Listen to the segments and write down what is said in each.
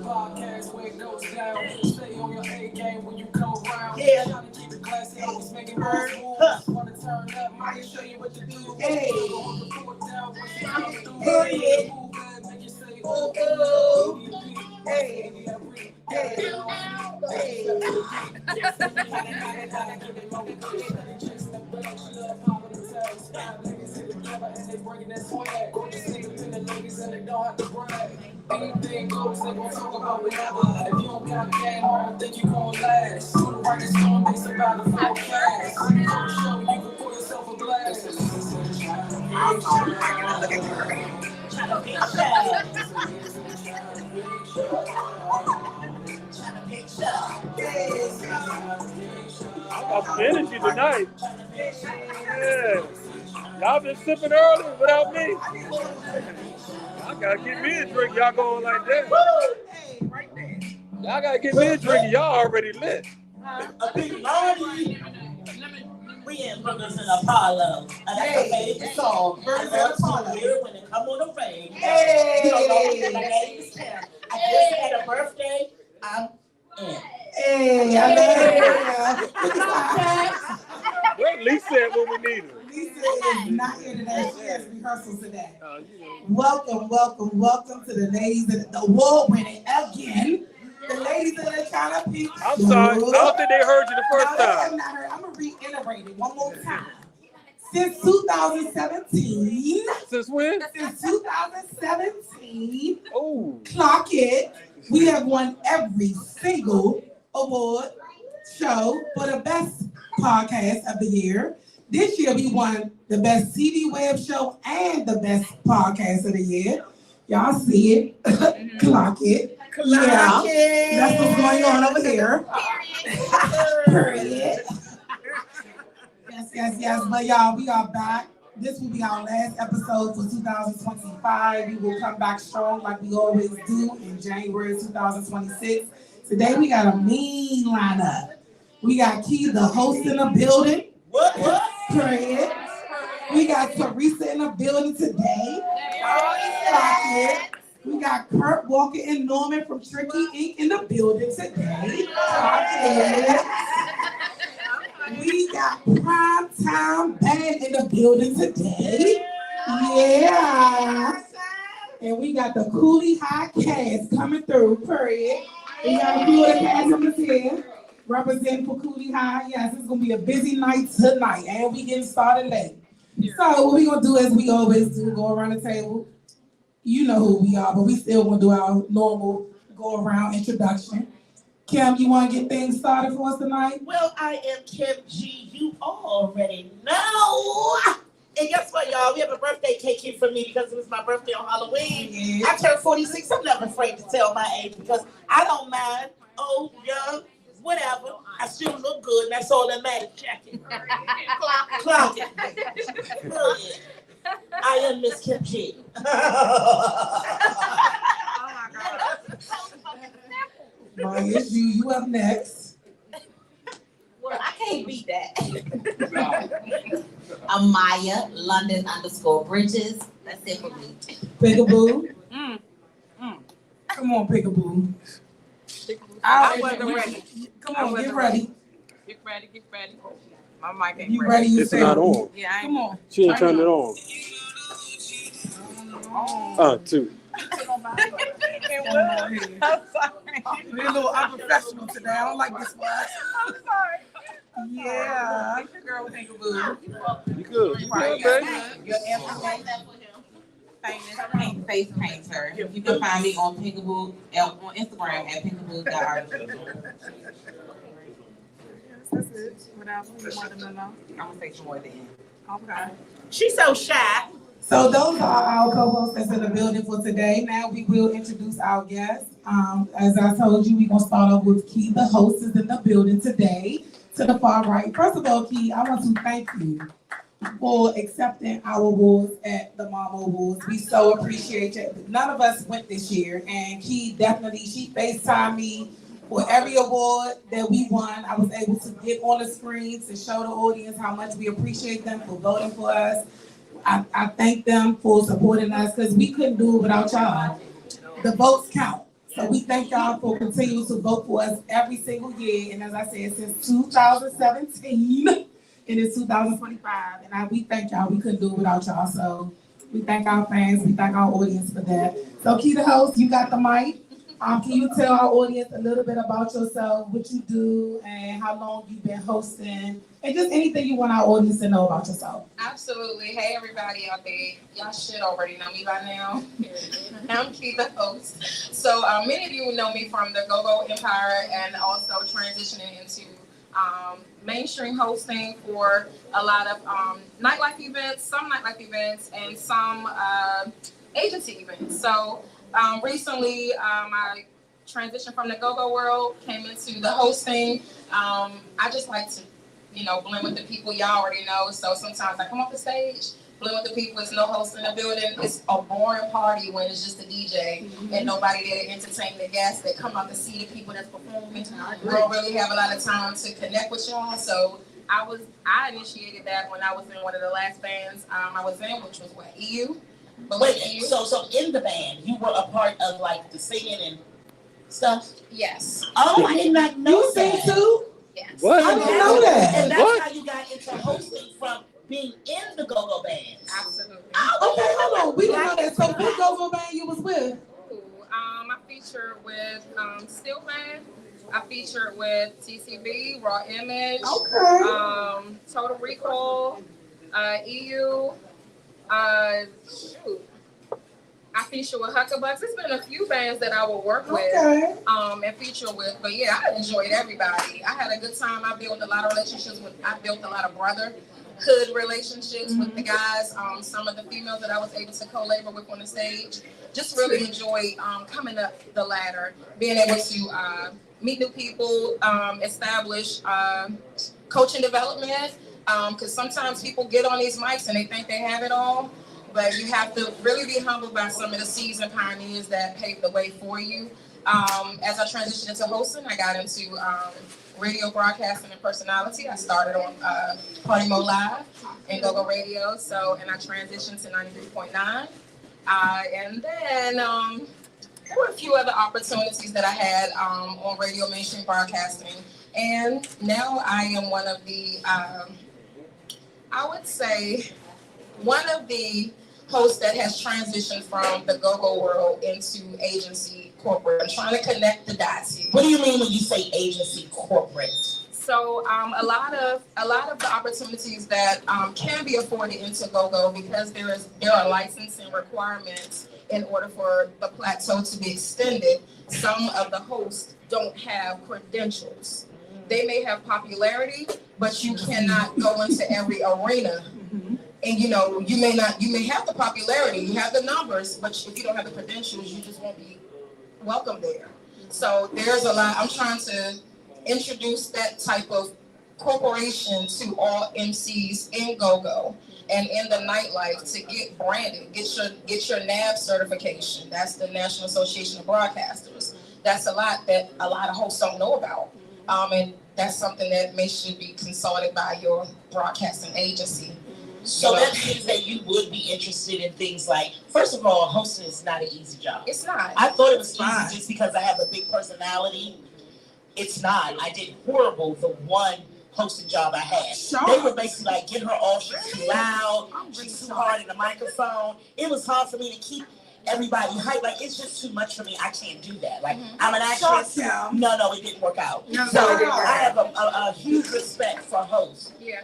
Podcast where it goes down. Stay on your A game when you come around. Yeah. Trying to keep it classy, always making moves. Wanna turn up, I show you what to do. Hey. Hey. Make you say, oh, oh. Hey. Hey. Anything goes, they gon' talk about whatever. If you don't got a game, I don't think you gon' last. The right song makes about the forecast. Show you can pour yourself a glass. I got some energy tonight. Yeah. Y'all been sipping early without me. I gotta get me a drink. Y'all going like that? Y'all gotta get me a drink. Y'all already lit. A big party. We in Brothers in Apollo. And that's a favorite song. Brothers in Apollo. When they come on the rain. Hey. You don't know what my name is Tim. I just had a birthday. I'm in. Hey, Where Lisa at when we need her? Lisa is not here today. She has rehearsal today. Welcome to the ladies of the award-winning again. The ladies of the Chyna'Pink Show. I'm sorry. I don't think they heard you the first time. I'm going to reiterate it one more time. Since 2017. Since when? Since 2017. Oh. Clock it. We have won every single award show for the best podcast of the year. This year we won the best TV web show and the best podcast of the year. Y'all see it. Clock it. Yeah. That's what's going on over here. Period. Yes. But y'all, we are back. This will be our last episode for 2025. We will come back strong like we always do in January 2026. Today we got a mean lineup. We got Key, the host, in the building. What? Period. We got Teresa in the building today. We got Curt, Walker, and Norman from Tricky Inc. in the building today. We got Primetime Band in the building today. Yeah. And we got the Kooley High cast coming through, period. We got a few of the cast members here representing for Kooley High. Yes, it's going to be a busy night tonight, and we getting started late. So what we going to do as we always do, go around the table. You know who we are, but we still going to do our normal go-around introduction. Kim, you want to get things started for us tonight? Well, I am Kim G. You already know. And guess what, y'all? We have a birthday cake here for me because it was my birthday on Halloween. Yeah. I turned 46. I'm never afraid to tell my age because I don't mind. Old, young, whatever. I still look good, and that's all that matters. Check it. Clock it. Brilliant. I am Miss Kim G. Oh, my God. Maya, you up next. Well, I can't beat that. I'm Maya, London_Bridges. That's it for me. Peekaboo. Come on, Peekaboo. I wasn't ready. Come on, get ready. Get ready. My mic ain't You ready? You It's not on. Yeah, I ain't. Come on. She ain't turned it on. Two. I'm sorry. We're a little unprofessional today. I don't like this one. I'm sorry. Yeah. Girl, Peekaboo. You good? You good, baby? Your famous face painter. You can find me on Peekaboo, on Instagram at peekaboo.art. That's it. What else you want to know? I'm going to say some more then. Okay. She's so shy. So those are our co-hosts that's in the building for today. Now we will introduce our guests. As I told you, we're going to start off with Key, the host is in the building today. To the far right. First of all, Key, I want to thank you for accepting our awards at the Mama Awards. We so appreciate it. None of us went this year, and Key definitely, she FaceTimed me for every award that we won. I was able to get on the screens and show the audience how much we appreciate them for voting for us. I thank them for supporting us because we couldn't do it without y'all. The votes count. So we thank y'all for continuing to vote for us every single year. And as I said, since 2017, and it's 2025. And we thank y'all. We couldn't do it without y'all. So we thank our fans. We thank our audience for that. So Key the host, you got the mic. Can you tell our audience a little bit about yourself, what you do, and how long you've been hosting, and just anything you want our audience to know about yourself? Absolutely. Hey, everybody out there. Y'all should already know me by now. I'm Key, the host. So many of you know me from the GoGo Empire and also transitioning into mainstream hosting for a lot of nightlife events, and some agency events. So recently, I transitioned from the GoGo world, came into the hosting. I just like to, blend with the people y'all already know. So sometimes I come off the stage, blend with the people. It's no host in the building. It's a boring party when it's just a DJ and nobody there to entertain the guests that come out to see the people that's performing. We don't really have a lot of time to connect with y'all. So I initiated that when I was in one of the last bands I was in, which was EU. But wait, so in the band, you were a part of like the singing and stuff? Yes. Oh, I did not know You sing that. too? Yes. What? I didn't know that. And that's how you got into hosting from being in the go-go bands. Absolutely. Oh, Okay, hold on. We didn't know that. So what go-go band you was with? I featured with Steel Band. I featured with TCB, Raw Image, Okay. Total Recall, EU. I feature with Huckabucks. It's been a few bands that I will work with and feature with. But yeah, I enjoyed everybody. I had a good time. I built a lot of relationships I built a lot of brotherhood relationships with the guys. Some of the females that I was able to co-labor with on the stage. Just really enjoyed coming up the ladder, being able to meet new people, establish coaching development. Because sometimes people get on these mics and they think they have it all. But you have to really be humbled by some of the seasoned pioneers that paved the way for you. As I transitioned into hosting, I got into radio broadcasting and personality. I started on Party Mode Live and GoGo Radio, and I transitioned to 93.9. And then there were a few other opportunities that I had on radio mainstream broadcasting. And now I am one of the, I would say, one of the hosts that has transitioned from the go-go world into agency corporate. I'm trying to connect the dots here. What do you mean when you say agency corporate? So a lot of the opportunities that can be afforded into go-go because there are licensing requirements in order for the plateau to be extended. Some of the hosts don't have credentials. They may have popularity, but you cannot go into every arena. And you may have the popularity, you have the numbers, but if you don't have the credentials, you just won't be welcome there. So there's a lot. I'm trying to introduce that type of corporation to all MCs in go-go and in the nightlife to get branded, get your NAB certification. That's the National Association of Broadcasters. That's a lot that a lot of hosts don't know about. And that's something that should be consulted by your broadcasting agency. So that means that you would be interested in things like, first of all, hosting is not an easy job. It's not. I thought it was easy just because I have a big personality. It's not. I did horrible the one hosting job I had. They were basically like, get her off, she's too loud, she's too hard in the microphone. It was hard for me to keep everybody hyped. Like, it's just too much for me. I can't do that. Like, I'm an actress. No, it didn't work out. So I have a huge respect for hosts. Yeah.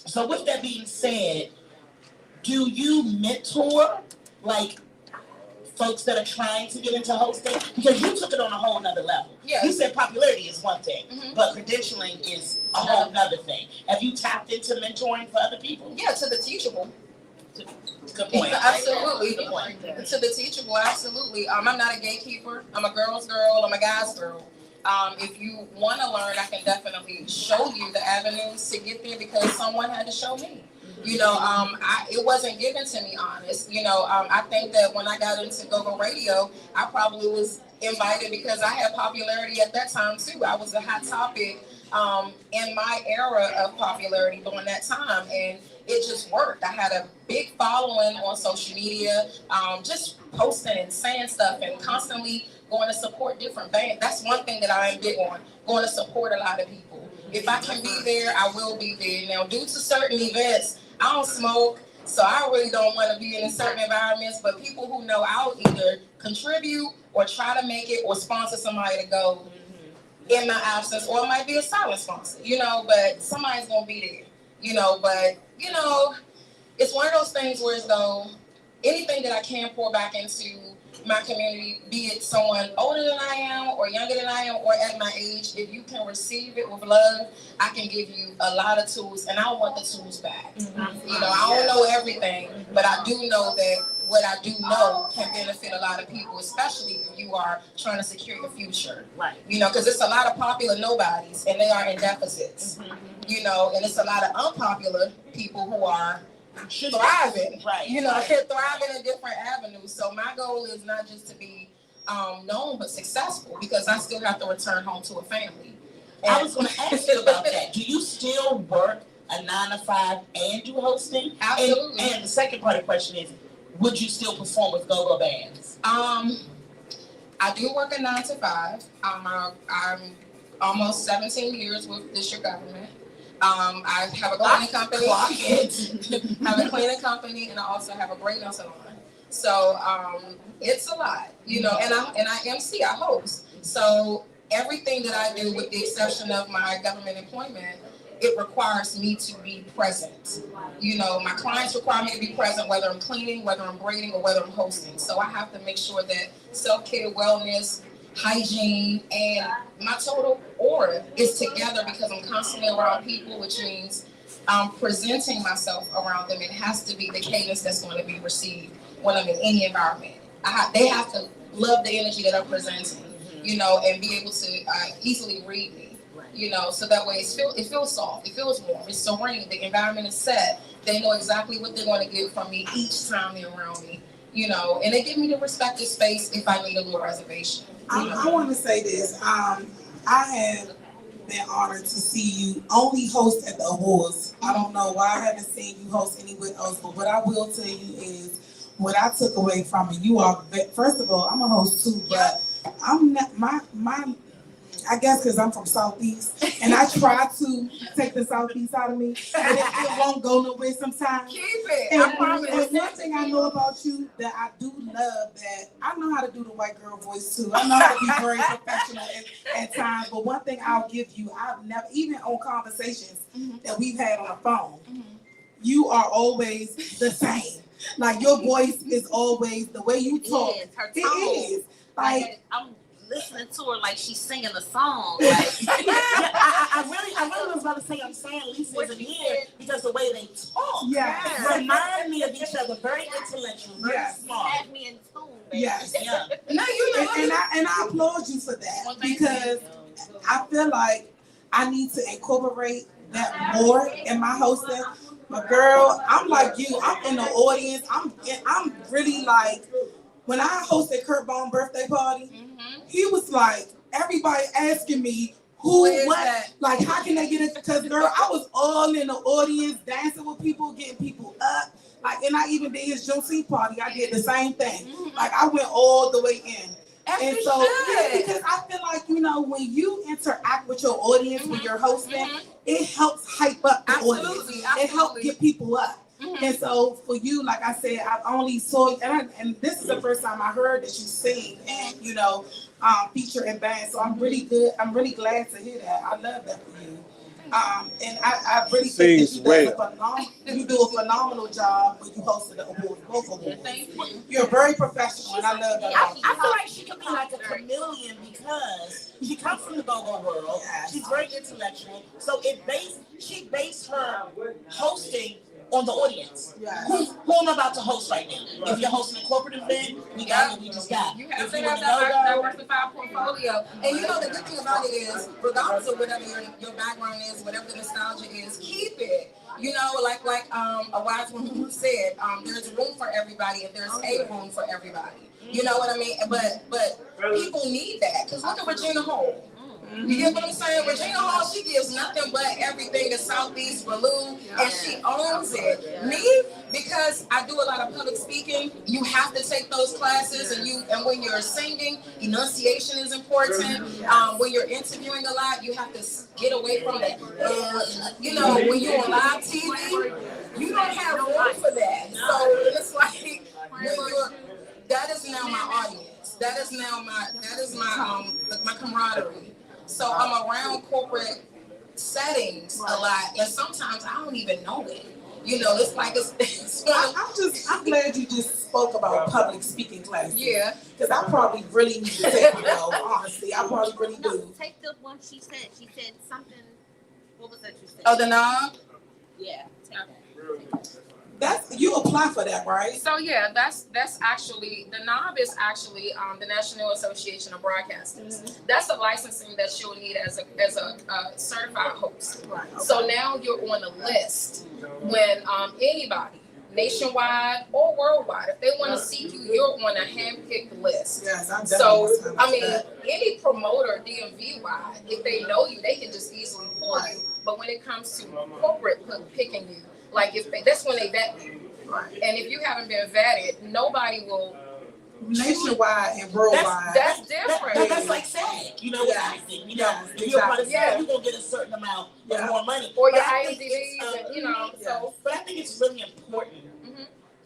So with that being said, do you mentor like folks that are trying to get into hosting? Because you took it on a whole nother level. Yeah. You said popularity is one thing, but credentialing is a whole nother thing. Have you tapped into mentoring for other people? Yeah, to the teachable. Good point. Absolutely. Good point. To the teachable, absolutely. I'm not a gatekeeper. I'm a girl's girl. I'm a guy's girl. If you want to learn, I can definitely show you the avenues to get there because someone had to show me. It wasn't given to me, honest. I think that when I got into GoGo Radio, I probably was invited because I had popularity at that time too. I was a hot topic in my era of popularity during that time. And it just worked. I had a big following on social media, just posting and saying stuff and constantly going to support different bands. That's one thing that I am big on, going to support a lot of people. If I can be there, I will be there. Now, due to certain events, I don't smoke, so I really don't want to be in certain environments, but people who know I'll either contribute or try to make it or sponsor somebody to go in my absence, or it might be a silent sponsor, but somebody's going to be there, but, it's one of those things where it's though, anything that I can pour back into my community, be it someone older than I am or younger than I am or at my age, if you can receive it with love, I can give you a lot of tools, and I want the tools back. I don't know everything, but I do know that what I do know can benefit a lot of people, especially if you are trying to secure your future. Right. Because it's a lot of popular nobodies, and they are in deficits. And it's a lot of unpopular people who are thriving. Right. They're thriving in different avenues. So my goal is not just to be known, but successful, because I still have to return home to a family. And I was going to ask you about that. Do you still work a 9 to 5 and do hosting? Absolutely. And the second part of the question is, would you still perform with go-go bands? I do work a 9 to 5. I'm almost 17 years with district government. I have a cleaning company. And I also have a braiding salon. So it's a lot, and I MC, I host. So everything that I do, with the exception of my government employment, it requires me to be present. My clients require me to be present, whether I'm cleaning, whether I'm braiding, or whether I'm hosting. So I have to make sure that self-care, wellness, hygiene, and my total aura is together, because I'm constantly around people, which means I'm presenting myself around them. It has to be the cadence that's going to be received when I'm in any environment. They have to love the energy that I'm presenting, and be able to easily read me. So that way it feels soft, it feels warm, it's serene, the environment is set. They know exactly what they're going to get from me each time they're around me, and they give me the respected space if I need a little reservation. I want to say this. I have been honored to see you only host at the awards. I don't know why I haven't seen you host anywhere else, but what I will tell you is what I took away from it. You are, first of all, I'm a host too, but I'm not, I guess because I'm from Southeast, and I try to take the Southeast out of me, but it won't go nowhere sometimes. Keep it, and, I promise. And one thing I know about you that I do love, that I know how to do the white girl voice too. I know how to be very professional at times, but one thing I'll give you, I've never, even on conversations that we've had on the phone, you are always the same. Like your voice is always the way you talk. It is, her tone. It is. Like, I'm listening to her like she's singing a song. Like, I really was about to say, I'm saying Lisa isn't here because the way they talk. Yeah. Remind me of each other. Very intellectual, very smart. had me in tune, baby. yes. Yeah. No, And I applaud you for that, because I feel like I need to incorporate that more in my hosting. But girl, I'm like you. I'm in the audience. I'm really like, when I hosted Curt Bone's birthday party, he was like, everybody asking me what, that? like, how can they get it? Because girl, I was all in the audience, dancing with people, getting people up. Like, and I even did his Juneteenth party. I did the same thing. Like, I went all the way in. And so, because I feel like, when you interact with your audience, when you're hosting, it helps hype up the audience. It helps get people up. And so for you, like I said, I only saw, and this is the first time I heard that you sing and, feature in band. So I'm really glad to hear that. I love that for you. And I really think that you do a phenomenal job when you hosted the awards, both awards. You're very professional, and I love that. I feel like she could be like a chameleon because she comes from the go-go world. Yes. She's very intellectual. So she based her hosting on the audience. Yes. Who I'm about to host right now. If you're hosting a corporate event, we got what we just got. You have to have that diversified portfolio. And the good thing about it is, regardless of whatever your background is, whatever the nostalgia is, keep it. Like a wise woman said, there's room for everybody and there's a room for everybody. You know what I mean? But people need that. Because look at Regina Hall. You get what I'm saying? Regina Hall, she gives nothing but everything to Southeast Balloon, and she owns it. Me, because I do a lot of public speaking, you have to take those classes, and when you're singing, enunciation is important. When you're interviewing a lot, you have to get away from that. When you're on live TV, you don't have room for that. So it's like that is now my audience. That is my camaraderie. So I'm around corporate settings a lot, and sometimes I don't even know it. It's like it's I'm glad you just spoke about public speaking classes. Yeah. Because I probably really need to take one, honestly. I probably really do. Take the one she said. She said something. What was that you said? Oh, the knob? Yeah. Take that. You apply for that, right? So yeah, that's actually, the knob is actually the National Association of Broadcasters. That's the licensing that you'll need as a certified host. Right. Okay. So now you're on the list when anybody, nationwide or worldwide, if they want to see you, you're on a hand-picked list. Yes, I'm So definitely any promoter DMV wide, if they know you, they can just easily pull you. But when it comes to corporate picking you, like that's when they vet you. Right. And if you haven't been vetted, nobody will. Nationwide and worldwide. That's different. That's like SAG. With acting. If you're part of SAG, you're gonna get a certain amount of more money. Or your But I think IMDb's, so. But I think it's really important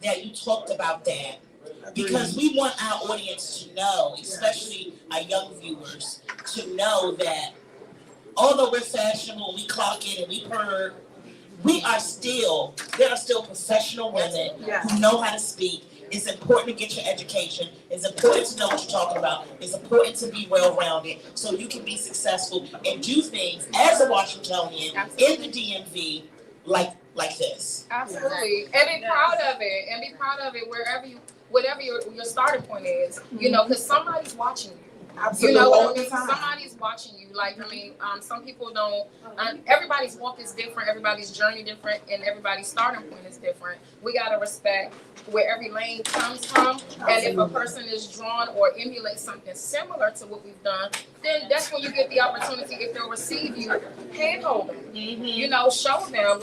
that you talked about that, because we want our audience to know, especially our young viewers, to know that although we're fashionable, we clock in and we purr, there are still professional women who know how to speak. It's important to get your education. It's important to know what you're talking about. It's important to be well-rounded so you can be successful and do things as a Washingtonian in the DMV like this. Absolutely. And be proud of it. And be proud of it whatever your starting point is. Because somebody's watching you. Absolutely. All the time. Somebody's watching you. Some people don't. Everybody's walk is different. Everybody's journey different, and everybody's starting point is different. We gotta respect where every lane comes from, and if a person is drawn or emulates something similar to what we've done, then that's when you get the opportunity. If they'll receive you, handhold them. Show them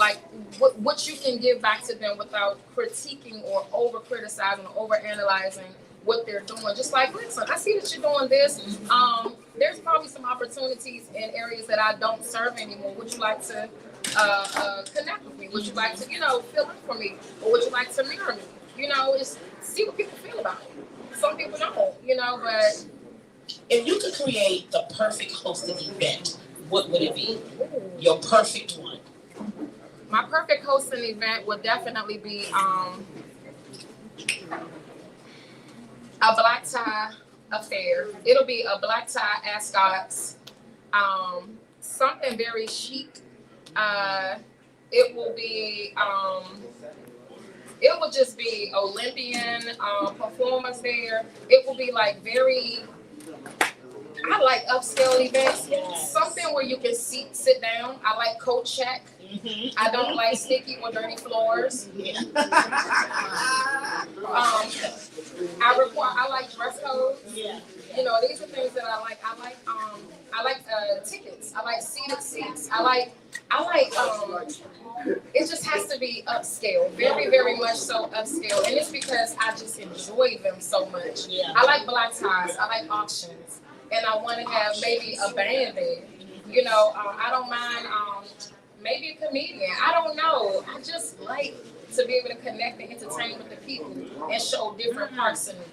what you can give back to them without critiquing or over criticizing or over analyzing what they're doing. Just like, listen, I see that you're doing this. There's probably some opportunities in areas that I don't serve anymore. Would you like to connect with me? Would you like to, fill in for me? Or would you like to mirror me? Just see what people feel about it. Some people don't, but. If you could create the perfect hosted event, what would it be? Your perfect one. My perfect hosting event would definitely be a black tie affair. It'll be a black tie ascots, something very chic. It will be, it will just be Olympian performers there. It will be I like upscale events. Something where you can sit down. I like coat check. I don't like sticky or dirty floors. I like dress codes. These are things that I like. I like tickets. I like seated seats. I like it just has to be upscale, very, very much so upscale. And it's because I just enjoy them so much. I like black ties. I like auctions. And I want to have maybe a band there. I don't mind maybe a comedian. I don't know. I just like to be able to connect and entertain with the people and show different parts of me.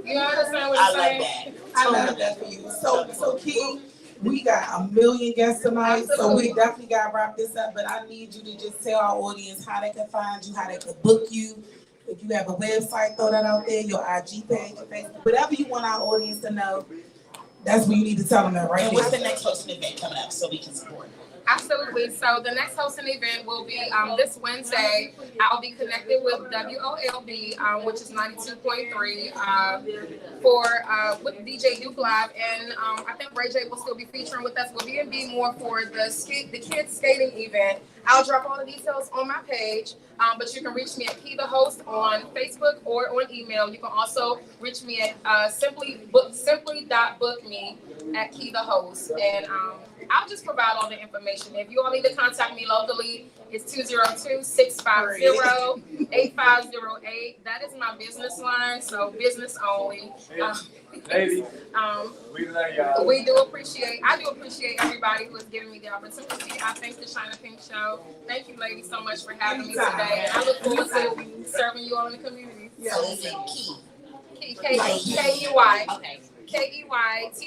You understand what I'm saying? I love that for you. So Key, we got a million guests tonight, so we definitely got to wrap this up. But I need you to just tell our audience how they can find you, how they can book you. If you have a website, throw that out there, your IG page, your Facebook, whatever you want our audience to know. That's what you need to tell them that right And now. what's the next hosting event coming up so we can support? Absolutely. So the next hosting event will be this Wednesday. I'll be connected with WOLB, which is 92.3, with DJ Duke Live, and I think Ray J will still be featuring with us. We'll be more for the kids skating event. I'll drop all the details on my page, but you can reach me at Key the Host on Facebook or on email. You can also reach me at simply.bookme@Key the Host, and I'll just provide all the information. If you all need to contact me locally, it's 202-650-8508. That is my business line, so business only. Ladies, we love y'all. I do appreciate everybody who has given me the opportunity. I thank the Chyna'Pink Show. Thank you, ladies, so much for having me today. And I look forward to serving you all in the community. So is it Key? K-E-Y. Okay. KEYTHEHOST,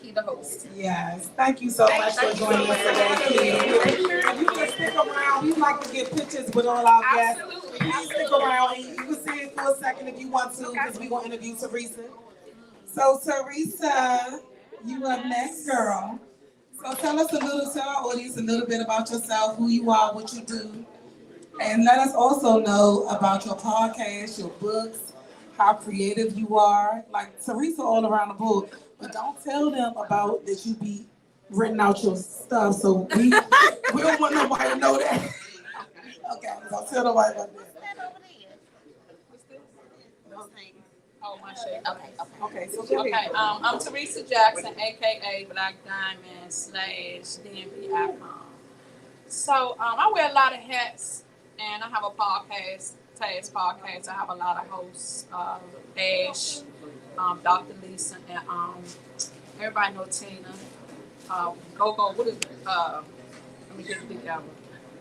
Key the Host. Yes, thank you so much for joining us today, Key. You can stick around. We like to get pictures with all our guests. Absolutely. Please stick around. And you can see it for a second if you want to, because we're going to interview Teresa. So, Teresa, you up next, girl. So tell our audience a little bit about yourself, who you are, what you do. And let us also know about your podcast, your books, how creative you are. Like Teresa all around the book, but don't tell them about that you be written out your stuff. So we don't want nobody to know that. Okay, don't tell nobody about that. Oh, my shit. Okay, so go ahead. I'm Teresa Jackson, aka Black Diamond / DMP Icon. So I wear a lot of hats, and I have a podcast. I have a lot of hosts, Ash, Dr. Lisa, and everybody know Tina. What is it? Let me get it together.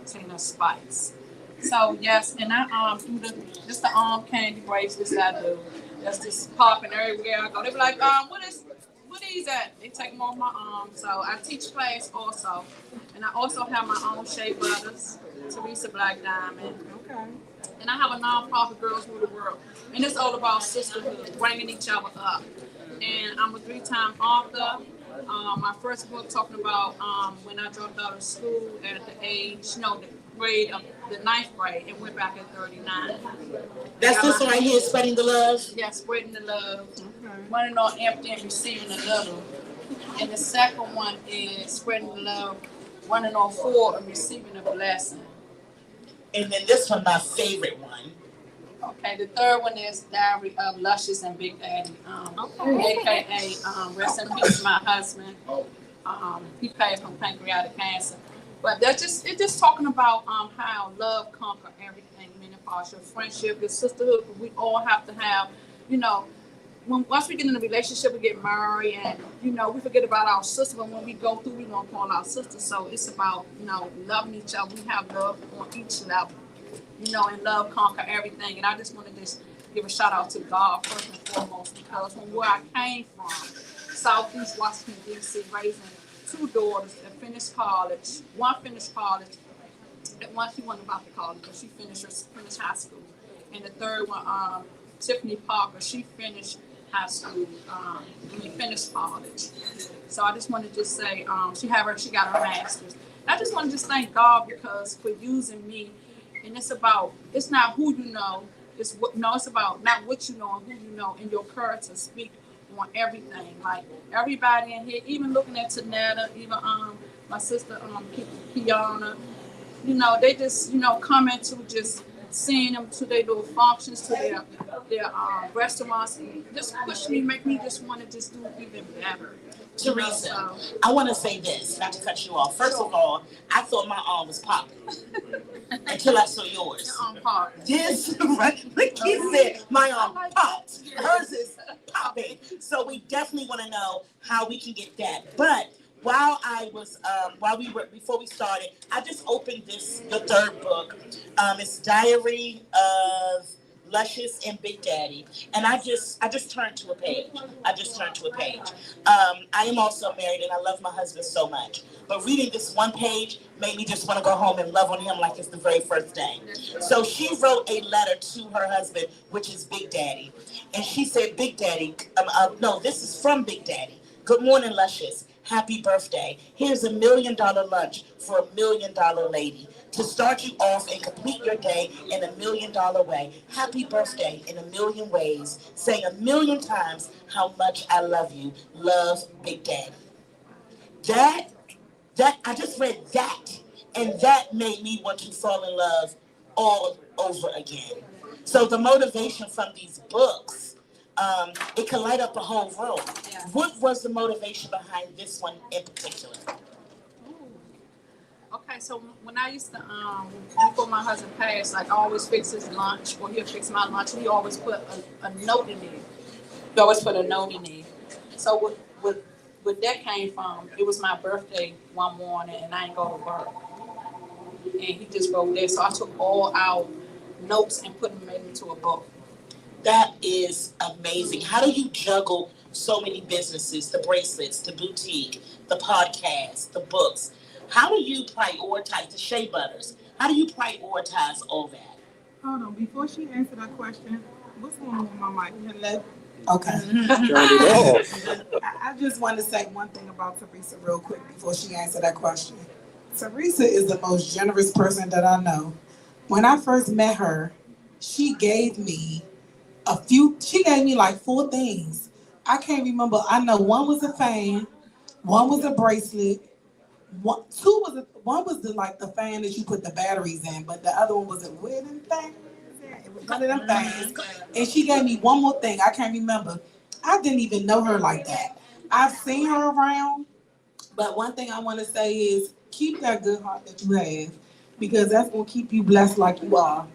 Tina Spice. So yes, and I do the arm candy bracelets that I do. That's just popping everywhere I go. They be like, what these at? They take them off my arm. So I teach class also, and I also have my own shea butters, Teresa Black Diamond. Okay. And I have a nonprofit, Girls Rule the World. And it's all about sisterhood, bringing each other up. And I'm a 3-time author. My first book talking about when I dropped out of school at the age, the grade of the 9th grade and went back at 39. That's this one right here, Spreading the Love? Yeah, Spreading the Love. Running on empty and receiving a little. And the second one is Spreading the Love, running on full and receiving a blessing. And then this one, my favorite one. Okay, the third one is Diary of Luscious and Big Daddy. AKA rest in peace, my husband. He passed from pancreatic cancer. But it's just talking about how love conquers everything, menopause, your friendship, your sisterhood. We all have to have, once we get in a relationship, we get married, and we forget about our sister. But when we go through, we want to call our sister. So it's about loving each other. We have love on each level, and love conquer everything. And I just want to just give a shout out to God first and foremost, because from where I came from, Southeast Washington D.C., raising 2 daughters that finished college. One finished college, and one she wasn't about to college, but she finished high school. And the third one, Tiffany Parker, she finished high school, finished college. So I just want to just say, she got her master's. I just want to just thank God because for using me, and it's not who you know, it's about not what you know and who you know, and your courage to speak on everything. Like everybody in here, even looking at Tanetta, even my sister Kiana, they just come into just seeing them to their little functions, to their restaurants, and just push me, make me just want to just do even better. Teresa, I want to say this, not to cut you off. First of all, I thought my arm was popping until I saw yours. Your arm popped. This, like he said, my arm popped. Hers is popping. So we definitely want to know how we can get that. But before we started, I just opened your third book. It's Diary of Luscious and Big Daddy, and I just turned to a page. I am also married, and I love my husband so much. But reading this one page made me just want to go home and love on him like it's the very first day. So she wrote a letter to her husband, which is Big Daddy, and she said, "Big Daddy, no, this is from Big Daddy. Good morning, Luscious. happy birthday. Here's $1 million lunch for $1 million lady to start you off and complete your day in $1 million way. Happy birthday in 1,000,000 ways. Saying 1,000,000 times how much I love you. Love, Big Daddy. That I just read that, and that made me want to fall in love all over again. So the motivation from these books, it can light up a whole room. Yeah. What was the motivation behind this one in particular? Okay, so when I used to, before my husband passed, like I always fix his lunch, or he'll fix my lunch. He always put a note in there. He always put a note in there. So what that came from, it was my birthday one morning, and I didn't go to work. And he just wrote there. So I took all our notes and put them into a book. That is amazing. How do you juggle so many businesses, the bracelets, the boutique, the podcast, the books? How do you prioritize the shea butters? How do you prioritize all that? Hold on, before she answered that question, what's going on with my mic? Hello? Okay. I just want to say one thing about Teresa real quick before she answered that question. Teresa is the most generous person that I know. When I first met her, she gave me like 4 things. I can't remember. I know one was a fan, one was a bracelet, one was the fan that you put the batteries in, but the other one was a wedding thing. It was one of them things. And she gave me one more thing. I can't remember. I didn't even know her like that. I've seen her around, but one thing I want to say is keep that good heart that you have, because that's going to keep you blessed like you are.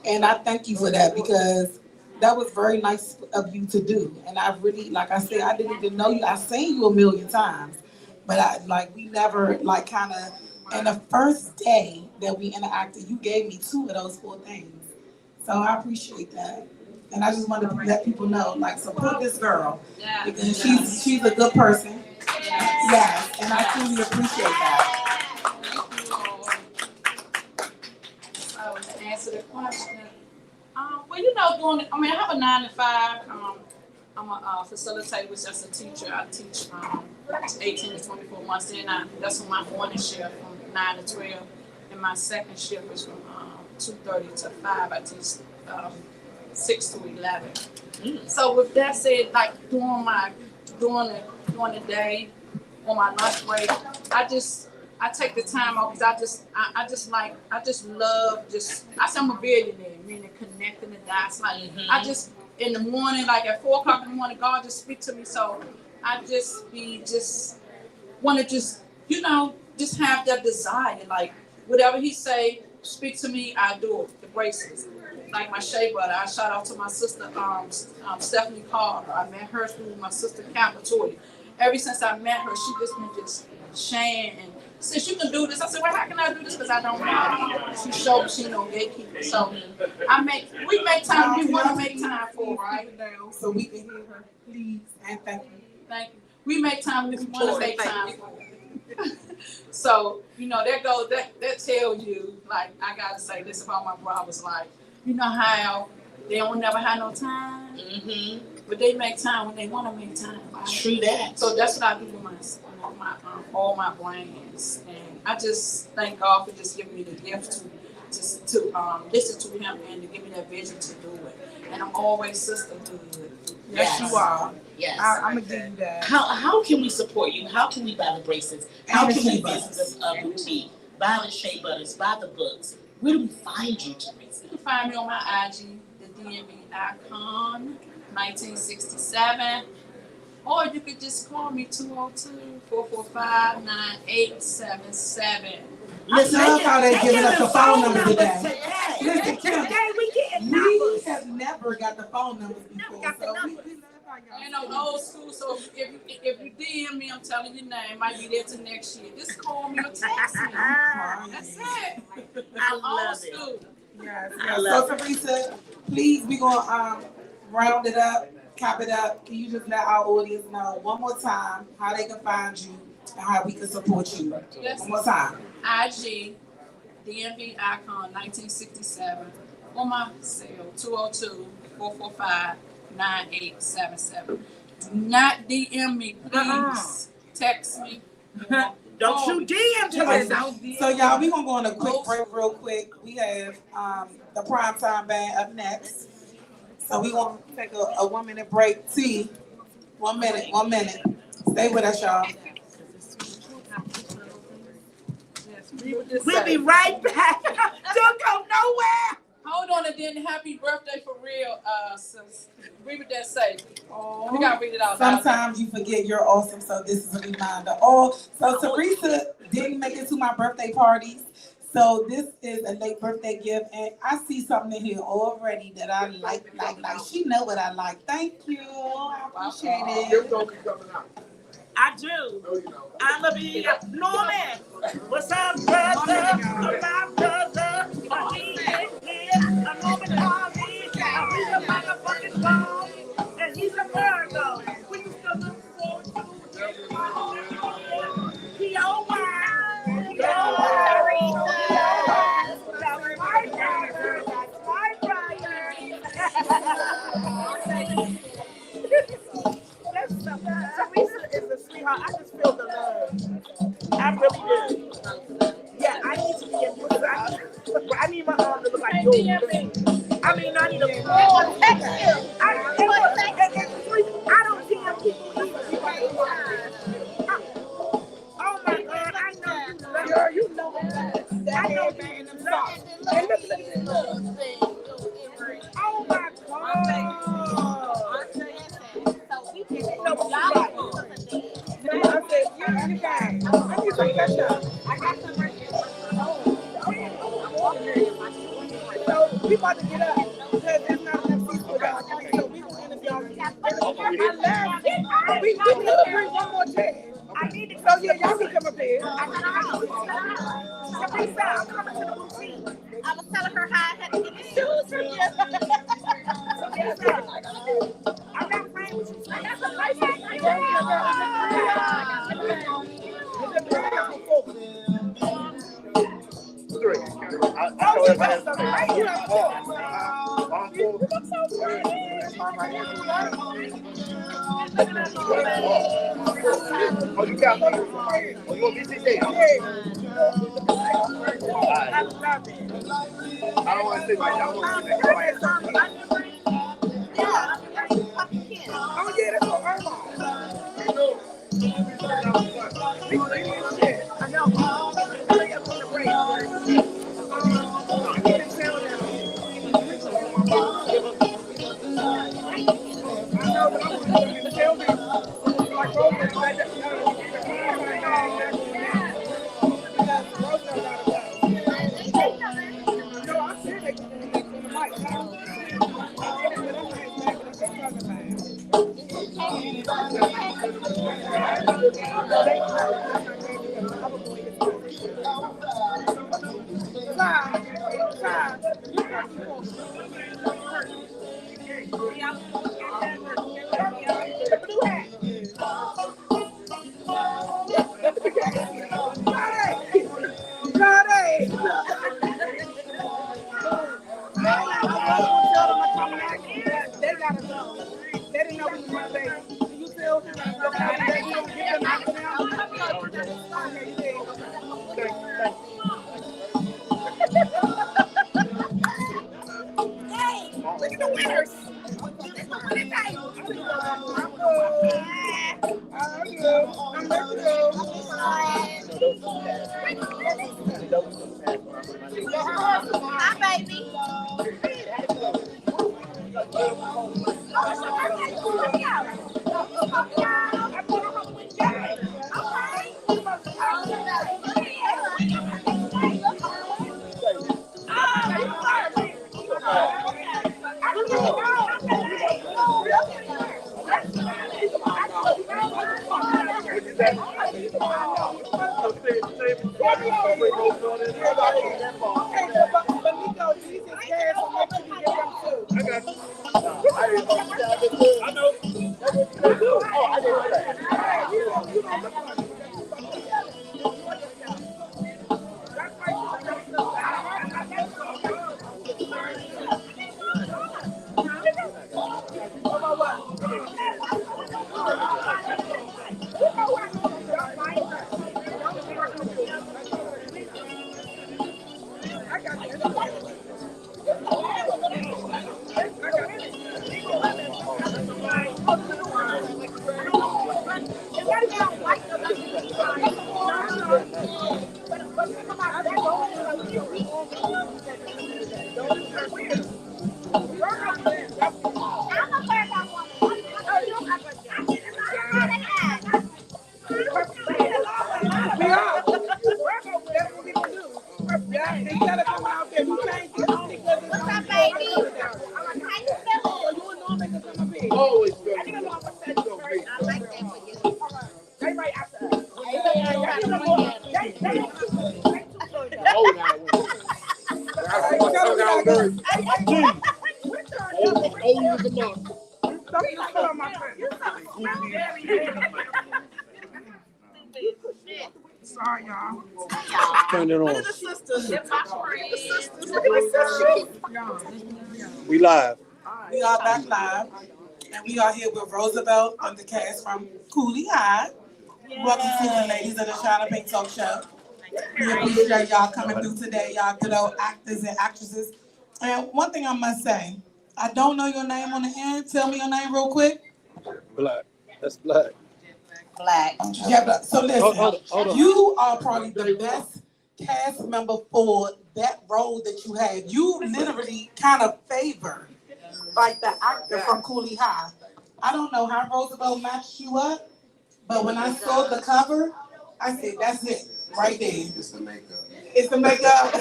And I thank you for that, because that was very nice of you to do. And I really, like I said, I didn't even know you. I've seen you 1,000,000 times. But we never and the first day that we interacted, you gave me 2 of those 4 things. So I appreciate that. And I just wanted to let people know, support this girl, because she's a good person. Yes, and I truly appreciate that. So to answer the question, I have a 9 to 5. I'm a facilitator, which is a teacher. I teach 18 to 24 months. Then that's on my morning shift from 9 to 12, and my second shift is from 2:30 to 5. I teach 6 to 11. So with that said, during the day, on my lunch break, I take the time off because I say I'm a billionaire, meaning connecting the dots. In the morning, at 4 o'clock in the morning, God just speak to me. So I want to just have that desire. Whatever he say, speak to me, I do it. The bracelets. Like my shea butter, I shout out to my sister, Stephanie Carter. I met her through my sister, Toya. Ever since I met her, she just been sharing and says, you can do this. I said, well, how can I do this? Because I don't know. She showed me she no gatekeeper. So we make time. We want to make time for her, right? So we can hear her, please, and thank you. Thank you. We make time. We want to make time for her. So, that tells you, I got to say this about my brothers, you know how they don't never have no time, but they make time when they want to make time. Right? True that. So that's what I do with all my brands, and I just thank God for just giving me the gift to listen to Him and to give me that vision to do it. And I'm always sisterhood. Yes, you are. Yes. I'm gonna give you that. How can we support you? How can we buy the bracelets? How can we visit a boutique? Buy the shea butters, buy the books. Where do we find you, Teresa? You can find me on my IG, the DMV Icon 1967. Or you could just call me 202-445-9877. Listen, I love how they're giving us the phone numbers today. Listen, Kim, we have never got the phone numbers before, so we love how y'all. And I'm old school, so if you DM me, I'm telling your name. Might be there till next year. Just call me or text me. That's it. I love old school. Yes, I yes. love So Teresa, please, we're gonna round it up, cap it up. Can you just let our audience know one more time how they can find you and how we can support you? Yes. One more time. IG, DMV Icon 1967. On my cell, 202-445-9877. Do not DM me, please. text me. Don't you DM to us. So y'all, we gonna go on a quick break real quick. We have the Primetime Band up next. So we gonna take a 1 minute break. T. 1 minute. Stay with us, y'all. We'll be right back. Don't go nowhere. Hold on, and then happy birthday for real, sis. Read what that say. We gotta read it out loud. Sometimes you forget you're awesome, so this is a reminder. So Teresa didn't make it to my birthday parties, so this is a late birthday gift, and I see something in here already that I like. She know what I like. Thank you. I appreciate it. I do. I'm a big Norman. What's up, brother? My brother. He is here. A Norman Harvey. He's a motherfucking bomb. And he's a Virgo. We used to look forward to P.O.Y. That's my brother. Teresa is a sweetheart. I just feel the love. I really do. Yeah, I need to be in I need my arm to look like yours. I mean, I need a I don't DM people either. Oh my God, I know you. Girl, you know that. I know man them songs. And look at this. Oh my God. You guys, I need some ketchup. I got some right here. So we about to get up because there's not enough seats for y'all. So we gonna interview y'all. We could bring one more chair. I need to. So yeah, y'all can come up here. Teresa, I'm coming to the boutique. I was telling her how I had to get the shoes from you. I'm not playing with you. I got some lights out there. Oh, you got me. Oh, you want me to sit there? I don't want to sit right now. I want to sit right now. Oh yeah, that's what Irma. I know. Hurry up on the break. That's what we gonna do. Yeah, they gotta come out there. You can't get only because it's What's up, baby? How you feeling? you would normally come up here. Always good. I like that for you. They right after us. Oh, now. Old as a month. Sorry, y'all. Turn it on. We live. We are back live, and we are here with Roosevelt and the cast from Kooley High. Welcome to the ladies of the Chyna'Pink Show. We appreciate y'all coming through today, y'all good old actors and actresses. And one thing I must say, I don't know your name on the end. Tell me your name real quick. Black. That's Black. Black. Yeah, but so listen, Hold on. you are probably the best cast member for that role that you had. You literally kind of favor like the actor from Kooley High. I don't know how Roosevelt matched you up, but when I saw the cover, I said, that's it, right there. It's the makeup. It's the makeup.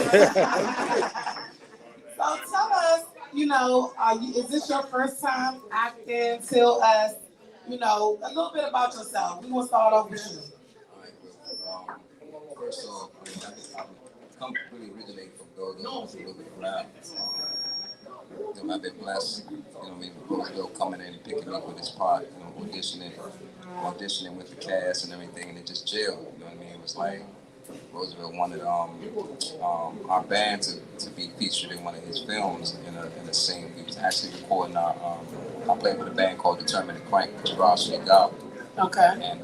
So tell us, is this your first time acting? Tell us, a little bit about yourself. We want to start off with you. All right, first off, I come really originate from GoGo, a little bit of rap. I've been blessed, with Roosevelt coming in and picking me up with his part, auditioning with the cast and everything, and it just gelled, It was like Roosevelt wanted our band to be featured in one of his films in a scene. We was actually recording I played with a band called Determined to Crank, Gerard Schneegall. Okay. And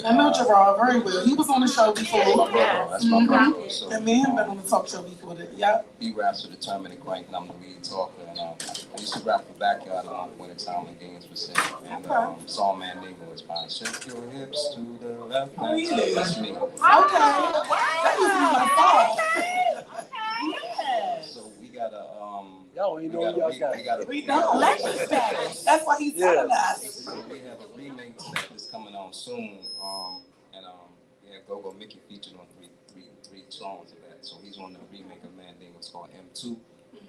I know Gerard very well. He was on the show before. That's my brother. So, and me and him been on the talk show before that. Yeah. He raps for Determined to Crank, and I'm the lead talker. And I used to rap for Backyard when the time and games were set. And Songman Nigga was fine. Shake your hips to the left. Oh, yeah. That's me. Okay. That used to be my song. So we got a Y'all ain't know y'all got. We don't like that. That's why he's telling us. So we have a remake that's coming on soon. And we have GoGo Mickey featured on three songs of that. So he's on the remake of Man Thing. It's called M2.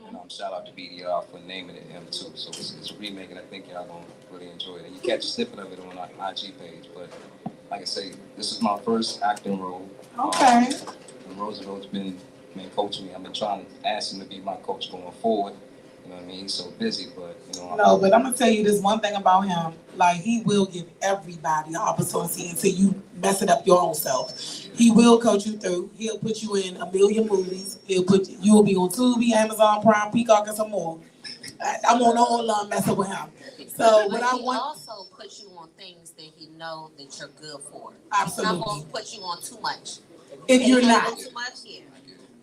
And shout out to BDR for naming it M2. So it's a remake, and I think y'all gonna really enjoy it. And you catch a snippet of it on our IG page. But like I say, this is my first acting role. Okay. And Roosevelt's been coaching me. I've been trying to ask him to be my coach going forward. He's so busy, but No, but I'm gonna tell you this one thing about him. Like, he will give everybody an opportunity until you mess it up your own self. He will coach you through. He'll put you in a million movies. You'll be on Tubi, Amazon Prime, Peacock, and some more. I want all messing with him. So But what I he want. also puts you on things that he know that you're good for. Absolutely. He's not gonna put you on too much. If you're not. Too much, yeah.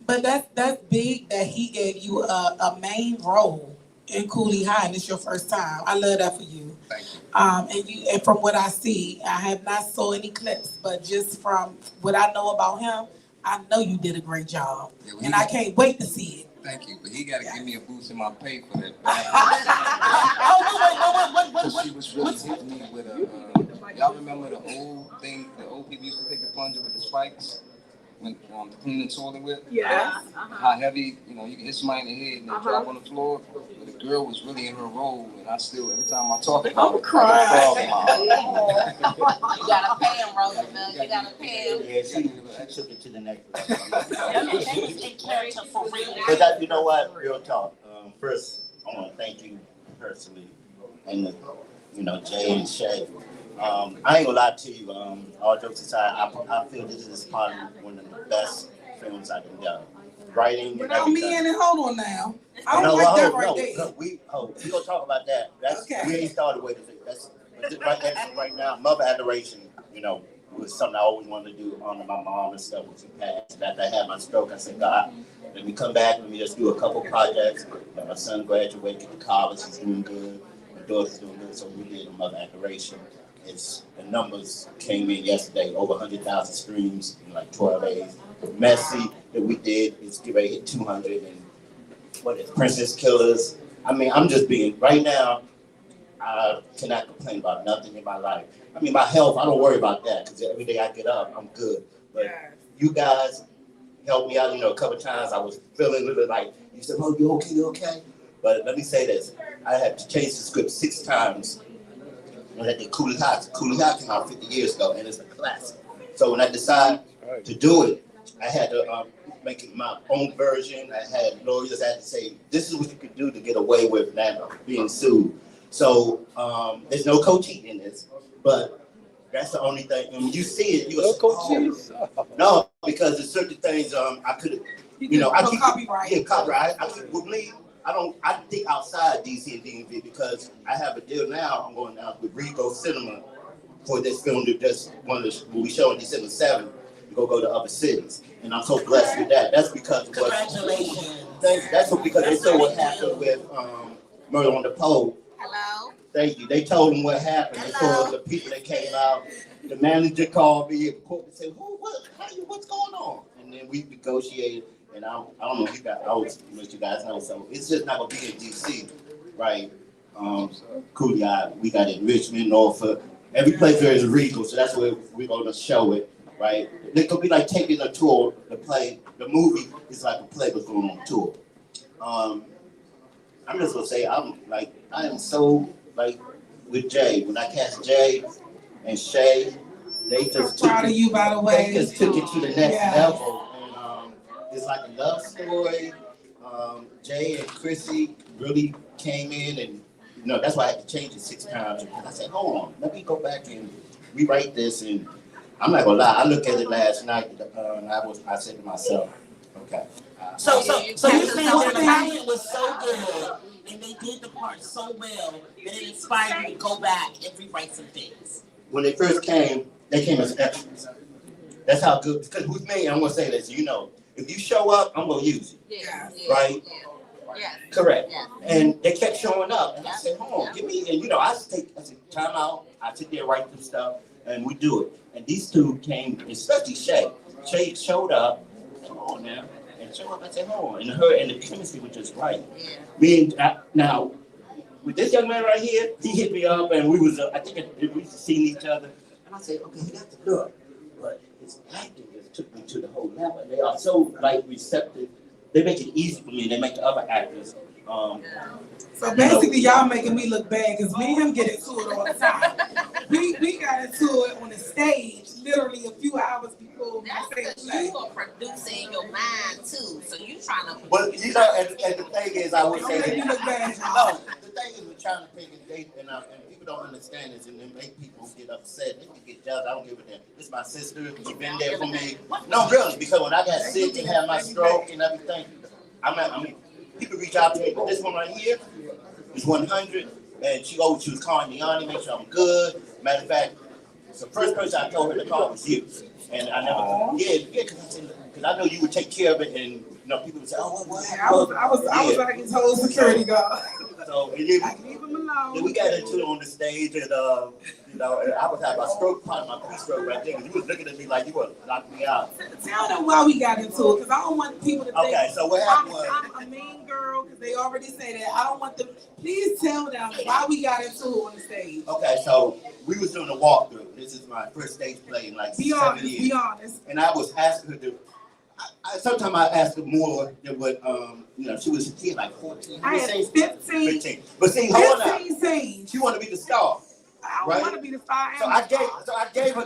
But that's big that he gave you a main role in Kooley High, and it's your first time. I love that for you. thank you. And from what I see, I have not saw any clips, but just from what I know about him, I know you did a great job, and I can't wait to see it. Thank you, but he got to give me a boost in my pay for that. Because she was really hitting me with y'all remember the old people used to take the plunger with the spikes? When to clean the toilet with? Yeah. How heavy, you can hit somebody in the head and they drop on the floor. But the girl was really in her role, and I still, every time I talk about it, crying. You gotta pay him, Roosevelt. You gotta pay him. Yeah, she took it to the next level. They was in character for real. But you know what? Real talk. First, I want to thank you personally, and Jay and Shay. I ain't gonna lie to you. All jokes aside, I feel this is probably one of the best films I've done. Writing. Without me in it, hold on now. I don't No, like that no, right there. no, we gonna talk about that. Okay. We ain't started with it. That's right now. Mother adoration, was something I always wanted to do. Honor my mom and stuff when she passed. After I had my stroke, I said, God, let me come back. Let me just do a couple projects. My son graduated to college. He's doing good. My daughter's doing good. So we did a Mother adoration. The numbers came in yesterday, over 100,000 streams in like 12 days. Messy that we did is get ready to hit 200, and Princess Killers. I mean, I'm just being, right now, I cannot complain about nothing in my life. I mean, my health, I don't worry about that because every day I get up, I'm good. But you guys helped me out, a couple of times. I was feeling a little like, you said, oh, you okay, you okay? But let me say this. I had to change the script 6 times. I had the Kooley High. Kooley High came out 50 years ago, and it's a classic. So when I decided to do it, I had to make it my own version. I had lawyers. I had to say, this is what you could do to get away with not being sued. So there's no co-cheat in this, but that's the only thing. And when you see it, you go, no, because there's certain things I could, I keep copyright. Yeah, copyright. With me, I think outside DC and DMV because I have a deal now. I'm going out with Rego Cinema for this film that just one of the we show on December 7th. Go to other cities, and I'm so blessed with that. That's because congratulations. That's because they saw what happened with Murder on the Pole. Hello. Thank you. They told them what happened. They saw the people that came out. The manager called me and said, "What's going on?" And then we negotiated. And I don't know if you guys know. So it's just not gonna be in DC, right? Kooley, we got it in Richmond, Norfolk. Every place there is a Regal, so that's where we're gonna show it. Right? It could be like taking a tour. The movie is like a play that's going on tour. I'm just gonna say I am so with Jay. When I cast Jay and Shay, they just proud of you, by the way. They just took it to the next level. And it's like a love story. Jay and Chrissy really came in, and that's why I had to change it 6 times. Because I said, hold on, let me go back and rewrite this. And I'm not gonna lie. I looked at it last night, and I said to myself, "Okay." So you saying the pilot was so good, and they did the part so well that it inspired you to go back and rewrite some things. When they first came, they came as extras. That's how good. Because with me, I'm gonna say this. If you show up, I'm gonna use you. Right? Yeah. Correct. Yeah. And they kept showing up, and I said, "Hold on, give me." And I said, "Time out." I sit there, write some stuff, and we do it. And these two came, especially Shay. Shay showed up. Come on now, and showed up. I said, "Hold on," and her and the chemistry was just right. Yeah. Now, with this young man right here, he hit me up, and we was I think we seen each other, and I said, "Okay, he got the look, but his acting just took me to the whole level. They are so receptive. They make it easy for me. They make the other actors." So basically, y'all making me look bad because me and him get into it all the time. We got into it on the stage, literally a few hours before my stage play. You gonna produce it in your mind too, so you trying to. Well, and the thing is, I would say that. No, the thing is, we're trying to pick a date, and people don't understand this, and then make people get upset. They can get jealous. I don't give a damn. It's my sister. She's been there for me. No, really, because when I got sick and had my stroke and everything, I mean, people reach out to me, but this one right here is 100, and she was calling me on, make sure I'm good. Matter of fact, the first person I told her to call was you, and I never, because I know you would take care of it, and people would say, "Oh, what happened?" I was like his whole security guard. So I leave him alone. Then we got into it on the stage, and and I was having my stroke, part of my pre-stroke right there, because you was looking at me like you were knocking me out. Tell them why we got into it, because I don't want people to think okay, so what happened was, I'm a mean girl, because they already say that. I don't want them. Please tell them why we got into it on the stage. Okay, so we was doing a walkthrough. This is my first stage play in like 7 years. Be honest. And I was asking her to. Sometimes I asked her more than what she was a kid, like 14. I had 15. But see, hold on. 15 scenes. She wanted to be the star. I don't want to be the star. So I gave her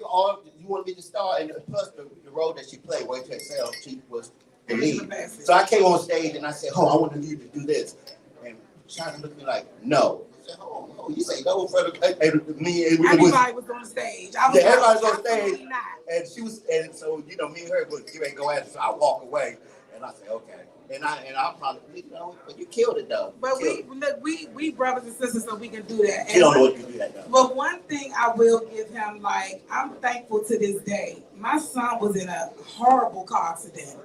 all. You want to be the star, and plus the role that she played, Wait to Excel, she was the lead. So I came on stage and I said, "Oh, I want you to do this," and China looked at me like, "No." I said, "Oh, you say no in front of me?" Everybody was on stage. Everybody was on stage. And she was, and so me and her was getting ready to go at it. So I walk away, and I say, "Okay." And I probably, but you killed it though. But we brothers and sisters, so we can do that. You don't know what you do that though. But one thing I will give him, I'm thankful to this day. My son was in a horrible car accident.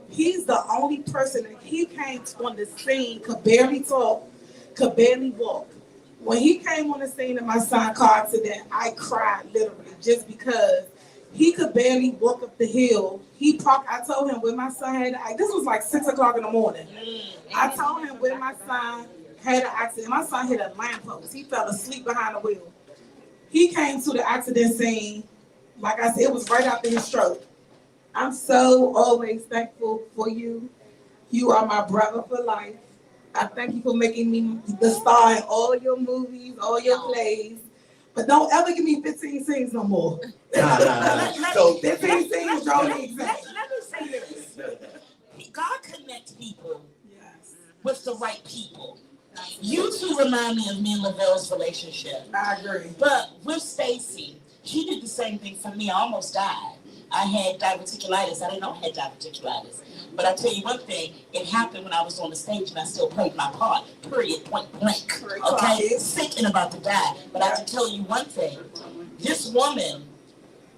He's the only person that he came on the scene, could barely talk, could barely walk. When he came on the scene of my son's car accident, I cried literally just because he could barely walk up the hill. He parked. I told him when my son had this was like 6 o'clock in the morning. I told him when my son had an accident. My son hit a lamppost. He fell asleep behind the wheel. He came to the accident scene like I said, it was right after his stroke. I'm so always thankful for you. You are my brother for life. I thank you for making me the star in all your movies, all your plays. But don't ever give me 15 scenes no more. Nah. So 15 scenes drove me insane. Let me say this. God connects people with the right people. You two remind me of me and Lavelle's relationship. I agree. But with Stacy, she did the same thing for me. I almost died. I had diverticulitis. I didn't know I had diverticulitis. But I tell you one thing, it happened when I was on the stage and I still played my part. Period, point blank. Okay? Sick and about to die. But I can tell you one thing. This woman,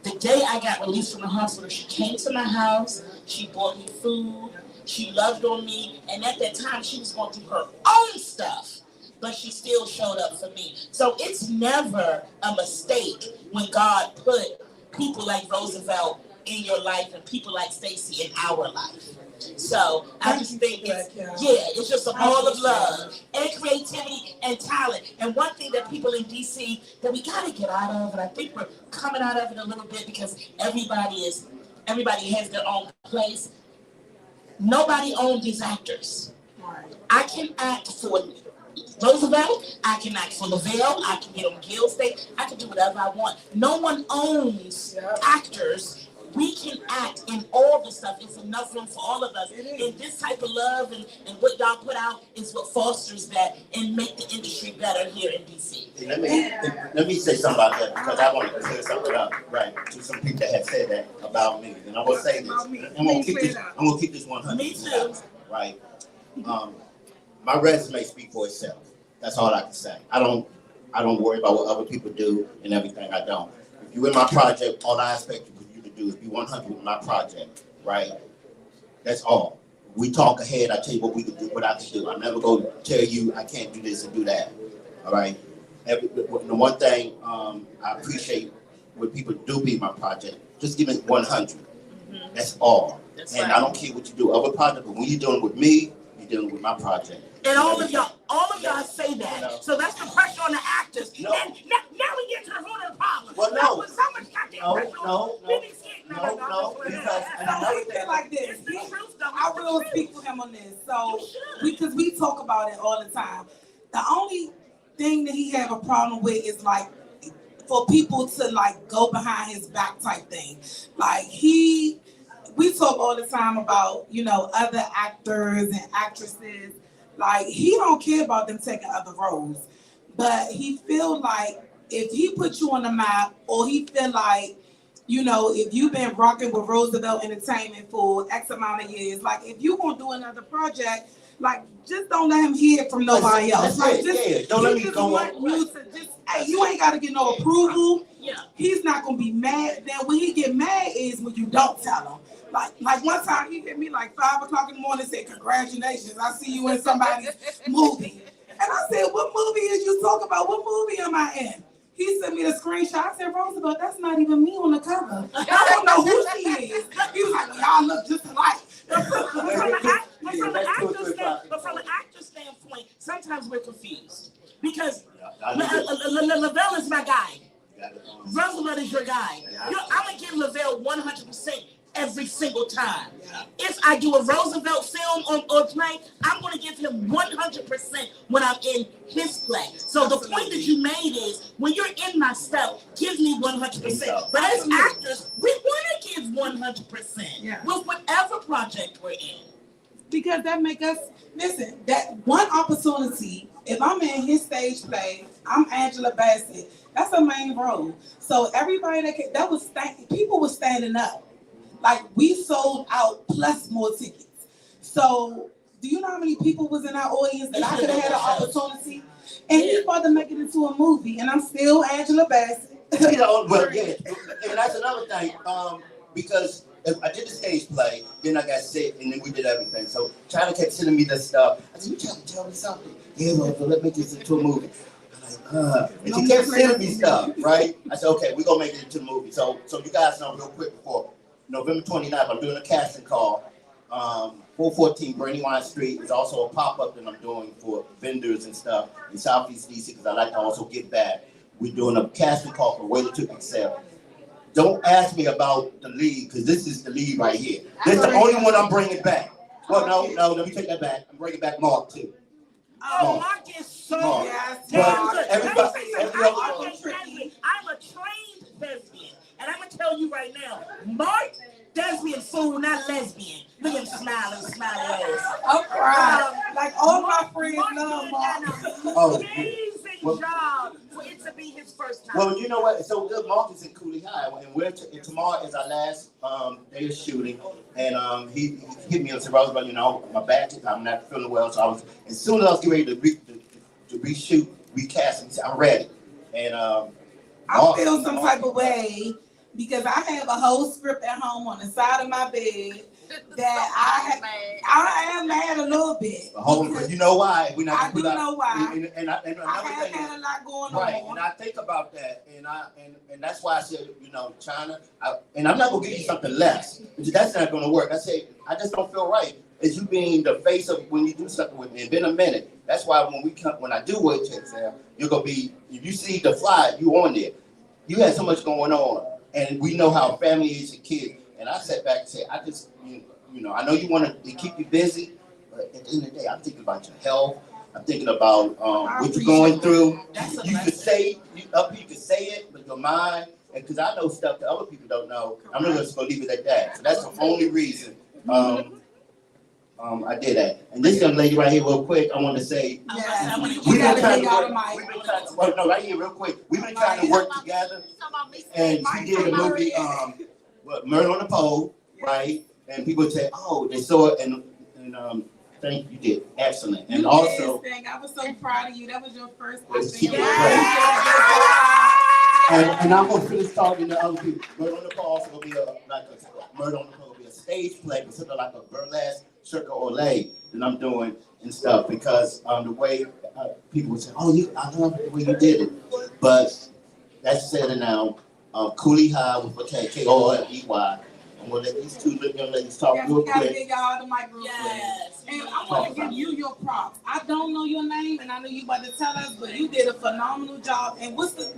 the day I got released from the hospital, she came to my house. She bought me food. She loved on me. And at that time, she was going through her own stuff. But she still showed up for me. So it's never a mistake when God put people like Roosevelt in your life and people like Stacy in our life. So I just think it's just a ball of love and creativity and talent. And one thing that people in DC that we gotta get out of, and I think we're coming out of it a little bit because everybody has their own place. Nobody owns these actors. I can act for Roosevelt, I can act for Lavelle, I can get on Gil stage, I can do whatever I want. No one owns actors. We can act in all the stuff. It's enough room for all of us. And this type of love and what y'all put out is what fosters that and make the industry better here in DC. Let me say something about that because I want to clear something up, right, to some people that have said that about me. And I'm going to say this. I'm going to keep this 100. Me too. Right. My resume speaks for itself. That's all I can say. I don't worry about what other people do and everything. I don't. If you're in my project, all I expect you to do is be 100 with my project, right? That's all. We talk ahead. I tell you what we can do, what I can do. I never go tell you I can't do this and do that. All right. The one thing I appreciate when people do be my project, just give me 100. That's all. That's and right. I don't care what you do, other project, but when you're dealing with me, you're dealing with my project. And all of y'all say that. No. So that's the pressure on the actors. No. And now we get to the root of the problem. Well, no. So much goddamn pressure on because I feel like this. I will speak for him on this. So because we talk about it all the time. The only thing that he have a problem with is like for people to like go behind his back type thing. Like we talk all the time about, you know, other actors and actresses. Like, he don't care about them taking other roles. But he feel like if he put you on the map, or he feel like, you know, if you've been rocking with Roosevelt Entertainment for X amount of years, like, if you gonna do another project, like, just don't let him hear it from nobody else. Like, don't let me go on. Hey, you ain't gotta get no approval. Yeah. He's not gonna be mad. Then when he get mad is when you don't tell him. Like one time he hit me like 5 o'clock in the morning and said, "Congratulations, I see you in somebody's movie." And I said, "What movie is you talking about? What movie am I in?" He sent me the screenshot. I said, "Roosevelt, that's not even me on the cover. I don't know who she is." He was like, "Well, y'all look just alike." But from an actor standpoint, sometimes we're confused. Because Lavelle is my guy. Roosevelt is your guy. I'm going to give Lavelle 100%. Every single time. If I do a Roosevelt film or play, I'm going to give him 100% when I'm in his play. So the point that you made is, when you're in my stuff, give me 100%. But as actors, we want to give 100% with whatever project we're in. Because that make us, listen, that one opportunity, if I'm in his stage play, I'm Angela Bassett, that's a main role. So everybody people were standing up. Like, we sold out plus more tickets. So, do you know how many people was in our audience that I could have had an opportunity? And he's about to make it into a movie, and I'm still Angela Bassett. You know, well, yeah, and that's another thing. Because I did the stage play, then I got sick, and then we did everything. So China kept sending me this stuff. I said, "You trying to tell me something?" "Yeah, well, let me get this into a movie." And she kept sending me stuff, right? I said, "Okay, we're gonna make it into a movie." So you guys know real quick before November 29th, I'm doing a casting call. 414 Brandywine Street is also a pop-up that I'm doing for vendors and stuff in Southeast DC because I like to also give back. We're doing a casting call for Waiter to Excel. don't ask me about the lead because this is the lead right here. This is the only one I'm bringing back. Well, no, let me take that back. I'm bringing back Mark too. Oh, Mark is so But everybody, everybody, I'm a trained lesbian, and I'm gonna tell you right now, Mark, lesbian fool, not lesbian. Look at him smiling, I'm crying. Like all my friends love Mark. Amazing job for it to be his first time. Well, you know what? So Mark is in Kooley High, and tomorrow is our last day of shooting. And he hit me and said, "Roosevelt, you know, my back, I'm not feeling well." So as soon as I was getting ready to reshoot, recast, he said, "I'm ready." And I feel some type of way because I have a whole script at home on the side of my bed that I am mad a little bit. But you know why? I do know why. And I have had a lot going on. Right, and I think about that, and that's why I said, you know, China, and I'm not gonna give you something less. That's not gonna work. I say, I just don't feel right. As you being the face of when you do something with me, it's been a minute. That's why when I do wait to exam, you're gonna be, if you see the fly, you on there. You had so much going on, and we know how family is and kids. And I sat back and said, I just, you know, I know you want to keep you busy, but at the end of the day, I'm thinking about your health. I'm thinking about what you're going through. You could say it, but your mind, and because I know stuff that other people don't know, I'm not just gonna leave it at that. So that's the only reason I did that. And this young lady right here, real quick, I want to say, we've been trying to, right here, real quick. We've been trying to work together, and she did a movie, Murder on the Pole, right? And people say, oh, they saw it, and thank you, did excellent. And also, I was so proud of you. That was your first thing. And I'm gonna finish talking to other people. Murder on the Pole also gonna be Murder on the Pole will be a stage play, but sort of like a burlesque circle or lay that I'm doing and stuff, because the way people would say, oh, I love the way you did it. But that's said and now, Kooley High with Kooley. I'm gonna let these two young ladies talk real quick. We gotta give y'all the mic real quick. And I want to give you your props. I don't know your name, and I know you about to tell us, but you did a phenomenal job. And what's the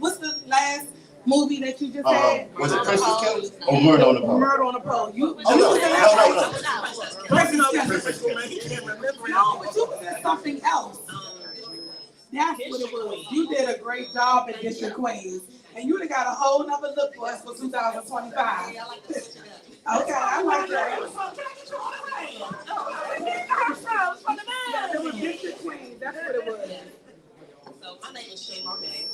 last movie that you just had? Was it Christmas Killing or Murder on the Pole? Murder on the Pole. No, but you was in something else. That's what it was. You did a great job in District Queens. And you done got a whole nother look for us for 2025. Okay, I like that. It was District Queens. That's what it was. So my name is Shay Monet.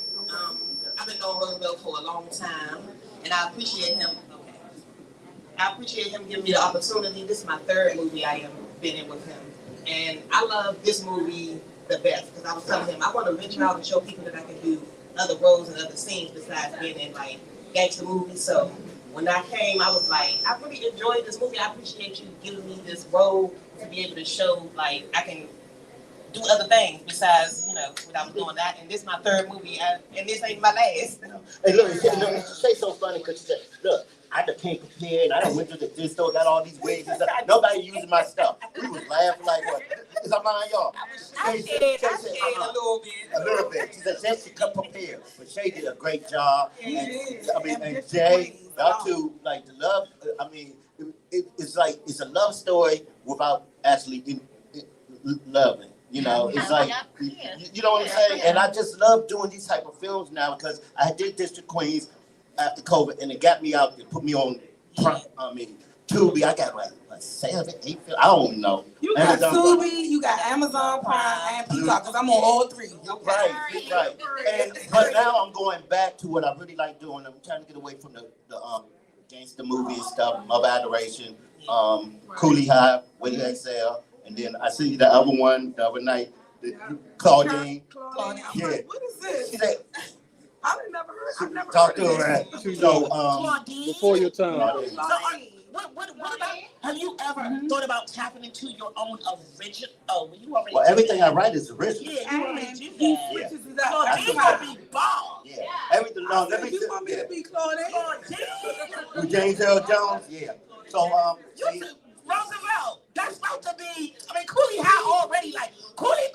I've been knowing Roosevelt for a long time, and I appreciate him. I appreciate him giving me the opportunity. This is my third movie I have been in with him, and I love this movie the best because I was telling him I want to venture out and show people that I can do other roles and other scenes besides being in like gangster movies. So when I came, I was like, I really enjoyed this movie. I appreciate you giving me this role to be able to show like I can do other things besides, you know, when I was doing that. And this is my third movie, and this ain't my last. Hey, look, say so funny because she said, look, I just came prepared, and I done went to the store, got all these wigs and stuff. Nobody using my stuff. We was laughing like, what? Is I lying, y'all? I did a little bit. A little bit. She said, Jay, she come prepared. But Shay did a great job. And Jay, y'all two, like, the love, it's like, it's a love story without actually loving. You know, it's like, you know what I'm saying? And I just love doing these type of films now because I did District Queens after COVID, and it got me out and put me on Tubi. I got like 7, 8 films. I don't know. You got Tubi, you got Amazon Prime, and Peacock, because I'm on all three. Right. But now I'm going back to what I really like doing. I'm trying to get away from the gangster movie and stuff, Of Adoration, Kooley High, Where You Exhale. And then I see the other one the other night, Claudine. Yeah. What is this? She said, I've never heard. Talk to her, right? So, before your time. What about, have you ever thought about tapping into your own original? Oh, you already. Well, everything I write is original. Yeah, you already do that. Claudine gonna be bald. Yeah. Everything. No, let me. You want me to be Claudine? With James L. Jones. Yeah. So Roosevelt, that's supposed to be. I mean, Kooley High already like Kooley,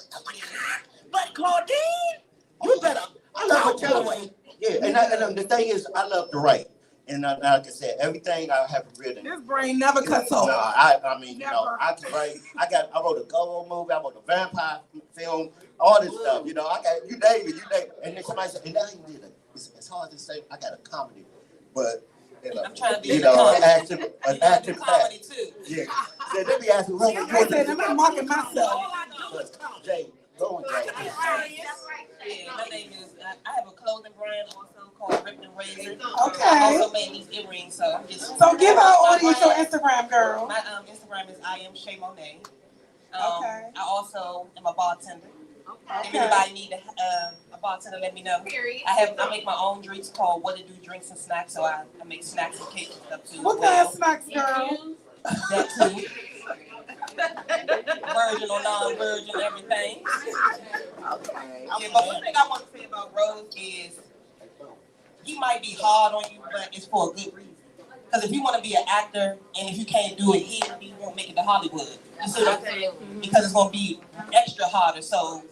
but Claudine, you better. I love her. Yeah, and the thing is, I love to write. And like I said, everything I have written. This brain never cuts off. No, I mean, Never. you know, I can write. I wrote a go-go movie. I wrote a vampire film. All this stuff. You know, I got you name it. And then somebody said, and I even did it. It's hard to say. I got a comedy, but. I'm trying to be an active comedy too. Yeah. So they be asking, what you I said, I'm not mocking myself. Jay, go with Jay. Yeah, my name is, I have a clothing brand also called Ripped and Razor. Okay. I also made these earrings, so I'm just. So give our audience your Instagram, girl. My Instagram is I am Shay Monet. Okay. I also am a bartender. Okay. If anybody need a bartender, let me know. I make my own drinks called What to Do Drinks and Snacks, so I make snacks and cakes and stuff too. What kind of snacks, girl? That too. Virgin or non-virgin, everything. Okay. Yeah, but one thing I want to say about Rose is he might be hard on you, but it's for a good reason. Because if you want to be an actor and if you can't do it here, you won't make it to Hollywood. You see what I'm saying? Because it's going to be extra harder. So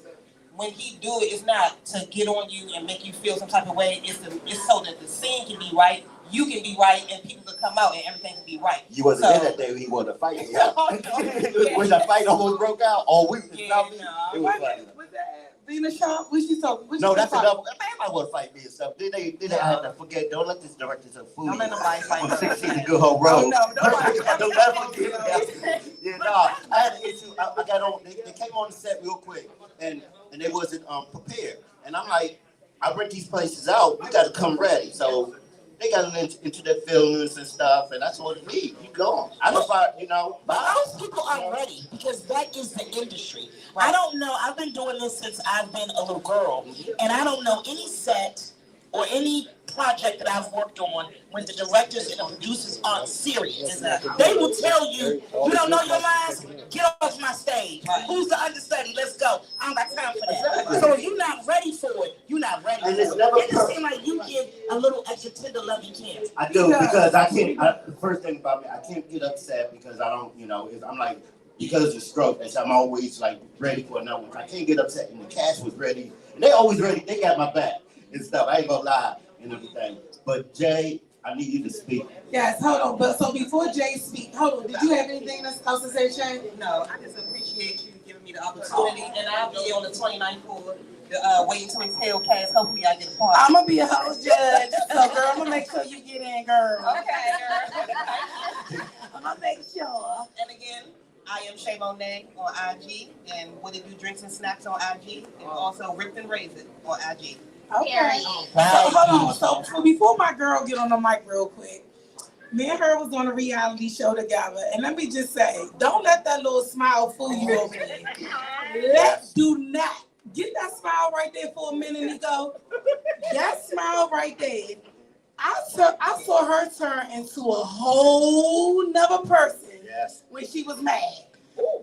when he do it, it's not to get on you and make you feel some type of way. It's so that the scene can be right, you can be right, and people can come out and everything can be right. You wasn't there that day when he wanted to fight. When the fight almost broke out, all week. It was funny. Venus Shaw? What she told? No, that's enough. Man, I want to fight me and stuff. Then I had to forget. Don't let this director say food. Don't let nobody fight. From 16 to Good Hope Road. No, Don't let me forget that. Yeah, no, I had an issue. I got on. They came on the set real quick, and they wasn't prepared. And I'm like, I rent these places out. You got to come ready. So they got into their films and stuff, and that's what it needs. You go. I don't find, But most people aren't ready because that is the industry. Right. I don't know. I've been doing this since I've been a little girl, and I don't know any set or any project that I've worked on when the directors and the producers aren't serious. They will tell you, you don't know your lines? Get off my stage. Who's the understudy? Let's go. I don't got time for that. So if you're not ready for it, you're not ready for it. It just seems like you get a little extra tender love you can't. I do, because I can't, the first thing about me, I can't get upset because I don't, I'm like, because of stroke, and so I'm always like ready for another one. I can't get upset, and the cast was ready, and they always ready, they got my back and stuff. I ain't gonna lie and everything. But Jay, I need you to speak. Yes, hold on. But so before Jay speak, hold on. Did you have anything else to say, Shay? No, I just appreciate you giving me the opportunity, and I'll be on the 29th for the Waiting to Exhale cast. Hopefully, I get a part. I'm gonna be a host judge, so girl, I'm gonna make sure you get in, girl. Okay, girl. I'm gonna make sure. And again, I am Shay Monet on IG, and What to Do Drinks and Snacks on IG, and also Ripped and Razor on IG. Okay. So hold on. So before my girl get on the mic real quick, me and her was on a reality show together, and let me just say, don't let that little smile fool you over there. Do not get that smile right there for a minute, Nico. That smile right there. I saw her turn into a whole nother person when she was mad.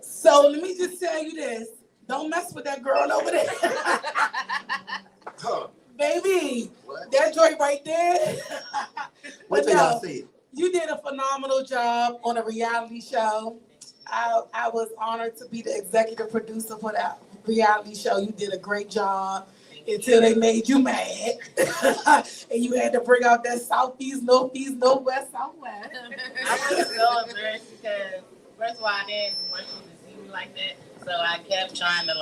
So let me just tell you this. Don't mess with that girl over there. Baby, that joint right there. What did I see? You did a phenomenal job on a reality show. I was honored to be the executive producer for that reality show. You did a great job until they made you mad. And you had to bring out that southeast, northeast, northwest, southwest. I was so embarrassed because, first of all, I didn't want you to see me like that. So I kept trying to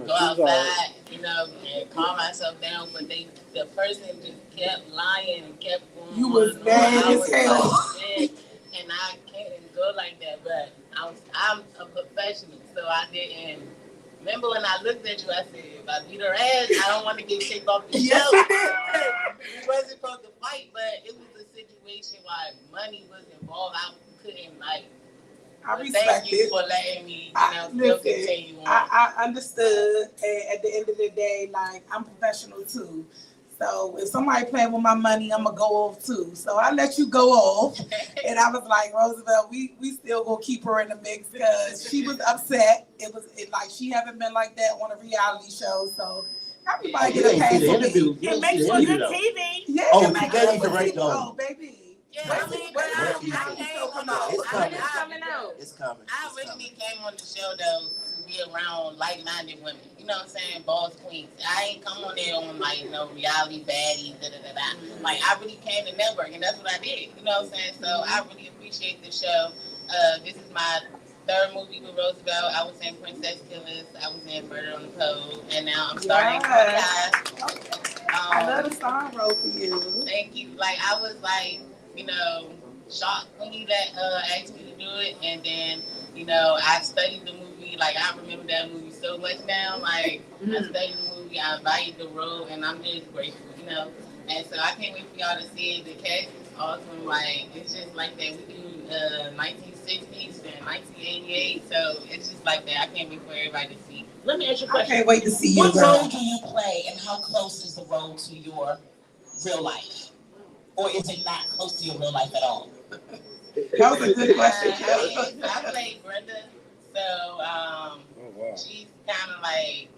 go outside, and calm myself down. But the person just kept lying and kept going. You was mad as hell. And I can't go like that. But I'm a professional, so I didn't. Remember when I looked at you, I said, if I beat her ass, I don't want to get kicked off the show. We wasn't supposed to fight, but it was a situation where money was involved. I couldn't I respect thank you it. for letting me, still continue on. I understood, and at the end of the day, I'm professional too. So if somebody playing with my money, I'm gonna go off too. So I let you go off, and I was like, Roosevelt, we still gonna keep her in the mix because she was upset. It like she haven't been like that on a reality show. So everybody get a pass for me. And make sure you're TV. Yeah, Oh, make today sure is the right you're dog. Oh, baby. Yeah, It's coming. I originally came on the show though be around like-minded women. You know what I'm saying? Boss queens. I ain't come on there on like reality baddies. Like I really came to network, and that's what I did. You know what I'm saying? So I really appreciate the show. This is my third movie with Roosevelt. I was in Princess Killers. I was in Murder on the Code, and now I'm starting Kooley High. I love the song role for you. Thank you. Like I was like, shocked when he asked me to do it, and then I studied the movie. Like I remember that movie so much now. Like I studied the movie, I valued the role, and I'm just grateful. And so I can't wait for y'all to see it. The cast is awesome. Like it's just like that. We do 1960s and 1988, so it's just like that. I can't wait for everybody to see. Let me ask you a question. I can't wait to see you. What role do you play, and how close is the role to your real life? Or is it not close to your real life at all? That was a good question. I play Brenda, so she's kind of like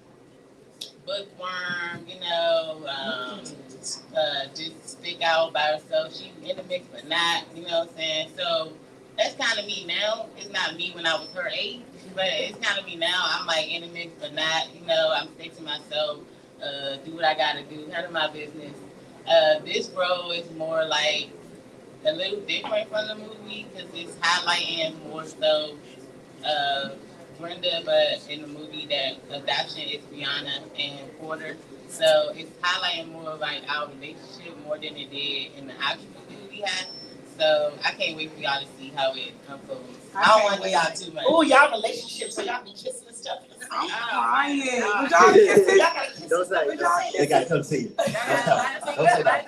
bookworm, just stick out by herself. She's in the mix, but not, you know what I'm saying? So that's kind of me now. It's not me when I was her age, but it's kind of me now. I'm like in the mix, but not, I'm sticking to myself, do what I gotta do, handle my business. This role is more like a little different from the movie because it's highlighting more so Brenda, but in the movie that adoption is Brianna and Porter. So it's highlighting more of like our relationship more than it did in the actual movie we had. So I can't wait for y'all to see how it unfolds. I don't want to get y'all too much. Oh, y'all relationships, so y'all be kissing and stuff. I'm crying. Would y'all kiss it? Y'all gotta kiss Don't say it. They gotta come see you. Don't say that.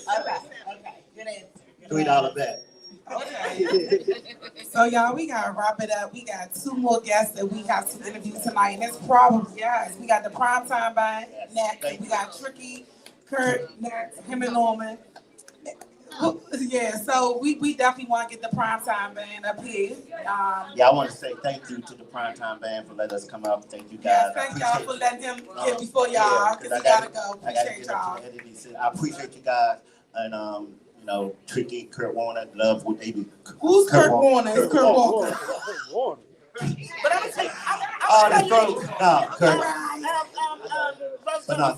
Okay, good answer. $3 bet. Okay. So y'all, we gotta wrap it up. We got 2 more guests that we have to interview tonight, and that's probably we got the Primetime Band next. We got Tricky, Curt next, him and Norman. Yeah, so we definitely want to get the Primetime Band up here. I want to say thank you to the Primetime Band for letting us come up. Thank you guys. Thank y'all for letting him get before y'all, because he gotta go. Appreciate y'all. I appreciate you guys, and Tricky, Curt Warner, love what they do. Who's Curt Warner? It's Curt Warner. But I'm gonna say,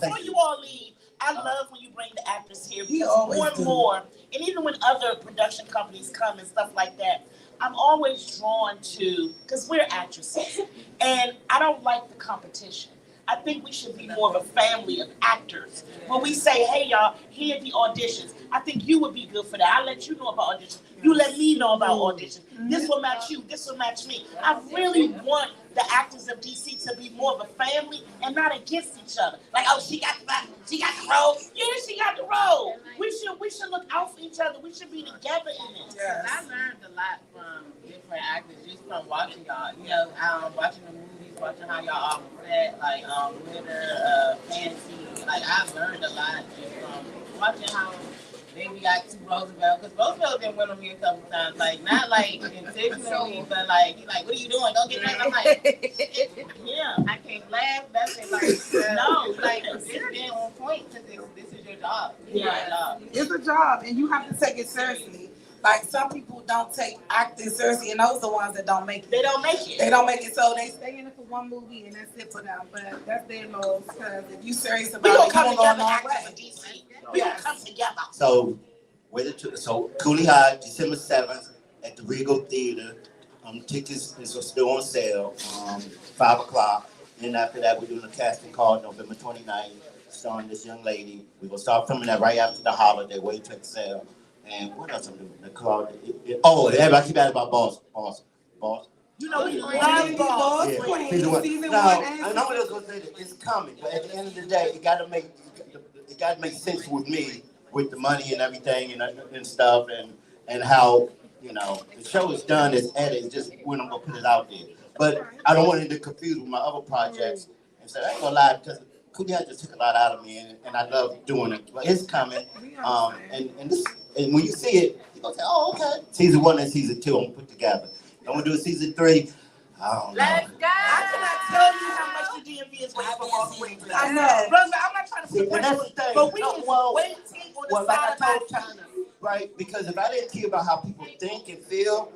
before you all leave, I love when you bring the actors here because more and more, and even when other production companies come and stuff like that, I'm always drawn to, because we're actresses, and I don't like the competition. I think we should be more of a family of actors. When we say, hey y'all, here are the auditions. I think you would be good for that. I'll let you know about auditions. You let me know about auditions. This will match you. This will match me. I really want the actors of DC to be more of a family and not against each other. Like, oh, she got the role. Yeah, she got the role. We should look out for each other. We should be together in it. Yes. I learned a lot from different actors just from watching y'all. Watching the movies, watching how y'all all set, like Glitter, Fancy. Like I learned a lot just from watching how. Then we got to Roosevelt, because Roosevelt didn't win on me a couple times. Like, not like intentionally, but like, he like, what are you doing? Don't get that. I'm like, yeah, I can't laugh. That's it. Like, no, like, it's been on point because this is your job. It's a job, and you have to take it seriously. Like, some people don't take acting seriously, and those are the ones that don't make it. They don't make it. They don't make it, so they stay in it for one movie, and that's it for them. But that's their loss, because if you serious about it, you come don't go a together, long actors way. of DC. We gonna come together. So, Kooley High, December 7th at the Regal Theater. Tickets is still on sale, 5 o'clock. Then after that, we're doing a casting call November 29th, starring this young lady. We're going to start filming that right after the holiday, wait to sale. And what else I'm doing? Everybody keep asking about Boss. You know, we love Boss Yeah. Queen, Season 1. season Now, 1 and I know what I was going to say, it's coming, but at the end of the day, it got to make sense with me, with the money and everything and stuff, and how, the show is done, it's edited, just when I'm going to put it out there. But I don't want it to confuse with my other projects. And so I ain't going to lie, because Kooley just took a lot out of me, and I love doing it. But it's coming. And when you see it, you're going to say, oh, okay. Season 1 and season 2, I'm going to put together. I'm going to do a season 3. I don't know. Let's go. I cannot tell you how much the DMV is waiting for Boss Queen. I know. Brother, I'm not trying to put pressure on you, but we is waiting on the side of China, right? Because if I didn't care about how people think and feel,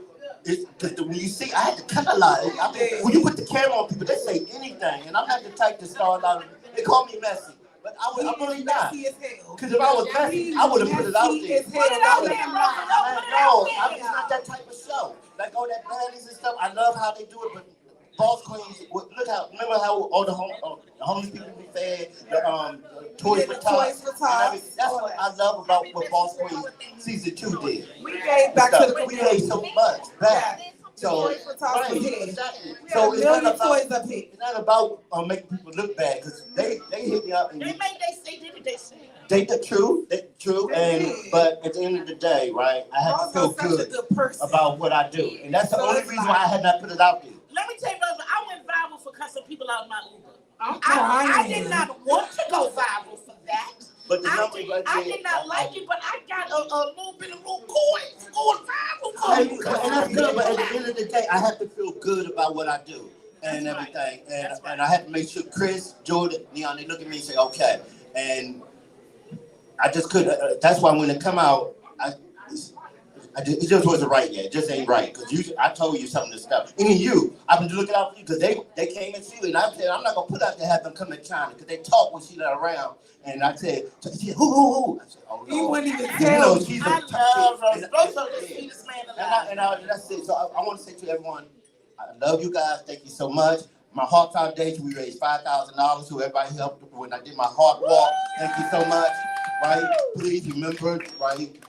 when you see, I had to cut a lot. I mean, when you put the camera on people, they say anything, and I'm not the type to start out. They call me messy, but I'm really not. Because if I was messy, I would have put it out there. Put it out there, No, I'm just not that type of show. Like all that baddies and stuff. I love how they do it, but Boss Queens, remember how all the homeless people be fed, the Toys for Tots. That's what I love about what Boss Queens Season 2 did. We gave back to the We gave so much back. So, so it's not about making people look bad, because they hit me up and they true, but at the end of the day, right, I have to feel good about what I do, and that's the only reason why I had not put it out there. Let me tell you, brother, I went viral for cussing people out of my Uber. I did not want to go viral for that. But the I did not like it, but I got a little bit of coins going viral. And that's good, but at the end of the day, I have to feel good about what I do and everything. And I have to make sure Chris, Jordan, Neon, they look at me and say, okay. And I just couldn't. That's why when it come out, it just wasn't right yet. It just ain't right. Because I told you some of this stuff. Even you, I've been looking out for you because they came and see you. And I said, I'm not going to put out to have them come to China because they talk when she's not around. And I said, who? I said, oh, no. You wouldn't even tell. She's a Roosevelt, the sweetest man alive. And that's it. So I want to say to everyone, I love you guys. Thank you so much. My Heart Foundation, we raised $5,000. So everybody helped when I did my heart walk. Thank you so much. Right? Please remember, right?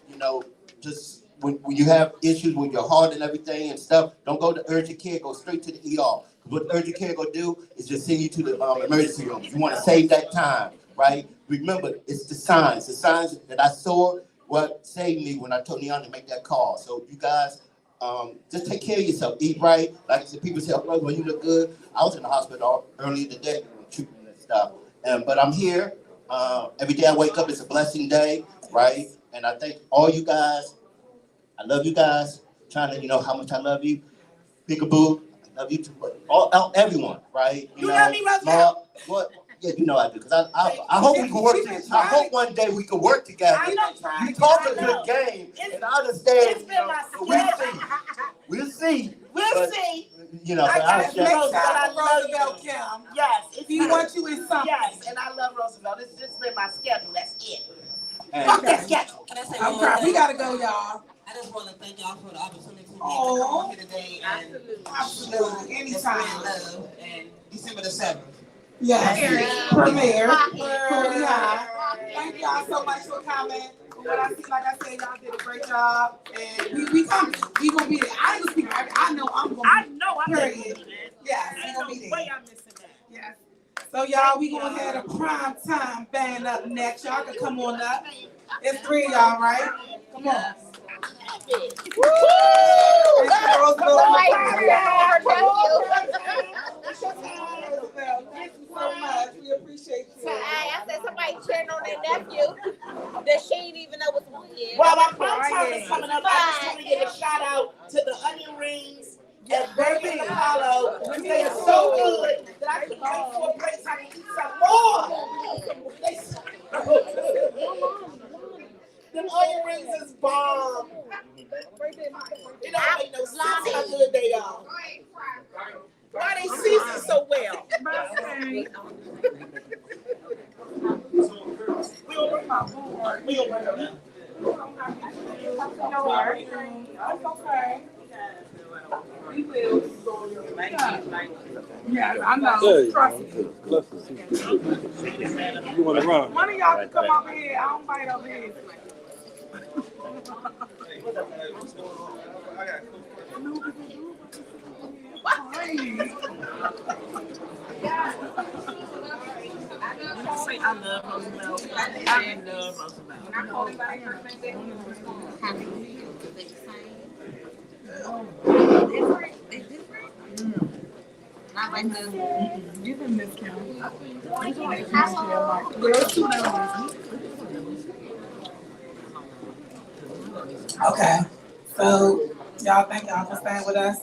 Just when you have issues with your heart and everything and stuff, don't go to urgent care. Go straight to the ER. What urgent care gonna do is just send you to the emergency room. You want to save that time, right? Remember, it's the signs that I saw what saved me when I told Neon to make that call. So you guys, just take care of yourself. Eat right. Like I said, people say, oh, well, you look good. I was in the hospital earlier today treatment and stuff. But I'm here. Every day I wake up, it's a blessing day, right? And I thank all you guys. I love you guys. Trying to let you know how much I love you. Peekaboo, I love you too. Everyone, right? You love me, Roosevelt? What? Yeah, you know I do. Because I hope we can work together. I hope one day we can work together. You talk a good game, and I understand. It's been my We'll see. We'll see. I love Roosevelt, Kim. Yes. He wants you in something. Yes, and I love Roosevelt. It's just been my schedule. That's it. Fuck that schedule. Can I say I'm one proud. thing? We gotta go, y'all. I just want to thank y'all for the opportunity to come here today. Absolutely. Anytime. Love. And December the 7th. Yes. Premiere. Kooley High. Thank y'all so much for coming. What I see, like I said, y'all did a great job, and we coming. We gonna be there. I ain't gonna speak. I know I'm gonna. I know I'm gonna be there. Yes, we Ain't gonna no be way there. I'm missing that. Yes. So y'all, we gonna have a Primetime Band up next. Y'all can come on up. It's 3 of y'all, right? Come on. Woo! Thank you so much. We appreciate you. I said somebody cheering on their nephew that she didn't even know was on here. Well, my prime time is coming up. I just want to give a shout out to the onion rings at Burger and Apollo. They are so good that I can come for a break so I can eat some more. They so good. Them onion rings is bomb. It don't make no sense how good they are. Why they season so well? We don't bring my food. We don't bring them. That's okay. We will. Yes, I know. Trust me. You want to run? One of y'all can come over here. I don't bite over here. Say I love Roosevelt. I love Roosevelt. Not like the. You can discount. Okay, so y'all thank y'all for staying with us.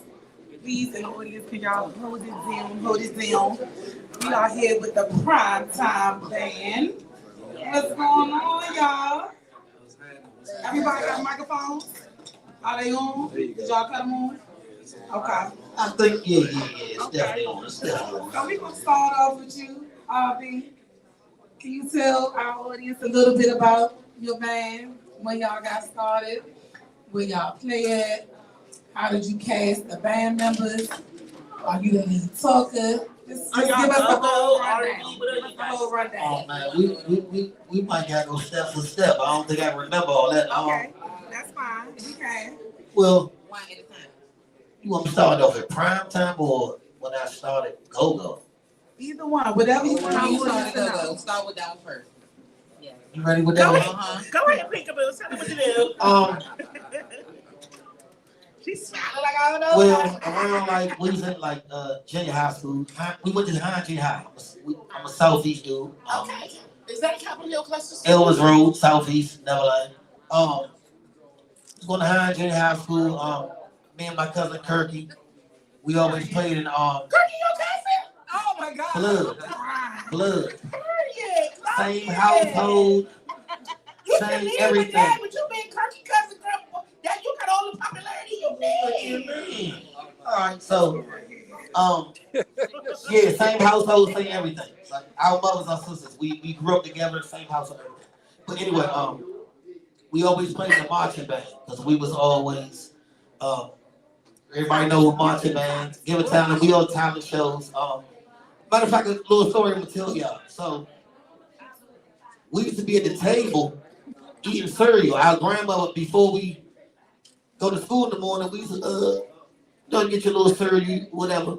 Please, in the audience, can y'all hold it down. We are here with the Primetime Band. What's going on, y'all? Everybody got microphones? Are they on? Did y'all cut them on? Okay. I think, yeah, it's definitely on. It's definitely on. So we're gonna start off with you, Arby. Can you tell our audience a little bit about your band, when y'all got started, where y'all play at, how did you cast the band members? Are you the lead talker? Just give us the whole rundown. Give us the whole rundown. Oh man, we might gotta go step for step. I don't think I remember all that. Okay, that's fine. We can. Well, One at a time. you want me to start off at Primetime or when I started GoGo? Either one, whatever you want. Start with that one first. Yeah. You ready with that one? Go ahead, Peekaboo. Tell me what to do. She's smiling like I don't know. Well, around like we was in like junior high school. We went to junior high. I'm a Southeast dude. Okay. Is that Capitol Hill Cluster? Ellis Road, Southeast, Neverland. Going to junior high school. Me and my cousin Kirky, we always played in Kirky, your cousin? Oh my God. Blood. Period. Same household, You same can everything. Dad, but you being Kirky cousin, girl. Dad, you got all the popularity you need. All right, so yeah, same household, same everything. Like our mothers and sisters, we grew up together, same household, everything. But anyway, we always played in the marching band because we was always everybody know marching bands. Give a talent, we all talent shows. Matter of fact, a little story I'm gonna tell y'all. So we used to be at the table eating cereal. Our grandmother, before we go to school in the morning, we used to get your little cereal, whatever.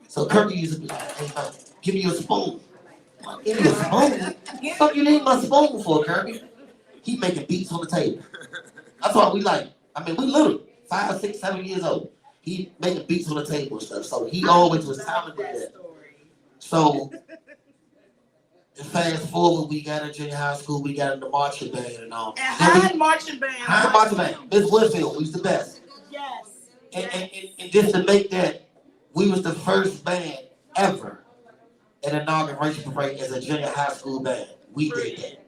So Kirky used to be like, hey man, give me your spoon. I'm like, give me a spoon? What the fuck you need my spoon for, Kirky? He making beats on the table. That's what we like. I mean, we little, 5, 6, 7 years old. He making beats on the table and stuff. So he always was talented at that. So fast forward, we got in junior high school, we got in the marching band and all. And Hyde Marching Band. Hyde Marching Band. Miss Whitfield, we was the best. Yes. And just to make that, we was the first band ever at an inauguration parade as a junior high school band. We did that.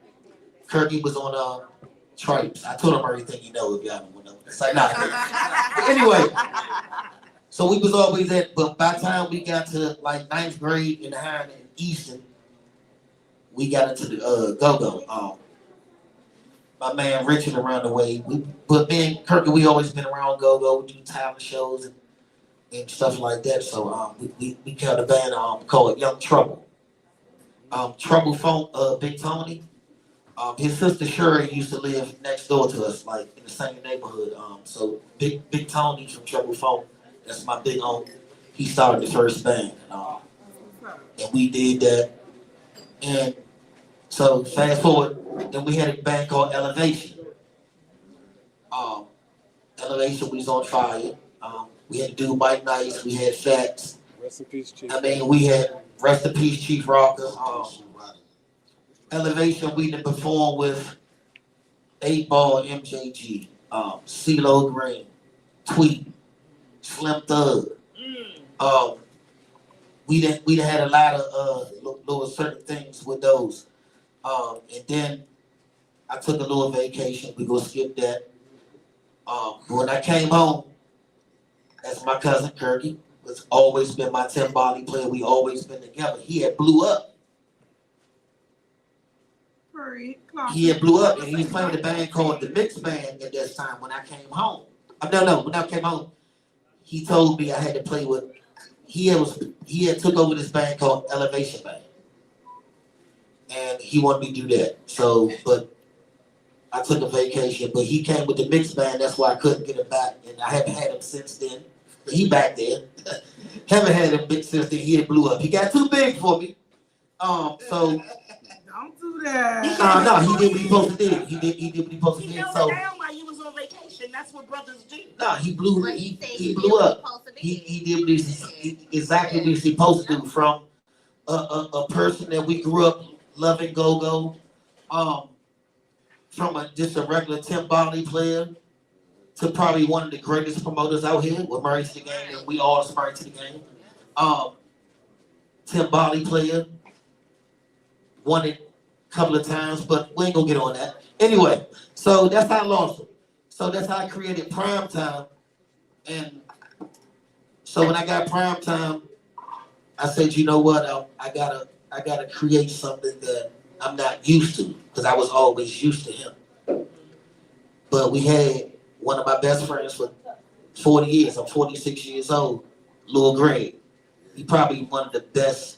Kirky was on Tripes. I told him everything you know if y'all don't know. It's like, nah. Anyway, so we was always at, but by the time we got to like 9th grade in Hyde and Easton, we got into the GoGo. My man Richard around the way. But me and Kirky, we always been around GoGo. We do talent shows and stuff like that. So we got a band called Young Trouble. Trouble Phone, Big Tony. His sister Sherry used to live next door to us, like in the same neighborhood. So Big Tony from Trouble Phone, that's my big uncle. He started the first band, and we did that. And so fast forward, then we had a band called Elevation. Elevation was on fire. We had to do Mike Nice. We had Facts. Rest in peace, Chief. I mean, we had Rest in Peace, Chief Rocker. Elevation, we done performed with 8 Ball, MJG, CeeLo Green, Tweet, Slim Thug. We done had a lot of little certain things with those. And then I took a little vacation. We gonna skip that. When I came home, that's my cousin Kirky. Was always been my timbali player. We always been together. He had blew up. He had blew up, and he was playing with a band called the Mix Band at that time when I came home. When I came home, he told me I had to play with. He had took over this band called Elevation Band, and he wanted me to do that. So, but I took a vacation. But he came with the Mix Band. That's why I couldn't get him back, and I haven't had him since then. But he back there. Haven't had him since then. He had blew up. He got too big for me. So. Don't do that. No, he did what he supposed to do. He did what he supposed to do. He held So it down while you was on vacation. That's what brothers do. no, he blew up. He did what exactly what he's supposed to do. From a person that we grew up loving GoGo, from just a regular timbali player to probably one of the greatest promoters out here. We're married to the game, and we all married to the game. Timbali player, won it a couple of times, but we ain't gonna get on that. Anyway, so that's how I lost him. So that's how I created Primetime, and So when I got Primetime, I said, you know what? I gotta create something that I'm not used to, because I was always used to him. But we had one of my best friends for 40 years. I'm 46 years old, Lil Greg. He probably one of the best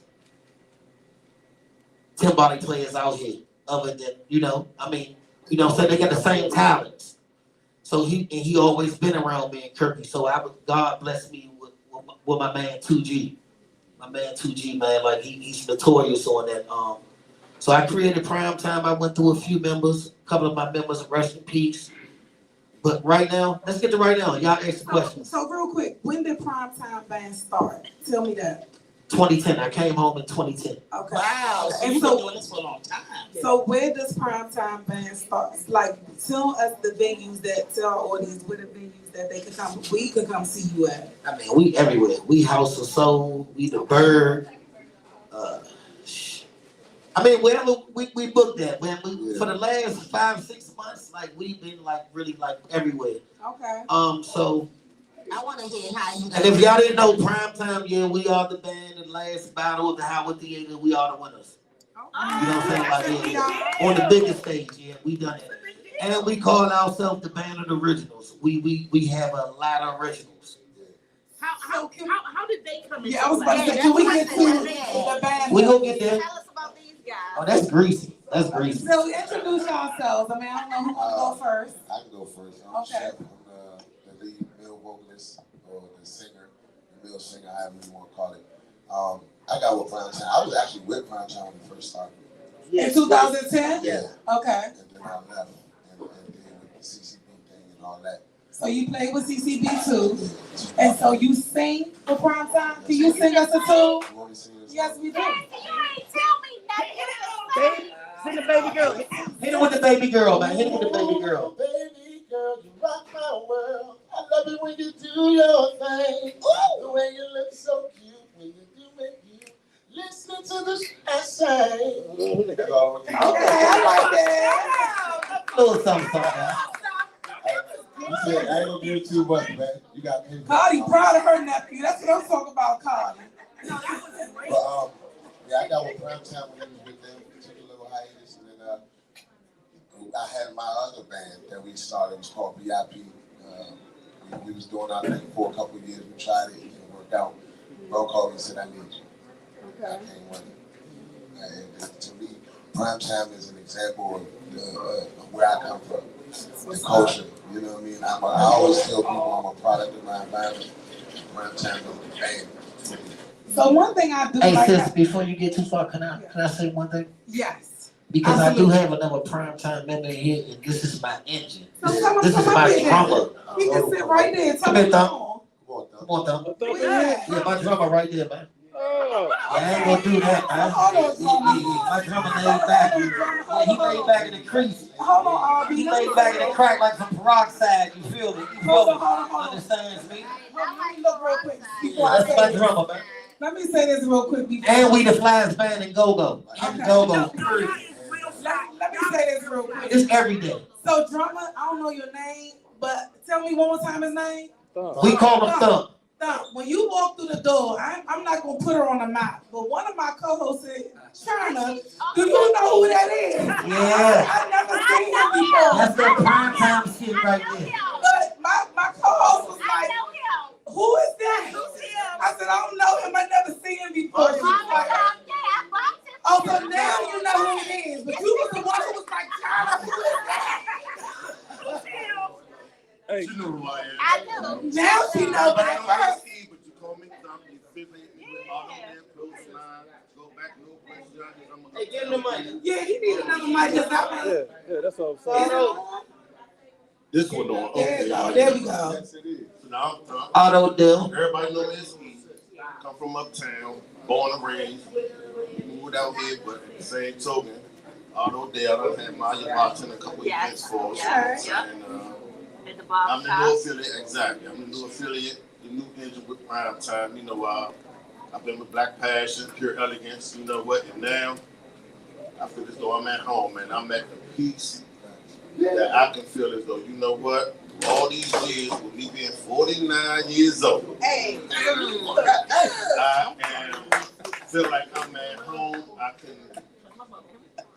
timbali players out here, other than, they got the same talents. So he always been around me and Curt. So God bless me with my man 2G. My man 2G, man, like he's notorious on that. So I created Primetime. I went through a few members, a couple of my members, rest in peace. But right now, let's get to right now. Y'all ask the questions. So real quick, when did Primetime Band start? Tell me that. 2010. I came home in 2010. Wow. Okay. So you've been doing this for a long time. So where does Primetime Band start? Like, tell us the venues tell our audience where the venues that they could come, we could come see you at. I mean, we everywhere. We House of Soul, we the Bird. I mean, wherever we booked that. For the last 5-6 months, like we've been like really like everywhere. Okay. So I want to hear how you. and if y'all didn't know, Primetime, yeah, we are the band. The last battle of the Howard Theater, we are the winners. You know what I'm saying? Like, on the biggest stage, yeah, we done it. And we call ourselves the band of the originals. We have a lot of originals. How did they come in? Yeah, I was about to say, can we get to the band? We gonna get there. Tell us about these guys. Oh, that's greasy. That's greasy. So introduce yourselves. I mean, I don't know who wants to go first. I can go first. I'm Okay. Chef. I'm the lead male vocalist or the singer, the male singer, however you want to call it. I got with Primetime. I was actually with Primetime when we first started. In 2010? Yeah. Okay. And then I left and did with the CCB thing and all that. So you played with CCB too. And so you sing for Primetime? Can you sing us a tune? You want me to sing this? Yes, we do. You ain't tell me nothing. Sing the baby girl. Hit it with the baby girl, man. Hit it with the baby girl. Baby girl, you rock my world. I love it when you do your thing. Ooh, the way you look so cute when you do it. Listen to the I say. Okay, I like that. A little something. You said I ain't gonna do it too much, man. You got people. Cardi proud of her nephew. That's what I'm talking about, Cardi. But yeah, I got with Primetime when we was with them. Took a little hiatus, and then I had my other band that we started. It was called VIP. We was doing our thing for a couple of years. We tried it, it didn't work out. Bro called me and said, "I need you." Okay. I came with it. And to me, Primetime is an example of where I come from, the culture. You know what I mean? I always tell people I'm a product of my environment. Primetime is the band. So one thing I do Hey, like sis, before you get too far, can I say one thing? Yes. Because Absolutely. I do have another Primetime member here, and this is my engine. So come on, This is come my up here. drummer. He can sit right there. Come here, Thumb. on. Come on, Thumb. Yeah. Yeah, my drummer right there, man. Oh. Yeah, I ain't gonna do that, man. My drummer laid back. Yeah, he laid back in the crease. Hold on, RB. He laid back in the crack like some peroxide. You feel me? You feel me? Understands me? Let me look real quick before I That's say my this. drummer, man. Let me say this real quick before. And we the Flyers band in Go-Go. And Go-Go. Let me say this real quick. It's every day. So drummer, I don't know your name, but tell me one more time his name. We call him Thumb. Thumb. When you walk through the door, I'm not gonna put her on the map, but one of my co-hosts said, China, do you know who that is? Yeah. I never seen him before. That's that Primetime shit right there. But my co-host was like, who is that? I said, I don't know him. I never seen him before. She was like, oh, so now you know who it is. But you was the one who was like, China, who is that? Hey. You know who I am. I do. Now she knows, but at first. But you call me Thumb, you fit me with all of them close lines. Go back, no question. Hey, give him the mic. Yeah, he need another mic. Yeah, that's what I'm saying. This one on. Okay. There we go. Yes, it is. So now I'm Thumb. Auto Dill. Everybody know me as Easy. Come from uptown, born and raised. Moved out here, but at the same token, although there, I done had Maya Martin a couple events for us. And I'm the new affiliate, exactly. I'm the new affiliate, the new engine with Primetime. You know, I've been with Black Passion, Pure Elegance, you know what, and now I feel as though I'm at home, and I'm at the peace that I can feel as though, you know what, all these years, with me being 49 years old, Hey. I feel like I'm at home.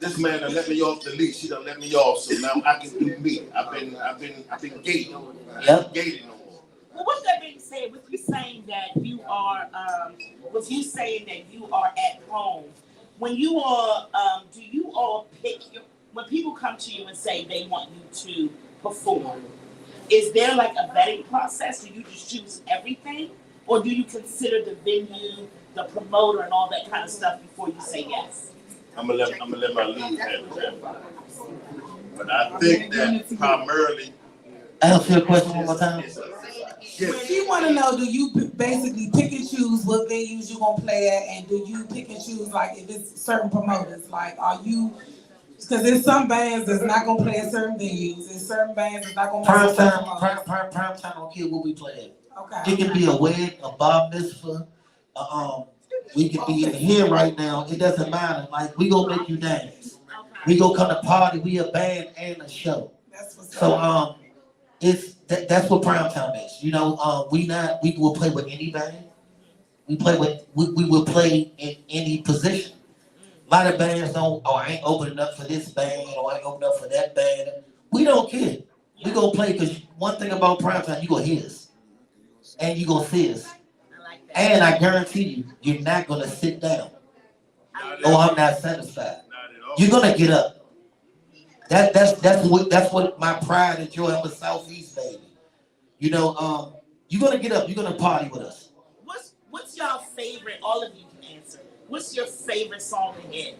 This man done let me off the leash. He done let me off, so now I can do me. I've been gating. Yep. Gating no more. Well, with that being said, with you saying that you are at home, when you are, do you all pick when people come to you and say they want you to perform, is there like a vetting process? Do you just choose everything? Or do you consider the venue, the promoter, and all that kind of stuff before you say yes? I'm gonna let my lead handle that. But I think that primarily. Answer your question one more time. She want to know, do you basically pick and choose what venues you gonna play at, and do you pick and choose like if it's certain promoters? Like, are you? Because there's some bands that's not gonna play at certain venues, there's certain bands that's not gonna play at certain promoters. Prime time don't care what we play at. Okay. It can be a wedding, a bar mitzvah, we could be in here right now. It doesn't matter. Like, we gonna make you dance. We gonna come to party. We a band and a show. So that's what Primetime is. You know, we will play with any band. We will play in any position. A lot of bands don't. Oh, I ain't opening up for this band. Or I ain't opening up for that band. We don't care. We gonna play because one thing about Primetime, you gonna hear us and you gonna see us. And I guarantee you, you're not gonna sit down. Oh, I'm not satisfied. You're gonna get up. That's what my pride and joy. I'm a Southeast baby. You know, you're gonna get up. You're gonna party with us. What's your favorite? All of you can answer. What's your favorite song to hit?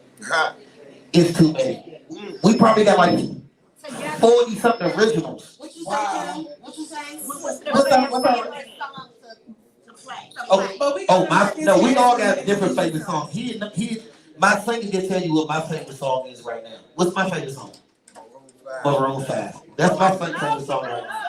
It's too many. We probably got like 40 something originals. What you say? What you say? What's the What's favorite up? to play? No, we all got different favorite songs. My singer can tell you what my favorite song is right now. What's my favorite song? Maroon 5. That's my favorite song right now.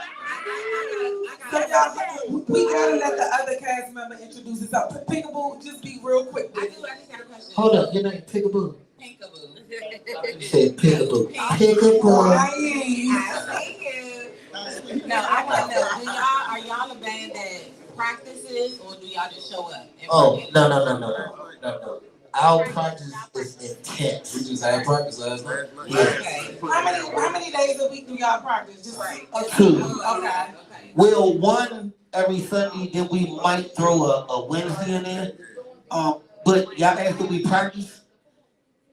So y'all, we gotta let the other cast member introduce himself. Pickaboo, just be real quick. I just got a question. Hold up, your name Pickaboo. Pinkaboo. You said Pickaboo. Pickaboo. No, I want to know, are y'all a band that practices or do y'all just show up? Oh, no. Our practice is intense. We just had practice last night. Yeah. Okay. How many days a week do y'all practice? Just Two. Okay. Well, one every Sunday, then we might throw a Wednesday in there. But y'all asked if we practice.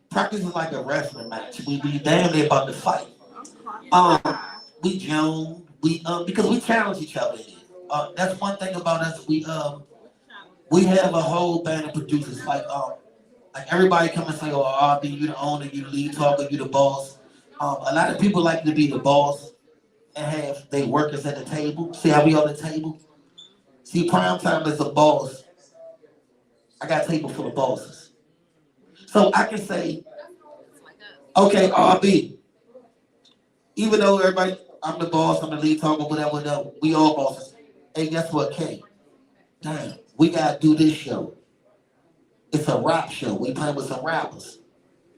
Practice is like a wrestling match. We be damn near about to fight. We joke, because we challenge each other. That's one thing about us. We have a whole band of producers. Like everybody come and say, "Oh, RB, you the owner, you the lead talker, you the boss." A lot of people like to be the boss and have their workers at the table. See how we on the table? See, Primetime is a boss. I got a table full of bosses. So I can say, okay, RB, even though everybody, I'm the boss, I'm the lead talker, whatever, we all bosses. Hey, guess what, K? Damn, we gotta do this show. It's a rap show. We playing with some rappers.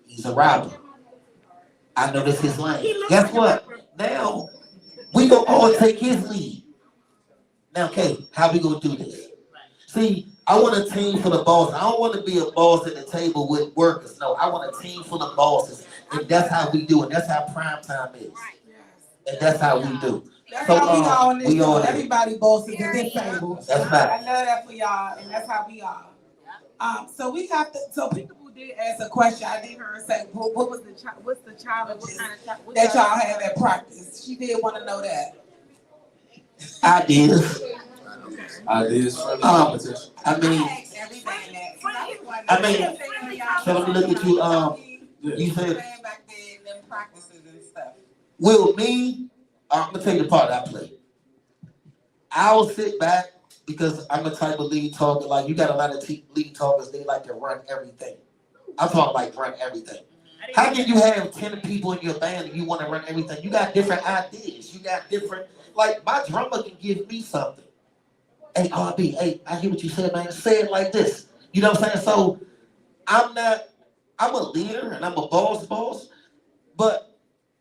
He's a rapper. I know this is his lane. Guess what? Now, we gonna all take his lead. Now, K, how we gonna do this? See, I want a team full of bosses. I don't want to be a boss at the table with workers. No, I want a team full of bosses. And that's how we do it. That's how Primetime is. And that's how we do. That's So, how we are on this we show. all Everybody bosses at this table. That's right. I love that for y'all, and that's how we are. So we got so Pickaboo did ask a question. I did hear her say, what's the challenges that y'all have at practice? She did want to know that. Ideas. Ideas for the competition. I mean, so let me look at you. You said, well, me, I'm gonna tell you the part I play. I'll sit back because I'm the type of lead talker. Like, you got a lot of lead talkers, they like to run everything. I'm talking like run everything. How can you have 10 people in your band and you want to run everything? You got different ideas. You got different, like, my drummer can give me something. Hey, RB, hey, I hear what you said, man. Say it like this. You know what I'm saying? So I'm a leader and I'm a boss, but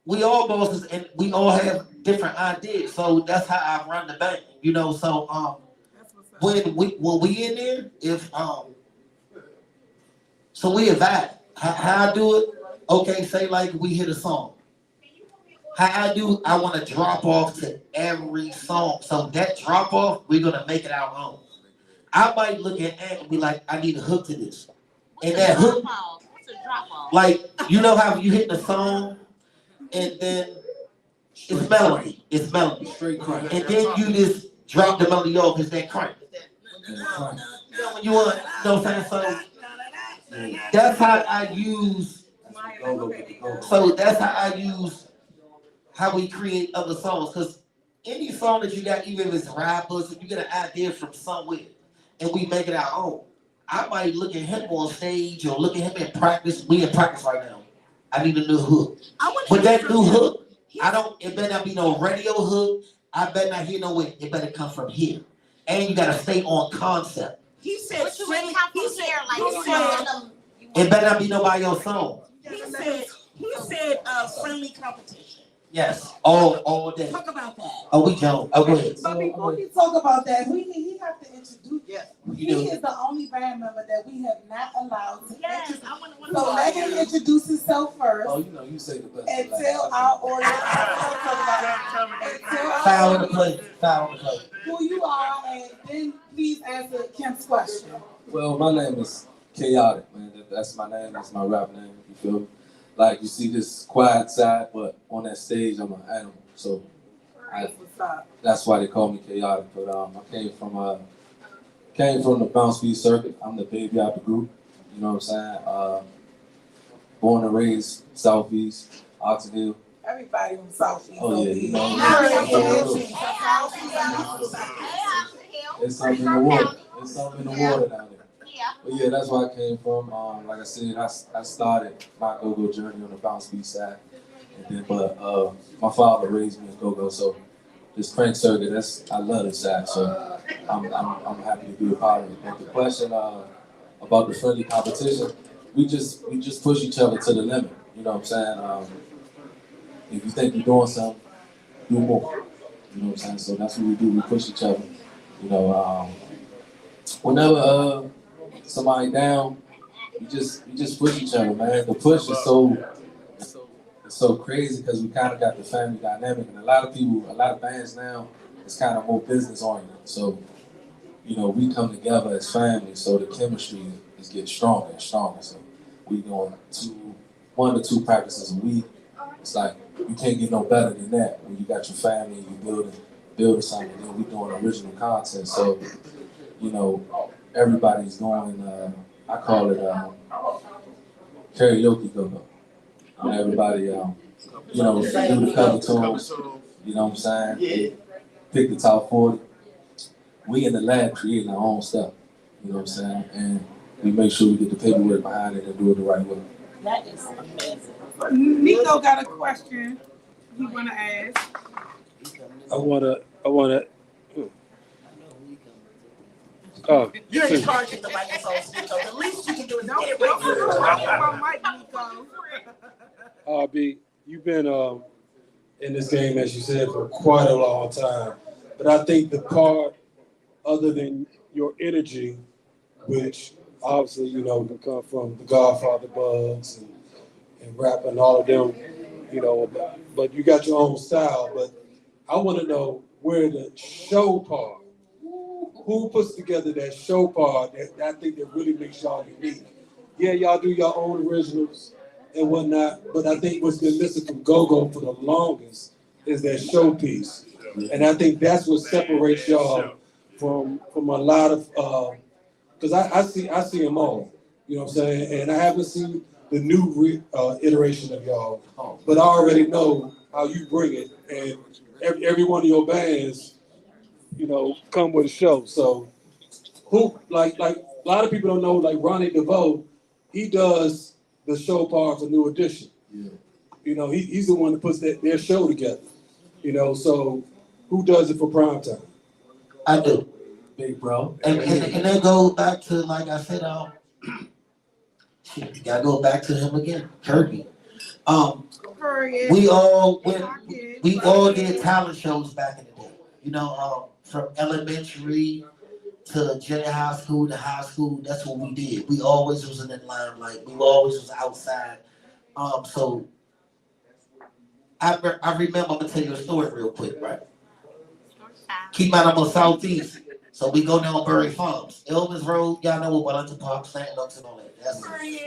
we all bosses and we all have different ideas. So that's how I run the band, you know. So when we in there, if so we evaluate how I do it. Okay, say like we hit a song. How I do, I want to drop off to every song. So that drop off, we're gonna make it our own. I might look at Ant and be like, I need a hook to this. And that hook, like, you know how you hit the song and then it's melody. It's melody. And then you just drop the melody off, it's that crank. You know when you want, you know what I'm saying? So that's how I use, how we create other songs. Because any song that you got, even if it's rappers, if you get an idea from somewhere and we make it our own, I might look at him on stage or look at him in practice. We in practice right now. I need a new hook. But that new hook, it better not be no radio hook. I better not hear no way. It better come from here. And you gotta stay on concept. He said, It better not be nobody else's song. He said friendly competition. Yes, all day. Talk about that. Oh, we joke. Oh, go ahead. But before we talk about that, he have to introduce. Yes. He is the only band member that we have not allowed to introduce. So let him introduce himself first. Oh, you know, you say the best. And tell our audience. Foul in the play. Who you are, and then please answer Kim's question. Well, my name is Chaotic, man. That's my name. That's my rap name. You feel me? Like, you see this quiet side, but on that stage, I'm an animal. So that's why they call me Chaotic. But I came from the bounce beat circuit. I'm the baby out the group. You know what I'm saying? Born and raised Southeast, Oxon Hill. Everybody from Southeast. Oh, yeah, you know. It's something in the water. It's something in the water down there. But yeah, that's where I came from. Like I said, I started my go-go journey on the bounce beat side. And then, my father raised me in go-go, so this crank circuit, I love this side. So I'm happy to be a part of it. But the question about the friendly competition, we just push each other to the limit. You know what I'm saying? If you think you're doing something, do more. You know what I'm saying? So that's what we do. We push each other. You know, whenever somebody down, we just push each other, man. The push is so crazy because we kind of got the family dynamic, and a lot of bands now, it's kind of more business oriented. So, you know, we come together as family, so the chemistry is getting stronger and stronger. So we doing 1 to 2 practices a week. It's like you can't get no better than that when you got your family and you building something. And then we doing original content. So, you know, everybody's going, I call it karaoke go-go. And everybody, you know, do the cover tunes, you know what I'm saying? Yeah. Pick the top 40. We in the lab creating our own stuff, you know what I'm saying? And we make sure we get the paperwork behind it and do it the right way. That is amazing. Nico got a question he want to ask. I wanna. Oh, You're in charge of the microphone, Nico. The least you can do is get it right. RB, you've been in this game, as you said, for quite a long time. But I think the part, other than your energy, which obviously, you know, can come from the Godfather Bugs and rap and all of them, you know, but you got your own style. But I want to know where the show part, who puts together that show part that I think that really makes y'all unique. Yeah, y'all do your own originals and whatnot, but I think what's been missing from Go-Go for the longest is that showpiece. And I think that's what separates y'all from a lot of, because I see them all, you know what I'm saying? And I haven't seen the new iteration of y'all, but I already know how you bring it. And every one of your bands, you know, come with a show. So who, like a lot of people don't know, like Ronnie DeVoe, he does the show part for New Edition. Yeah. You know, he's the one that puts their show together. You know, so who does it for Primetime? I do. Big bro. And then go back to, like I said, you gotta go back to him again, Kirby. We all went, we all did talent shows back in the day. You know, from elementary to junior high school to high school, that's what we did. We always was in the limelight. We always was outside. So I remember, I'm gonna tell you a story real quick, right? Keep out on the southeast. So we go down Berry Farms. Elvis Road, y'all know what Wellington Park, St. Luke's and all that.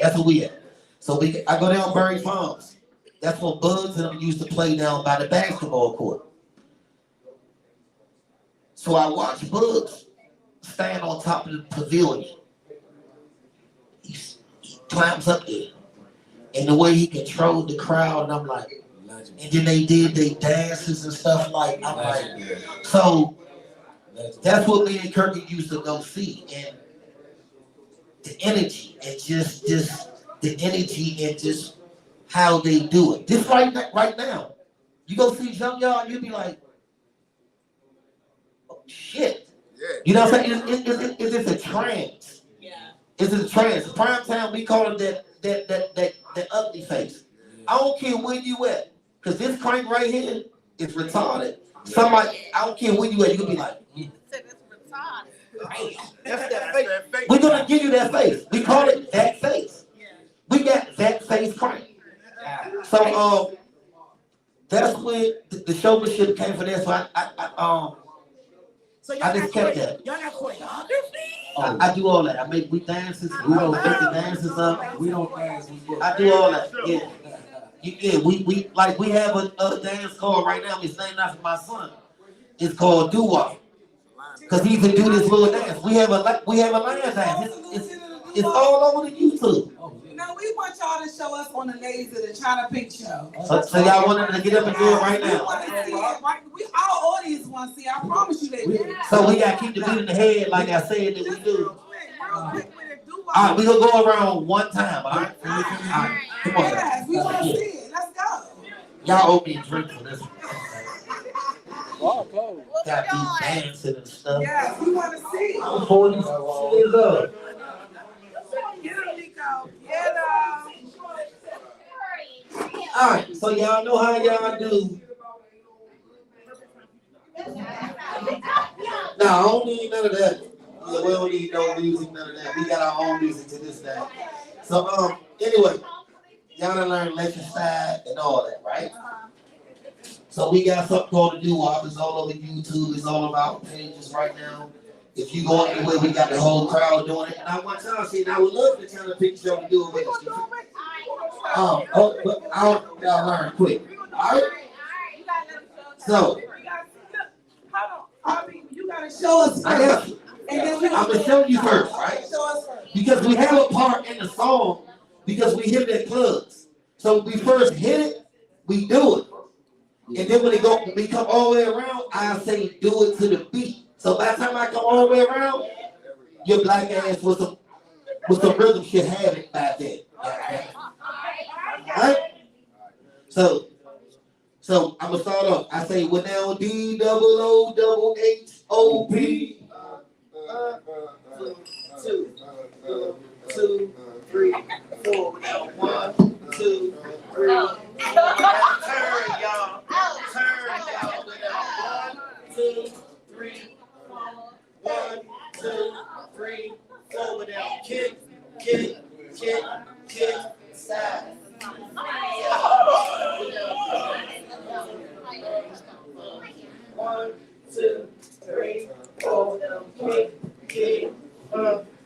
That's what we at. So I go down Berry Farms. That's where Bugs and them used to play down by the basketball court. So I watched Bugs stand on top of the pavilion. He climbs up there. And the way he controlled the crowd, and I'm like, and then they did their dances and stuff like, I'm like, so that's what me and Curt used to go see. And the energy and just the energy and just how they do it. This right now, you go see Young Y'all, you be like, oh shit. You know what I'm saying? It's just a trance. Yeah. It's a trance. Primetime, we call it that ugly face. I don't care where you at, because this crank right here is retarded. Somebody, I don't care where you at, you can be like, that's that face. We're gonna give you that face. We call it that face. We got that face crank. So that's when the showmanship came from there. So I just kept that. Y'all got choreography? I do all that. We dances. We don't make the dances up. We don't dance. I do all that. Yeah. Yeah. We have a dance called right now. It's named after my son. It's called doo-wop. Cause he can do this little dance. We have a line dance. It's all over the YouTube. No, we want y'all to show us on the ladies of the Chyna'Pink Show. So y'all want them to get up and do it right now? We want to see it. Right? Our audience want to see. I promise you they do. So we got to keep the beat in the head, like I said that we do. All right, we gonna go around one time. All right. All right. Come on. Yes, we want to see it. Let's go. Y'all owe me a drink for this one. Wow, got these dancing and stuff. Yes, we want to see. I'm 40 years old. Get him, Nico. Get him. All right, so y'all know how y'all do. No, I don't need none of that. Yeah, we don't need no music, none of that. We got our own music to this day. So, anyway, y'all done learned lecture style and all that, right? So we got something called the doo-wop. It's all over YouTube. It's all about pages right now. If you go anywhere, we got the whole crowd doing it. And I want y'all to see, and I would love the Chyna'Pink Show to do it with us. But y'all learn quick. All right? So, you gotta show us first. I got you. I'm gonna show you first, right? Because we have a part in the song because we hit it at clubs. So we first hit it, we do it. And then when we come all the way around, I say do it to the beat. So by the time I come all the way around, your black ass with some rhythm should have it back then. Right? So I'm gonna start off. I say well now D-O-O-H-O-P. 2, 3, 4. 1, 2, 3. Turn, y'all. Turn, y'all. 1, 2, 3, 1, 2, 3, 4. With that kick, side. 1, 2, 3, 4. Kick.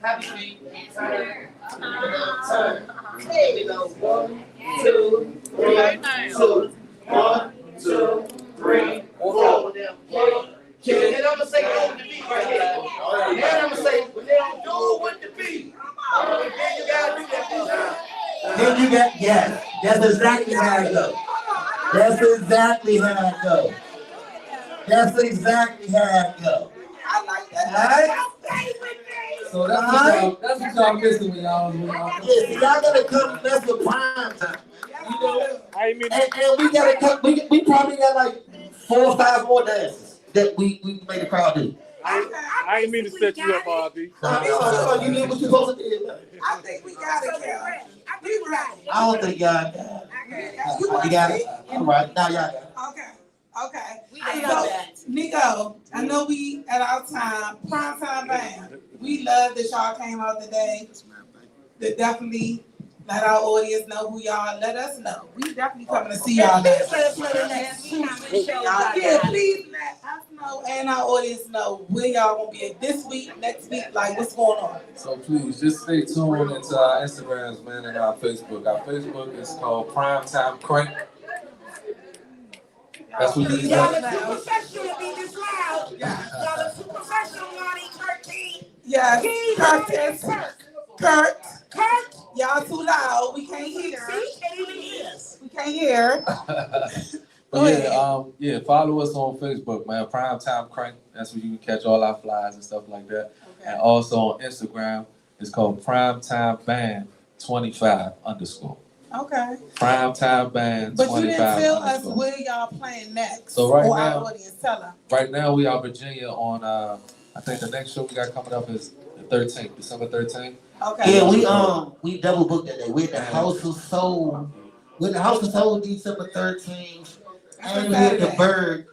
Happy feet. Turn. Here we go. 1, 2, 3, 2. 1, 2, 3, 4. And I'm gonna say go with the beat right here. And I'm gonna say, but they don't do it with the beat. Then you gotta do that. Then you got, yes. That's exactly how it goes. That's exactly how it goes. I like that. All right? So that's what y'all missing when y'all. Yes, y'all gotta come mess with prime time. You know, I mean, and we gotta come. We probably got like 4 or 5 more dances that we made the crowd do. I ain't mean to set you up, RB. No, you did what you supposed to do. I think we got it, Cal. We ready. I don't think y'all got it. You got it. All right, now y'all got it. Okay. Okay. I love that. Nico, I know we at our time, Primetime Band. We love that y'all came out today. To definitely let our audience know who y'all. Let us know. We definitely coming to see y'all. Please let us know the next 2 shows. Yeah, please let us know and our audience know where y'all gonna be at this week, next week, like what's going on. So please just stay tuned into our Instagrams, man, and our Facebook. Our Facebook is called Primetime Crank. That's what you Y'all are too professional to be this loud. Y'all are too professional, Lonnie, Curt. Yes, Curt. Y'all too loud. We can't hear. See, can't even hear. We can't hear. But yeah, follow us on Facebook, man. Primetime Crank. That's where you can catch all our flyers and stuff like that. Okay. And also on Instagram, it's called Primetime Band 25 _. Okay. Primetime Band 25 But you didn't tell _ us where y'all playing next. So right or now, our audience, tell them. Right now we are Virginia on. I think the next show we got coming up is the 13th, December 13th. Okay. Yeah, we double booked that day. We're at the House of Soul. We're at the House of Soul December 13th, and we're at the Bird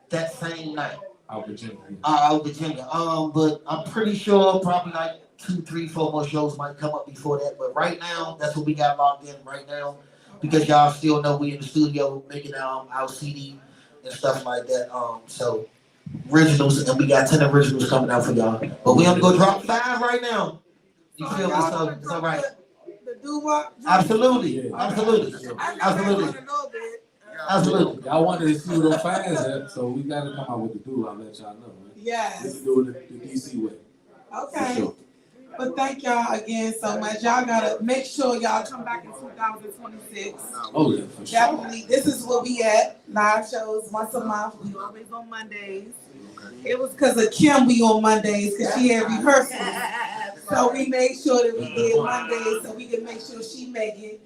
that same night. Out Virginia. Out Virginia. But I'm pretty sure probably like 2, 3, 4 more shows might come up before that. But right now, that's what we got locked in right now, because y'all still know we in the studio making our CD and stuff like that. So originals, and we got 10 originals coming out for y'all. But we only go drop 5 right now. You feel me? So it's all right. The doo-wop? Absolutely. Y'all wanted to see where the fans at, so we got to come out with the do. I'll let y'all know. Man. Yes. We can do it the DC way. Okay. Sure. But thank y'all again so much. Y'all gotta make sure y'all come back in 2026. Oh yeah, for sure. Definitely. This is where we at. Live shows once a month. We always on Mondays. It was because of Kim we on Mondays because she had rehearsals. So we made sure that we did Mondays so we can make sure she make it.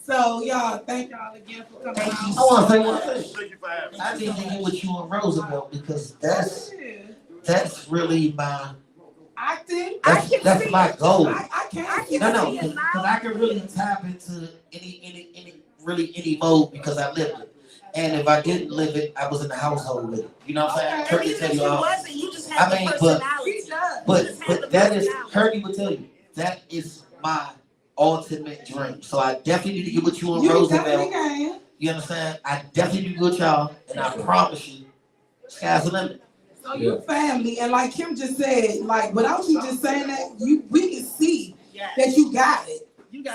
So y'all, thank y'all again for coming out. I want to say one thing. I didn't get with you and Roosevelt because that's really my. That's my goal. I can't. No, because I can really tap into any mode because I lived it. And if I didn't live it, I was in the household with it. You know what I'm saying? Kurt can tell you all. I mean, but that is, Kurt will tell you, that is my ultimate dream. So I definitely need to get with you and Roosevelt. You understand? I definitely need to get with y'all, and I promise you, sky's the limit. So you family, and like Kim just said, like without you just saying that, we can see that you got it.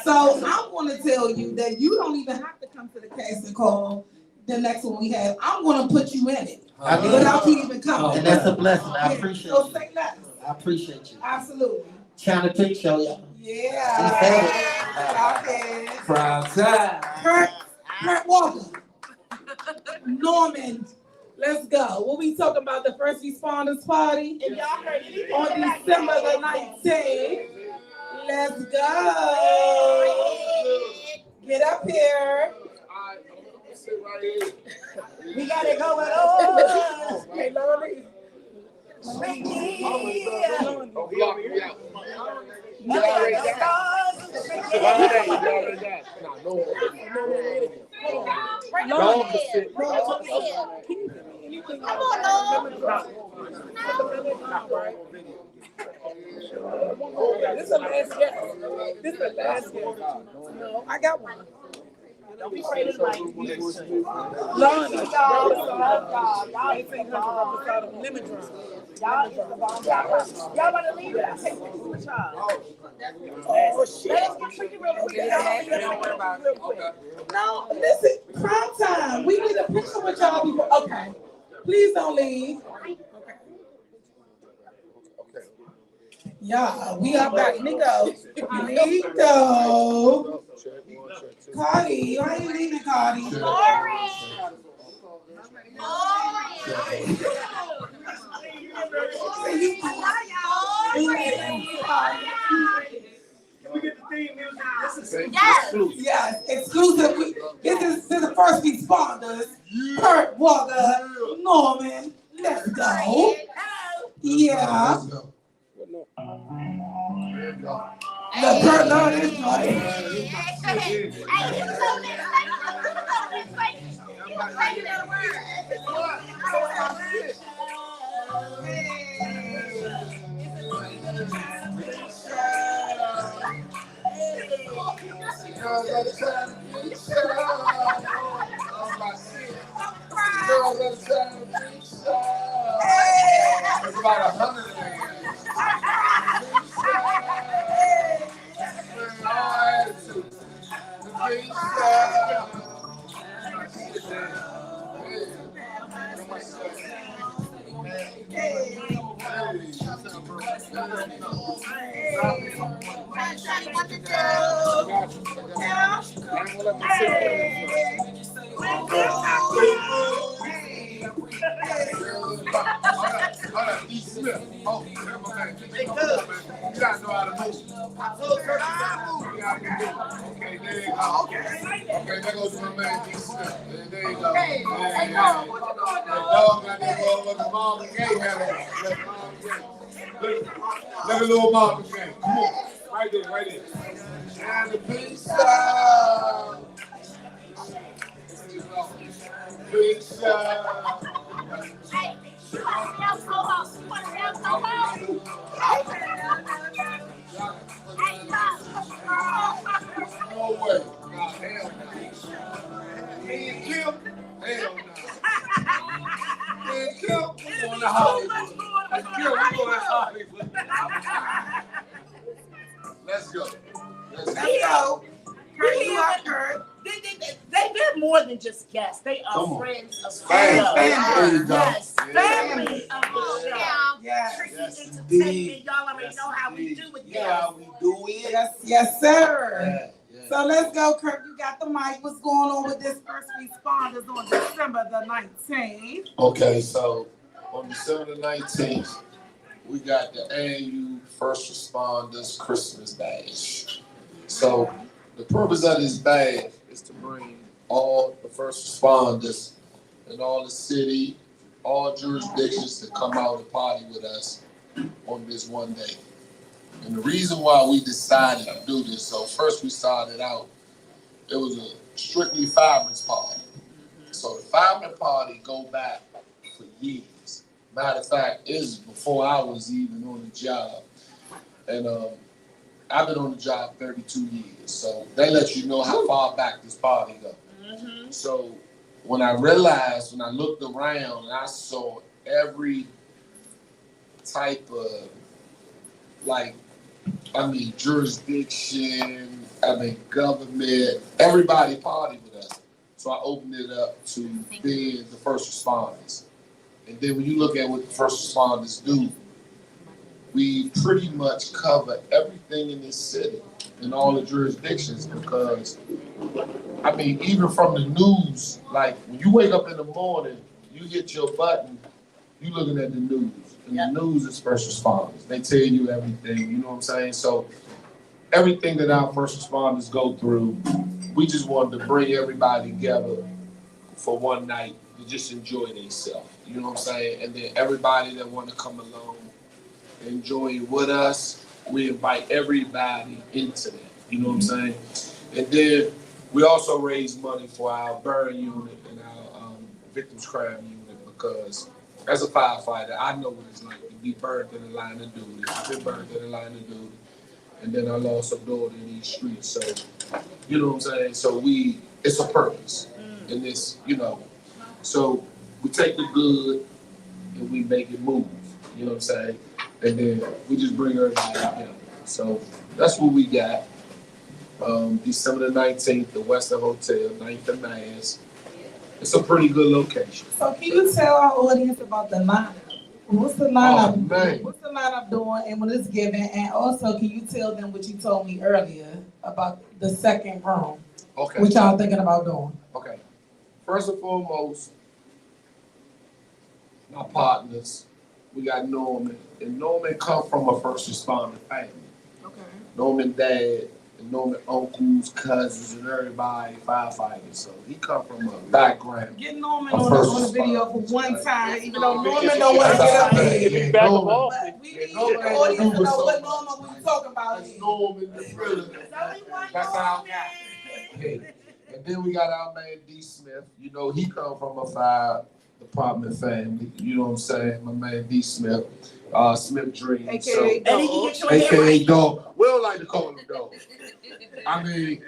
So I'm going to tell you that you don't even have to come to the casting call. The next one we have, I'm going to put you in it without you even coming. And that's a blessing. I appreciate so you. say less. I appreciate you. Absolutely. Chyna'Pink Show, y'all. Yeah. Prime time. Kurt Walker. Norman. Let's go. What we talking about? The first responders party If y'all heard anything on December the 19th. Let's go. Get up here. We got it going on. Hey, Lonnie. This is the last guest. This is the last guest. No, I got one. Don't be afraid of the mic. Lonnie, y'all ain't saying lemon drop. Y'all is the bomb. Y'all about to leave it? I'll take pictures with y'all. Oh, shit. Let us get tricky real quick. No, listen, prime time. We need a picture with y'all before. Okay. Please don't leave. Okay. Yeah, we are back. Nico. Cardi, why are you leaving, Cardi? Yes, exclusive. This is the first responders. Curt Walker, Norman. Let's go. Yeah. The Curt Lord is right. There's about 100 of them. Okay, there goes my man D. Smith. There you go. Hey, dog, what you doing? That dog got that motherfucking Marvin Gaye hat on. Look at little Marvin Gaye. Come on. Right there, right there. And the pizza. Pizza. No way. Nah, hell no. Me and Kim? Hell no. Me and Kim? We going to Hollywood. Kim, we going to Hollywood. Let's go. Let's go. Kurt. They're more than just guests. They are friends of the show. Yes, family of the show. Tricky Entertainment. Y'all already know how we do it. Yeah, we do it. Yes, sir. So let's go, Kurt. You got the mic. What's going on with this first responders on December the 19th? Okay, so on December the 19th, we got the annual First Responders Christmas Bash. So the purpose of this bash is to bring all the first responders in all the city, all jurisdictions to come out and party with us on this one day. And the reason why we decided to do this, so first we started out, it was a strictly fireman's party. So the fireman party go back for years. Matter of fact, it was before I was even on the job. And I've been on the job 32 years. So they let you know how far back this party goes. So when I realized, when I looked around and I saw every type of, jurisdiction, government, everybody party with us. So I opened it up to being the first responders. And then when you look at what the first responders do, we pretty much cover everything in this city in all the jurisdictions because, even from the news, like when you wake up in the morning, you hit your button, you looking at the news. And the news is first responders. They tell you everything, you know what I'm saying? So everything that our first responders go through, we just wanted to bring everybody together for one night to just enjoy themselves, you know what I'm saying? And then everybody that want to come along, enjoy it with us, we invite everybody into that, you know what I'm saying? And then we also raise money for our burn unit and our victims crime unit because as a firefighter, I know what it's like to be burned in the line of duty. I've been burned in the line of duty. And then I lost a daughter in these streets. So, you know what I'm saying? So it's a purpose in this, So we take the good and we make it move, you know what I'm saying? And then we just bring everybody together. So that's what we got. December the 19th, the Western Hotel, 9th and Mass. It's a pretty good location. So can you tell our audience about the lineup? What's the lineup? Oh, man. What's the lineup doing and when it's given? And also, can you tell them what you told me earlier about the second room? Okay. What y'all thinking about doing? Okay. First and foremost, my partners, we got Norman. And Norman come from a first responder family. Okay. Norman dad, and Norman uncles, cousins, and everybody firefighters. So he come from a background. Get Norman on the video for one time, even though Norman don't want to get up there. But we need the audience to know what Norman we talking about. Norman the Thriller. That's our guy. And And then we got our man D. Smith. You know, he come from a fire department family. You know what I'm saying? My man D. Smith, Smith Dream. AKA Dog. AKA Dog. We don't like to call him Dog. I mean,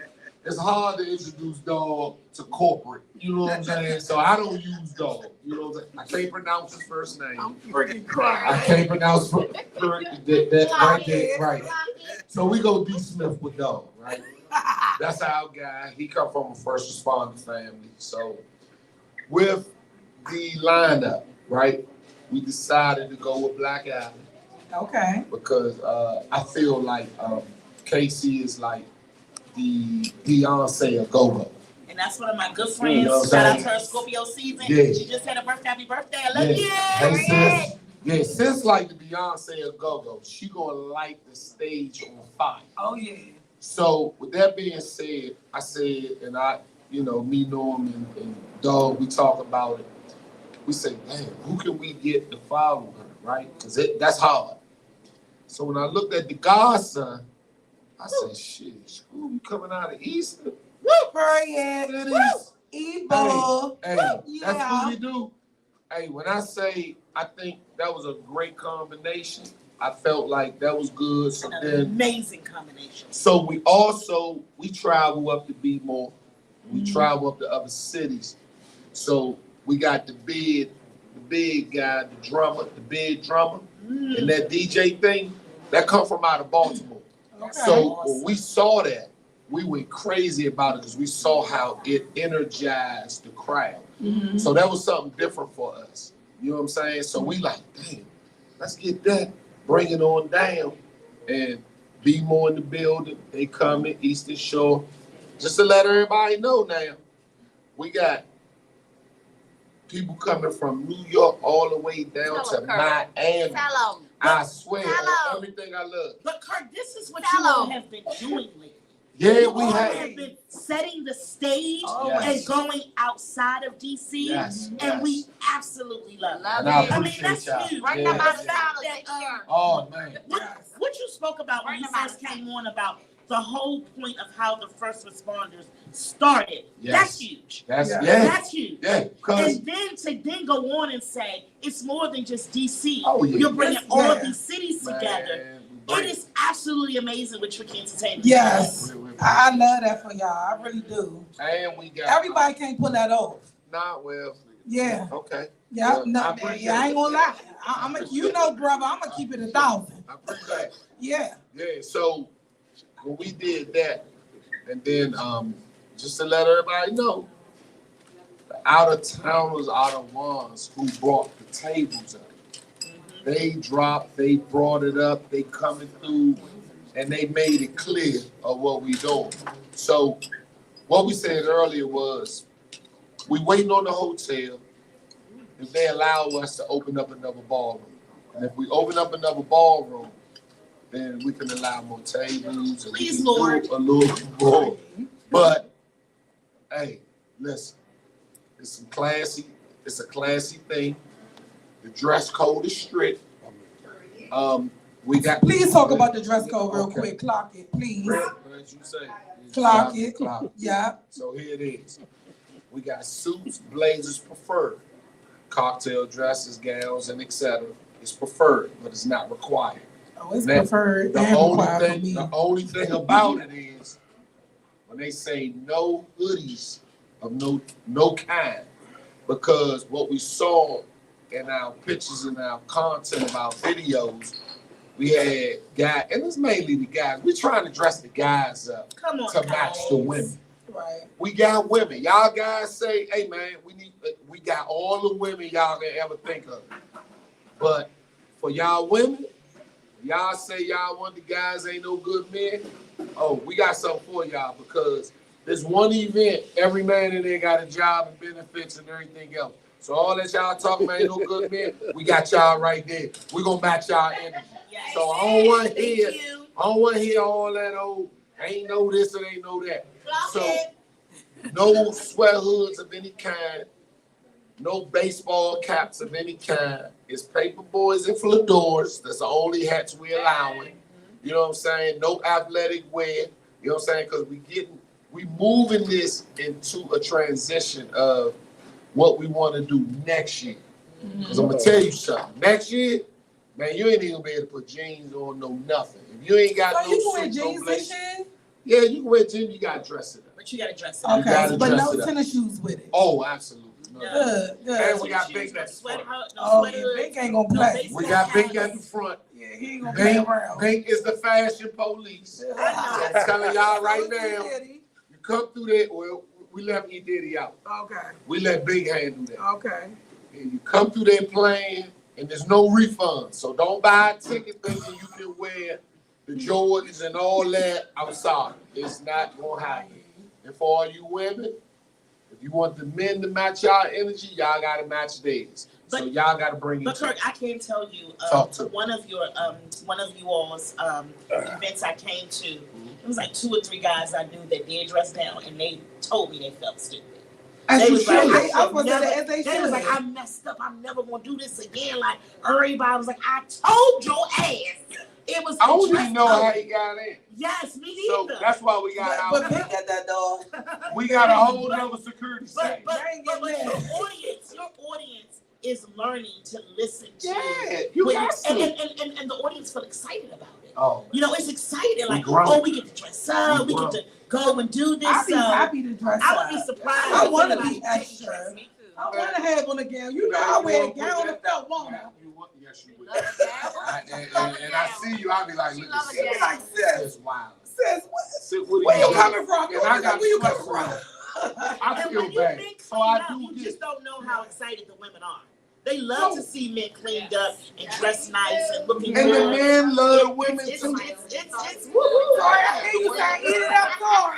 it's hard to introduce Dog to corporate. You know what I'm saying? So I don't use Dog. You know what I'm saying? I can't pronounce his first name. I'm freaking crying. I can't pronounce that right there, right. So we go D. Smith with Dog, right? That's our guy. He come from a first responder family. So with the lineup, right, we decided to go with Black Island. Okay. Because I feel like Casey is like the Beyonce of go-go. And that's one of my good friends. You know what I'm Shout out saying? to her Scorpio season. Yeah. She just had a birthday. Happy birthday. I love you. Hey, sis like the Beyonce of go-go. She gonna light the stage on fire. Oh, yeah. So with that being said, I said, and me, Norm, and Dog, we talk about it. We say, damn, who can we get to follow her, right? Because that's hard. So when I looked at the godson, I said, shit, Scooby coming out of Eastern. Evil. Hey, that's what we do. Hey, when I say I think that was a great combination, I felt like that was good. So then, amazing combination. So we travel up to Bmore. We travel up to other cities. So we got the big guy, the big drummer, and that DJ thing that come from out of Baltimore. Okay. So when we saw that, we went crazy about it because we saw how it energized the crowd. Mm-hmm. So that was something different for us. You know what I'm saying? So we like, damn, let's get that, bring it on down, and be more in the building. They coming, Eastern Shore. Just to let everybody know now, we got people coming from New York all the way down to Miami. I swear, on everything I love. But Curt, this is what you all have been doing lately. Yeah, we have been setting the stage yes. and going outside of DC, yes. and we absolutely love it. And I appreciate that's y'all. huge. Right now, oh man. What you spoke about when you first came on about the whole point of how the first responders started. Yes. That's huge. That's huge. Yeah, and then to go on and say it's more than just DC. Oh, yeah. You're bringing all of these cities together. It is absolutely amazing with Tricky Entertainment. Yes. I love that for y'all. I really do. And we got everybody can't pull that off. Nah, well. Yeah. Okay. Yeah. Well, no, I ain't gonna lie. Brother, I'm gonna keep it 1,000. I appreciate that. Yeah. Yeah. So when we did that, and then just to let everybody know, the out of towners are the ones who brought the tables up. They brought it up, they coming through, and they made it clear of what we doing. So what we said earlier was, we waiting on the hotel if they allow us to open up another ballroom. And if we open up another ballroom, then we can allow more tables. And please, Lord. A little more. But, hey, listen, it's a classy thing. The dress code is strict. We got. Please talk about the dress code real quick. Clock it, please. What did you say? Clock it. Yeah. So here it is. We got suits, blazers preferred, cocktail dresses, gowns, and etc. It's preferred, but it's not required. Oh, it's preferred. The only thing about it is when they say no hoodies of no kind, because what we saw in our pictures and our content of our videos, we had guys, and it's mainly the guys. We're trying to dress the guys up to match the women. Right. We got women. Y'all guys say, hey man, we got all the women y'all can ever think of. But for y'all women, y'all say y'all want the guys ain't no good men. Oh, we got something for y'all, because there's one event, every man in there got a job and benefits and everything else. So all that y'all talking about ain't no good men, we got y'all right there. We're gonna match y'all energy. Yes. So I don't want to hear all that old ain't no this and ain't no that. So no sweat hoods of any kind, no baseball caps of any kind. It's paper boys and fedoras. That's the only hats we allowing. You know what I'm saying? No athletic wear. You know what I'm saying? Because we moving this into a transition of what we want to do next year. Because I'm gonna tell you something. Next year, man, you ain't even gonna be able to put jeans on, no nothing. If you ain't got no you can wear suits, jeans no this blazer. year? Yeah, you can wear jeans. You gotta dress it up. But you gotta dress it up. Okay, but no tennis shoes with it. Oh, absolutely. No. Good, good. And we got Bink at the front. Oh, yeah, Bink ain't gonna play. We got Bink at the front. Yeah, he ain't gonna play Bink, around. Bink is the fashion police. I'm telling y'all right now. You come through there. Well, we left E Diddy out. Okay. We let Big Hand do that. Okay. And you come through there playing, and there's no refund. So don't buy a ticket thinking you can wear the Jordans and all that. I'm sorry. It's not gonna happen. And for all you women, if you want the men to match y'all energy, y'all gotta match theirs. So y'all gotta bring it. But Curt, I can tell you, one of you all's events I came to, it was like 2 or 3 guys I knew that did dress down, and they told me they felt stupid. They was like, I messed up. I'm never gonna do this again. Like everybody was like, I told your ass. It was. I don't even know how he got in. Yes, me So neither. that's why we got But Bink at that door. We got a whole nother security state. But your audience is learning to listen to. Yeah, you got to. And the audience feel excited about it. Oh, you know, it's exciting. Like, grown. we get to dress up. We get to go and do this. I be happy to dress up. I would be surprised. I want to be extra. I want to have on a gown. You know, I wear a gown if I want to. Yes, you would. And I see you, I'll be like, look at this. Like, sis, wow. Sis, where you coming from? And I got where you coming from? I feel bad. So I do You just don't know how excited the women are. They love to see men cleaned up and dressed nice and looking good. And the men love the women too. It's woo-hoo. Sorry, I hear you saying, eat it up, sorry.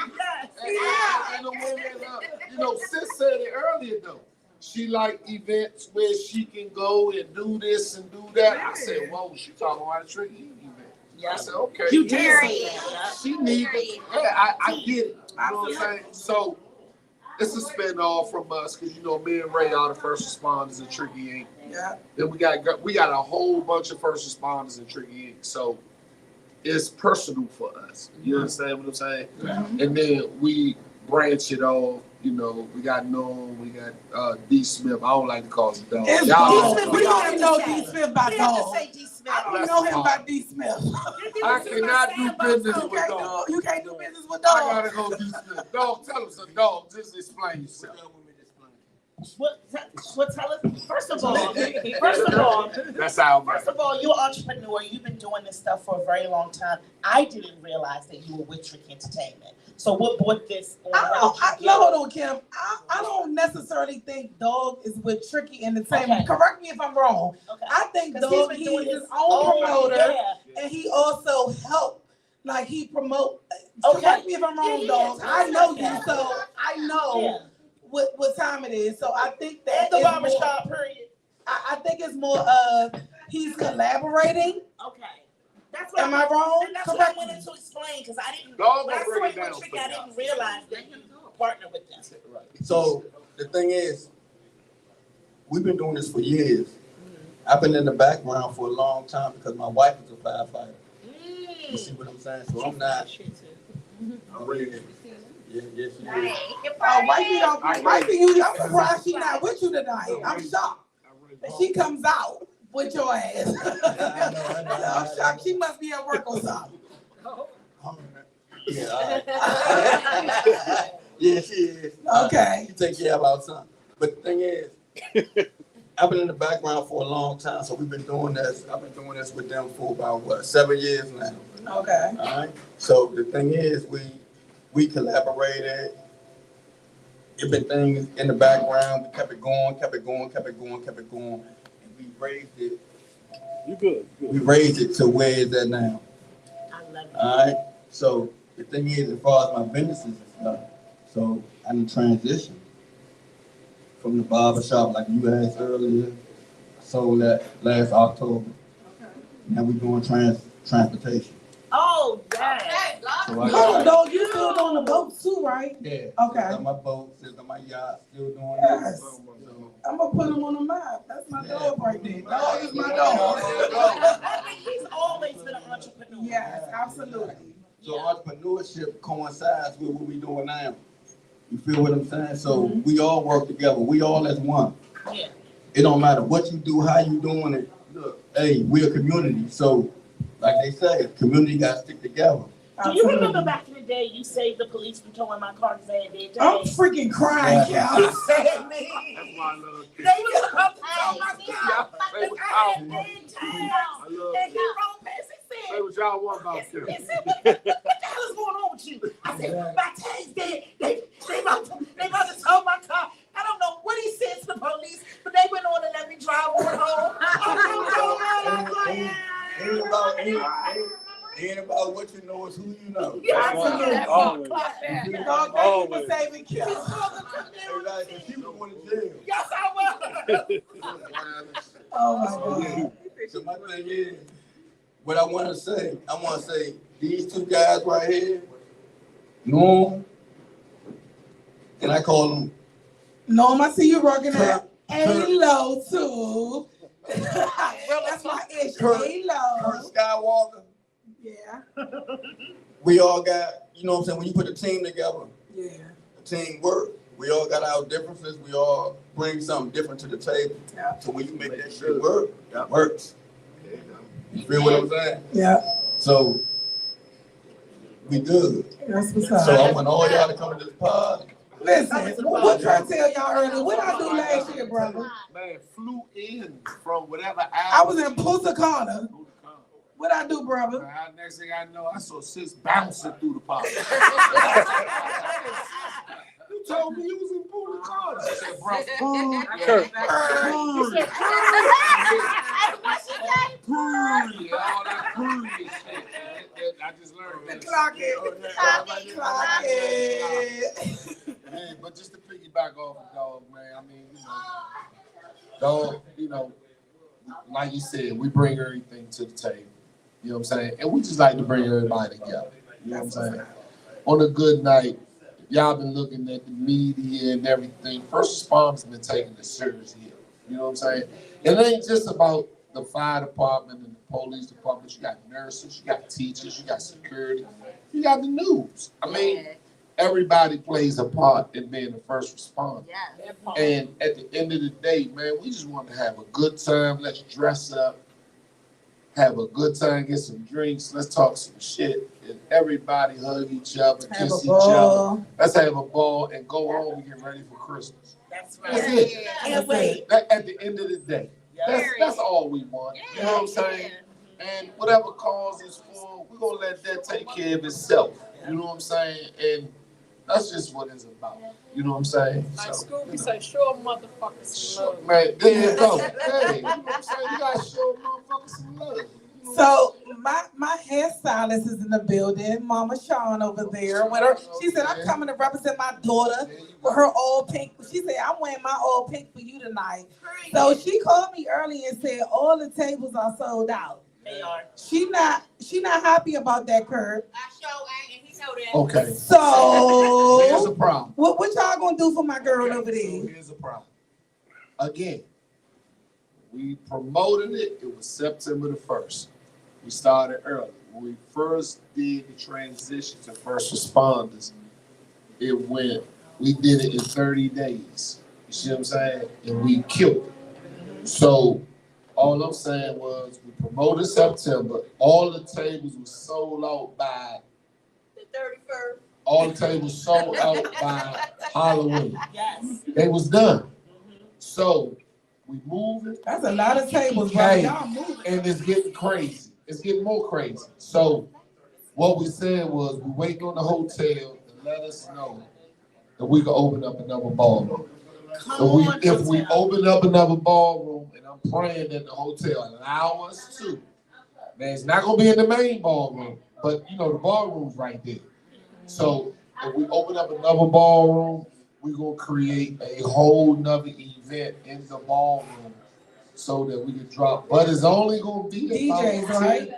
And the women love, you know, sis said it earlier though. She like events where she can go and do this and do that. I said, whoa, she talking about a tricky event. I said, okay. You did say that. She needs it. Yeah, I get it. You know what I'm saying? So it's a spin-off from us because, you know, me and Ray are the first responders in Tricky Inc. Yeah. Then we got a whole bunch of first responders in Tricky Inc. So it's personal for us. You understand what I'm saying? Mm-hmm. And then we branch it off. You know, we got Norm, we got D. Smith. I don't like to call him dog. D. Smith, we don't even know D. Smith by dog. I don't know him by D. Smith. I cannot do business with dog. You can't do business with dog. I gotta go D. Smith. Dog, tell us a dog. Just explain yourself. What tell us? First of all, that's how. First of all, you're an entrepreneur. You've been doing this stuff for a very long time. I didn't realize that you were with Trick Entertainment. So what brought this on? Hold on, Kim. I don't necessarily think Dog is with Tricky Entertainment. Okay. Correct me if I'm wrong. Okay. I think Dog, he's his own promoter, and he also helped. Like he promote. Okay. Correct me if I'm wrong, Dog. I know you, so I know what time it is. So I think that the barbershop period. I think it's more of he's collaborating. Okay. That's what Am I wrong? That's what I wanted to explain because I didn't. When I saw it with Tricky, I didn't realize that you partner with them. So the thing is, we've been doing this for years. I've been in the background for a long time because my wife is a firefighter. You see what I'm saying? So I'm not. I'm really. Yeah, yes, she is. Wifey, I'm surprised she's not with you tonight. I'm shocked that she comes out with your ass. I'm shocked. She must be at work or something. Yeah, yeah, she is. Okay. She takes care of our son. But the thing is, I've been in the background for a long time, so we've been doing this. I've been doing this with them for about 7 years now. Okay. All right. So the thing is, we collaborated. It's been things in the background. We kept it going. And we raised it. You good. We raised it to where it's at now. I love it. All right. So the thing is, as far as my businesses and stuff, so I done transition from the barbershop, like you asked earlier. I sold that last October. Okay. Now we're doing transportation. Oh, yeah. So Dog, you still on the boat too, right? Yeah. Okay. Still on my boat, still on my yacht, still doing yes. that. I'm gonna put him on the map. That's my dog right there. Dog is my dog. He's always been an entrepreneur. Yes, absolutely. So entrepreneurship coincides with what we doing now. You feel what I'm saying? So we all work together. We all as one. Yeah. It don't matter what you do, how you doing it. Look, hey, we're a community. So, like they say, community got to stick together. Do you remember back in the day you saved the police from towing my car because they did? I'm freaking crying, y'all. You saved me. That's why I love They was about to tow my car. Play with I y'all. had in town. I love And he wrote back and Say said, what y'all want about them. he said, what the hell is going on with you? I said, my tags dead. They about to tow my car. I don't know what he said to the police, but they went on and let me drive on home. Ain't about what you know, it's who you know. Yeah, Always. Always. Saving Kim. She was going to jail. Yes, I was. Oh my God. So my thing is, what I want to say, these two guys right here, Norm, and I call them. Norm, I see you working at A-Lo too. That's my issue. Curt A-Lo. Skywalker. Yeah. We all got, you know what I'm saying, when you put a team together, Yeah. the team work. We all got our differences. We all bring something different to the table. Yeah. So when you make that shit work, that works. You feel what I'm saying? Yeah. So we good. That's what's up. So I want all y'all to come to this pod. Listen, what I tell y'all earlier? What I do last year, brother? Man, flew in from whatever I was in Punta Cana. What I do, brother? Next thing I know, I saw sis bouncing through the pot. You told me you was in Punta Cana. I said, bro, Curt. all that Kooley shit. I just learned that. Clock it. Clock it. Man, but just to piggyback off of Dog, man, I mean, Dog, like you said, we bring everything to the table. You know what I'm saying? And we just like to bring everybody together. You know what I'm saying? On a good night, y'all been looking at the media and everything. First responders been taking this serious here. You know what I'm saying? It ain't just about the fire department and the police department. You got nurses, you got teachers, you got security, you got the news. I mean, everybody plays a part in being the first responder. And at the end of the day, man, we just want to have a good time. Let's dress up, have a good time, get some drinks. Let's talk some shit, and everybody hug each other, kiss each other. Let's have a ball and go home and get ready for Christmas. That's right. That's it. Can't wait. At the end of the day, that's all we want. You know what I'm saying? And whatever cause is for, we're gonna let that take care of itself. You know what I'm saying? And that's just what it's about. You know what I'm saying? Like Scooby say, show motherfuckers some love. Man, there you go. Hey, you know what I'm saying? You gotta show motherfuckers some love. So my hairstylist is in the building, Mama Sean over there. With her, she said, I'm coming to represent my daughter with her all pink. She said, I'm wearing my all pink for you tonight. So she called me early and said all the tables are sold out. They are. She not happy about that, Curt. I sure ain't, and he know that. Okay. So here's a problem. What y'all gonna do for my girl over there? So here's a problem. Again, we promoted it. It was September the 1st. We started early. When we first did the transition to first responders, we did it in 30 days. You see what I'm saying? And we killed it. So all I'm saying was we promoted September. All the tables were sold out by The 31st. all the tables sold out by Halloween. Yes. They was done. So we moving. That's a lot of tables, bro. Hey, Y'all moving. and it's getting crazy. It's getting more crazy. So what we said was we waiting on the hotel to let us know that we can open up another ballroom. So if we open up another ballroom, and I'm praying that the hotel allow us to, man, it's not gonna be in the main ballroom, but the ballroom's right there. So if we open up another ballroom, we're gonna create a whole nother event in the ballroom so that we can drop. But it's only gonna be DJs, about 10, right?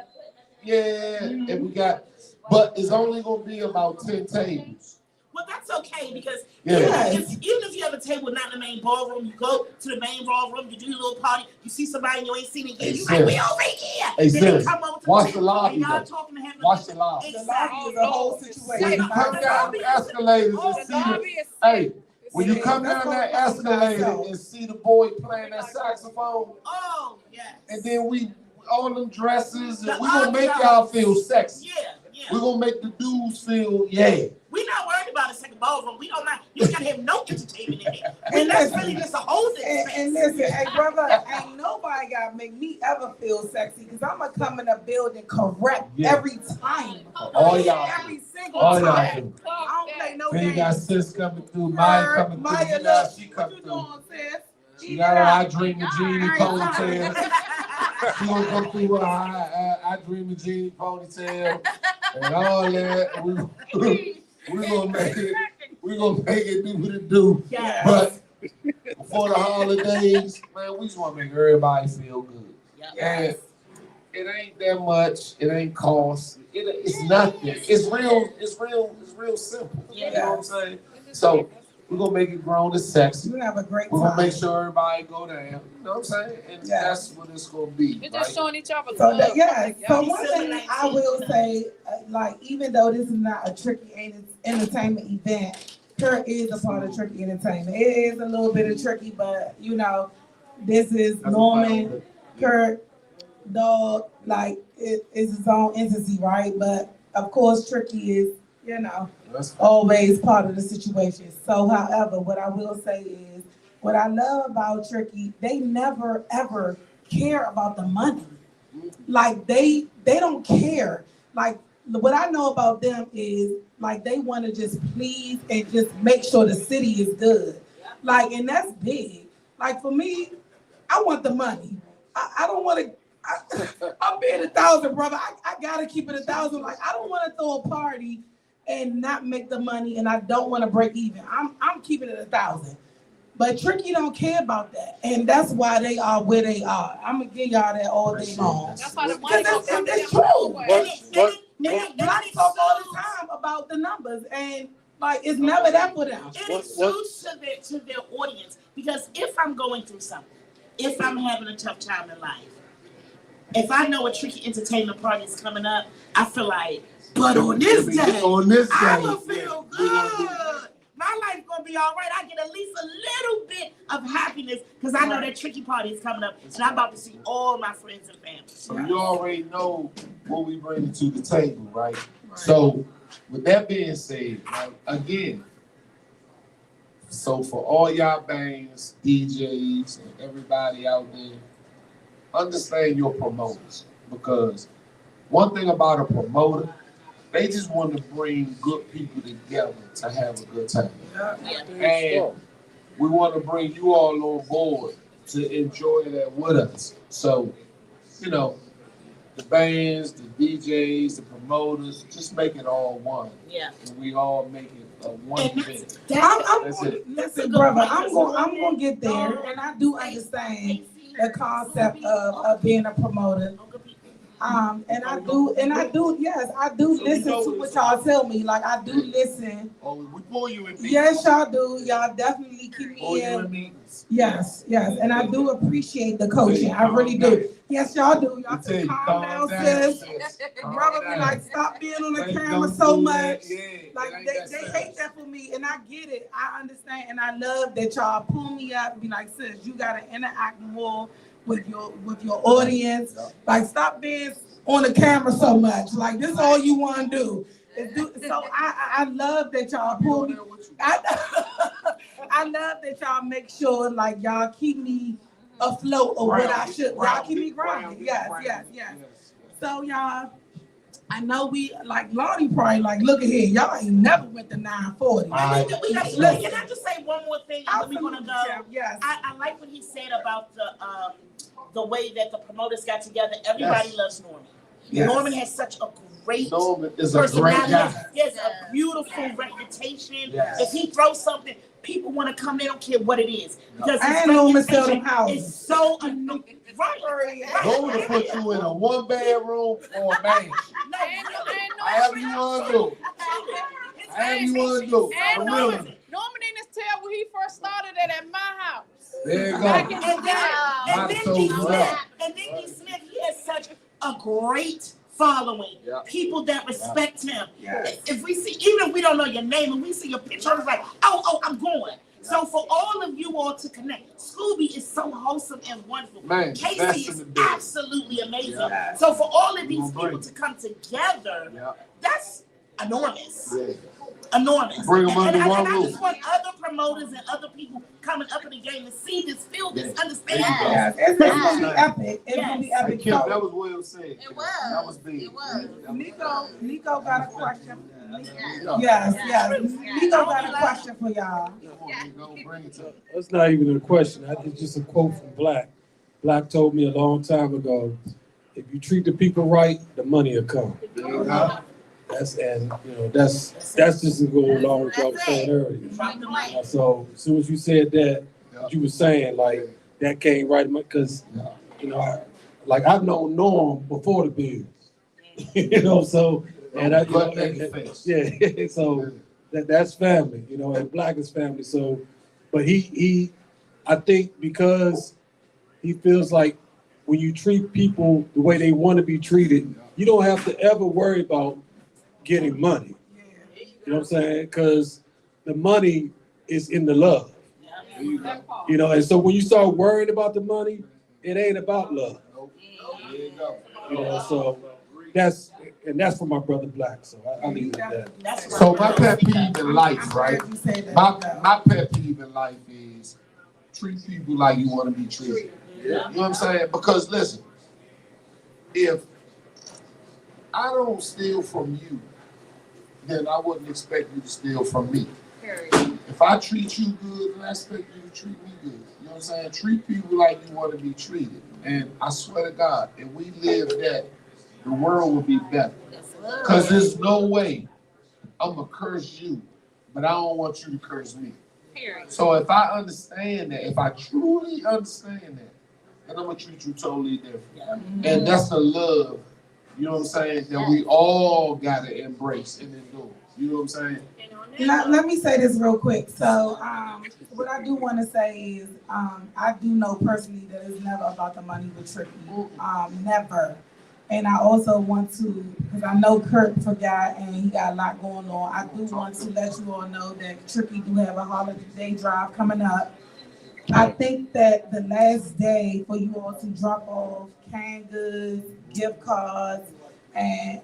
Yeah, and but it's only gonna be about 10 tables. Well, that's okay because Yeah. even if you have a table not in the main ballroom, you go to the main ballroom, you do your little party, you see somebody and you ain't seen it yet, you like, we over here. Hey, Then sis, they come over to watch the the table lobby, and y'all though. talking to him. Watch the lobby. Exactly. The lobby is a whole situation. When you come down the escalators and see when you come down that escalator and see the boy playing that saxophone, oh yes, and then we all them dresses, and we gonna make y'all feel sexy. Yeah. We gonna make the dudes feel We not worried about a second ballroom. We don't mind. You gotta have no entertainment in here. And that's really just a whole thing. And listen, hey brother, ain't nobody gotta make me ever feel sexy because I'm gonna come in the building correct every time. All y'all. Every single All y'all time. do. I don't play no Then you games. got sis coming through, Maya coming through. Maya, You got look, she what coming you through. doing, sis? She got her I Dream of Jeannie ponytail. She gonna come through with her I Dream of Jeannie ponytail and all that. We gonna make it. We gonna make it do what it do. Yes. But before the holidays, man, we just wanna make everybody feel good. And it ain't that much. It ain't cost. It's nothing. It's real. It's real simple. You know what I'm saying? So we're gonna make it grown and sexy. You have a great We're time. gonna make sure everybody go down. You know what I'm saying? And that's what it's gonna be. You're just showing each other So love. so one thing I will say, like even though this is not a tricky entertainment event, Curt is a part of tricky entertainment. It is a little bit of tricky, but you know, this is Norman, Curt, Dog, like it is his own entity, right? But of course, tricky is, you know, always part of the situation. So, however, what I will say is, what I love about Tricky, they never ever care about the money. Like they don't care. Like what I know about them is like they want to just please and just make sure the city is good. Like, and that's big. Like for me, I want the money. I don't want to. I'm being 1,000, brother. I gotta keep it 1,000. Like I don't want to throw a party and not make the money, and I don't want to break even. I'm keeping it 1,000. But Tricky don't care about that, and that's why they are where they are. I'm gonna give y'all that all day long. That's why the money goes Because it's true. Black talk all the time about the numbers, and like it's never that for them. And it suits to their audience because if I'm going through something, if I'm having a tough time in life, if I know a Tricky entertainment party is coming up, I feel like, but on this day, I'ma feel good. My life's gonna be all right. I get at least a little bit of happiness because I know that Tricky party is coming up, and I'm about to see all my friends and family. So you already know what we bring to the table, right? So with that being said, right, again, so for all y'all bands, DJs, and everybody out there, understand your promoters, because one thing about a promoter, they just want to bring good people together to have a good time. And we want to bring you all on board to enjoy that with us. So, you know, the bands, the DJs, the promoters, just make it all one. Yeah. And we all make it a one event. That's it. Listen, brother, I'm gonna get there, and I do understand the concept of being a promoter. And I do, yes, I do listen to what y'all tell me. Like I do listen. Oh, we pull you in. Yes, y'all do. Y'all definitely keep me in. Yes, and I do appreciate the coaching. I really do. Yes, y'all do. Y'all say calm down, sis. Brother be like, stop being on the camera so much. Like they hate that for me, and I get it. I understand, and I love that y'all pull me up and be like, sis, you gotta interact more with your audience. Like stop being on the camera so much. Like this is all you want to do. So I love that y'all pull me. I love that y'all make sure like y'all keep me afloat of what I should. Y'all keep me grounded. Yes. So y'all, I know we like Lonnie probably like, look at here, y'all ain't never went to 940. Can I just say one more thing? We're gonna go. Yes. I like what he said about the way that the promoters got together. Everybody loves Norman. Yes. Norman has such a great Norman is a great guy. He has a beautiful reputation. Yes. If he throws something, people want to come in, don't care what it is. Because and Norman sell them houses. It's so annoying. Right. Norman will put you in a 1-bedroom or a mansion. However you want to do. However you want to do. And I'm Norman willing. didn't tell when he first started it at my house. There you go. Back in the And then D. Smith, he has such a great following. Yeah. People that respect him. If we see, even if we don't know your name, and we see your picture, it's like, oh, I'm going. So for all of you all to connect, Scooby is so wholesome and wonderful. Man, Casey is absolutely amazing. So for all of these people to come together, that's enormous. Enormous. Bring them under and one I roof. just want other promoters and other people coming up in the game to see this, feel this, understand Yes, this. it's gonna be epic. It's gonna be epic. Kim, So, that was well said. It was. That was big. It was. Nico got a question. Yes. Nico got a question for y'all. That's not even a question. It's just a quote from Black. Black told me a long time ago, if you treat the people right, the money will come. That's just to go along with what I was saying earlier. So as soon as you said that, you were saying like that came right because I've known Norm before the Bills. So and so that's family, and Black is family. So, but he I think because he feels like when you treat people the way they want to be treated, you don't have to ever worry about getting money. You know what I'm saying? Because the money is in the love. And so when you start worrying about the money, it ain't about love. So that's for my brother Black. So I leave it at that. So my pet peeve in life, right? My pet peeve in life is treat people like you want to be treated. You know what I'm saying? Because listen, if I don't steal from you, then I wouldn't expect you to steal from me. If I treat you good, then I expect you to treat me good. You know what I'm saying? Treat people like you want to be treated. And I swear to God, if we live that, the world will be better. Because there's no way I'm going to curse you, but I don't want you to curse me. So if I understand that, if I truly understand that, then I'm going to treat you totally different. And that's the love, you know what I'm saying, that we all got to embrace and endure. You know what I'm saying? Let me say this real quick. So what I do want to say is I do know personally that it's never about the money with Tricky. Never. And I also want to, because I know Curt forgot and he got a lot going on, I do want to let you all know that Tricky do have a holiday drive coming up. I think that the last day for you all to drop off canned goods, gift cards, and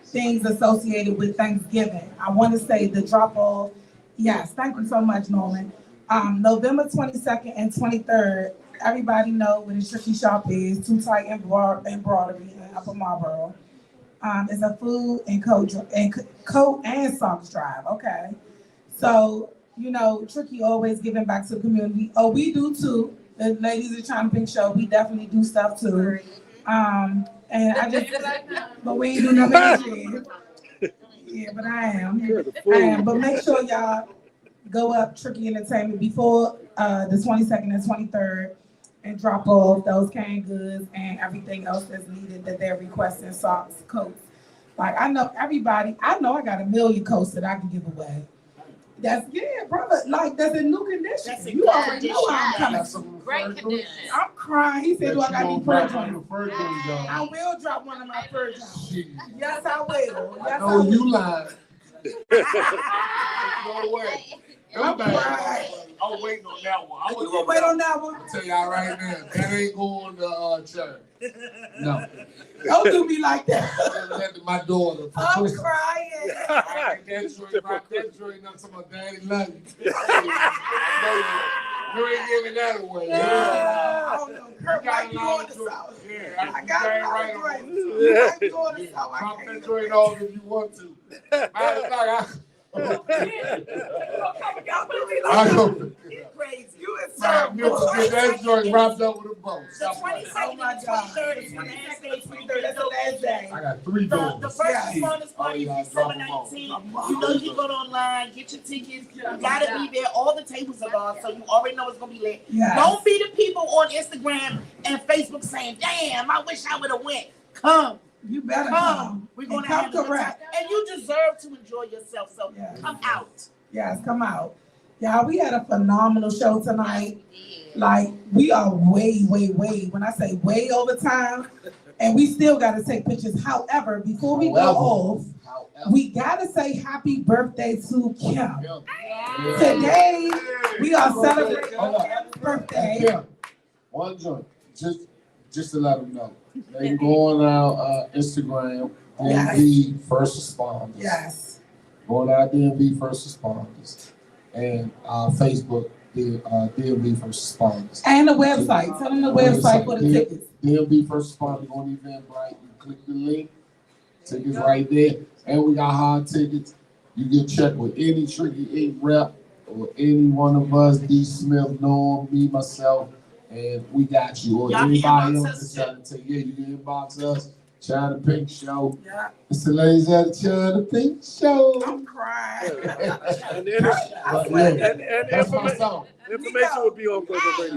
things associated with Thanksgiving. I want to say the drop off, yes, thank you so much, Norman. November 22nd and 23rd, everybody know where the Tricky Shop is, Too Tight Embroidery in Upper Marlboro. It's a food and coat and socks drive, okay? So, Tricky always giving back to the community. Oh, we do too. The ladies at Chyna'Pink Show, we definitely do stuff too. But we ain't do nothing. Yeah, but I am. But make sure y'all go up Tricky Entertainment before the 22nd and 23rd and drop off those canned goods and everything else that's needed that they're requesting, socks, coats. Like I know I got a million coats that I can give away. Brother. Like that's in new condition. You already know I'm coming. Great condition. I'm crying. He said, "Do I got any fur joints?" I will drop one of my fur joints. Yes, I will. Yes, I will. You lying. No way. I'm crying. I'm waiting on that one. You gonna wait on that one? I'll tell y'all right now, that ain't going to church. No. Don't do me like that. My daughter. I'm crying. That joint not to my daddy love you. You ain't giving that away. I don't know. Curt, why you on the south? I got it right away. Why you on the south? Pop that joint off if you want to. Matter of fact, Crazy. You is get that joint wrapped up with a bow. The 22nd and 23rd is the last day. 23rd, that's the last day. I got 3 doors. The first responders party is December 19th. You know you can go online, get your tickets. You gotta be there. All the tables are gone, so you already know it's gonna be lit. Yes. Don't be the people on Instagram and Facebook saying, "Damn, I wish I would have went." Come. You better come. We're gonna come have a good correct. time. And you deserve to enjoy yourself. So come out. Yes, come out. Y'all, we had a phenomenal show tonight. Like, we are way, when I say way over time, and we still got to take pictures. However, before we go off, we got to say happy birthday to Kim. Today, we are celebrating Kim's birthday. One joint, just to let them know. They can go on our Instagram, DMV First Responders. Yes. Go on our DMV First Responders. And Facebook, DMV First Responders. And the website. Tell them the website for the tickets. DMV First Responders on Eventbrite. You click the link. Tickets right there. And we got hard tickets. You can check with any Tricky 8 rep or any one of us, D. Smith, Norm, me, myself, and we got you. Or anybody else that's trying to you can inbox us. Chyna'Pink Show. Yeah. It's the ladies at the Chyna'Pink Show. I'm crying. And information will be on GoGoRadio.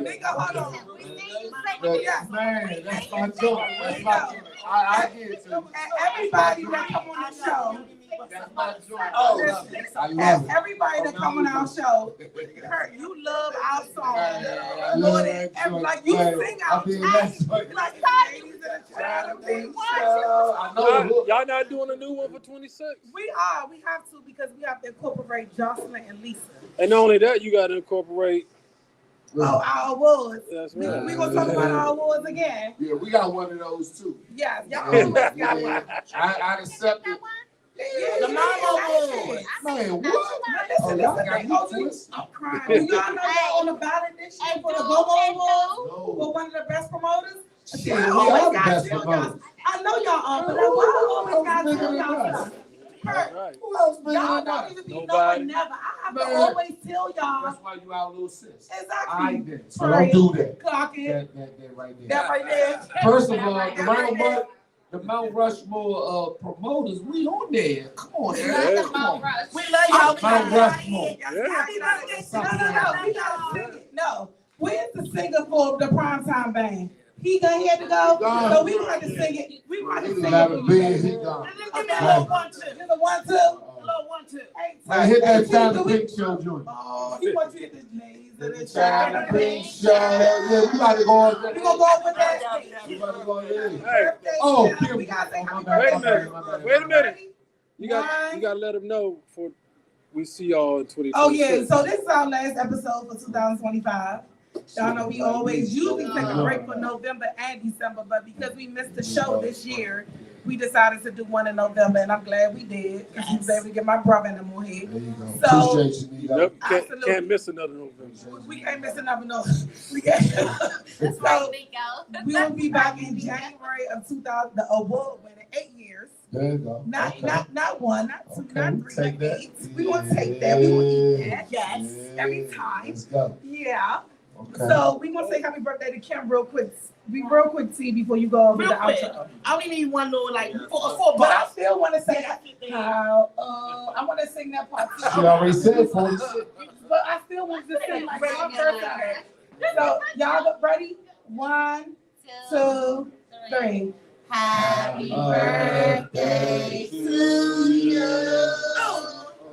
Man, that's my joke. That's my joke. I get it to you. Everybody that come on the show. That's my joke. Everybody that come on our show, Curt, you love our song. Lord, like you sing our song. Like ladies in the Chyna'Pink Show. Y'all not doing a new one for 26? We are. We have to because we have to incorporate Jocelyn and Lisa. And not only that, you got to incorporate our awards. That's right. We're going to talk about our awards again. Yeah, we got one of those too. Yes, y'all always got one. I accepted. Yeah, the Mama Awards. Man, what? Listen, I'm crying. Do y'all know y'all on the ballot this year for the GoGo Awards? For one of the best promoters? See, I always got to tell y'all. I know y'all are, but I always got to tell y'all stuff. Who else been Y'all don't even be knowing never. I have to always tell y'all. That's why you our little sis. Exactly. I did. So don't do that. Clock it. That right there. That right there. First of all, the Mount Rushmore promoters, we on there. Come on, we love y'all. Mount Rushmore. No. We gotta sing it. No. Where's the singer for the Primetime Band? He got here to go. So we want to sing it. We want to sing it. He gone. Okay, 1, 2. Here's a 1, 2. Little 1, 2. Now hit that Chyna'Pink Show joint. Oh, he wants you to hit this ladies and the Chyna'Pink Show. Yeah, we about to go on there. We gonna go over that. We about to go on there. Hey. Oh, we gotta say happy Wait a birthday. minute. Wait a minute. You got to let them know for we see y'all in 2026. Oh yeah, so this is our last episode for 2025. Y'all know we always usually take a break for November and December, but because we missed the show this year, we decided to do one in November, and I'm glad we did because he was able to get my brother in the more here. So can't miss another November. We can't miss another November. We can't. So we will be back in January of 2000. The award winning 8 years. There you go. Not 1, not 2, not 3, take not 8. We want to take that. We want to eat that. Yes, every time. Let's go. Yeah. Okay. So we want to say happy birthday to Kim real quick. Be real quick, T, before you go over the outro. I only need one little like 4 But I still want to say how I want to sing that part too. She already said 46. But I still want to sing like my birthday. So y'all get ready? 1, 2, 3. Happy birthday to you.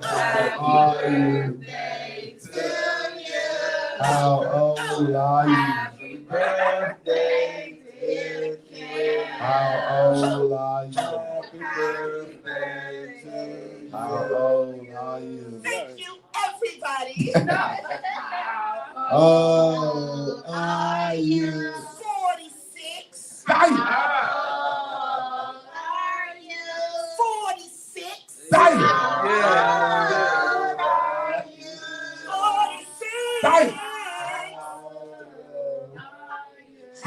Happy birthday to you. How old are you? Happy birthday, dear Kim. How old are you? Happy birthday to you. How old are you? Thank you, everybody. How old are you? 46. How old are you? 46. How old are you? 46.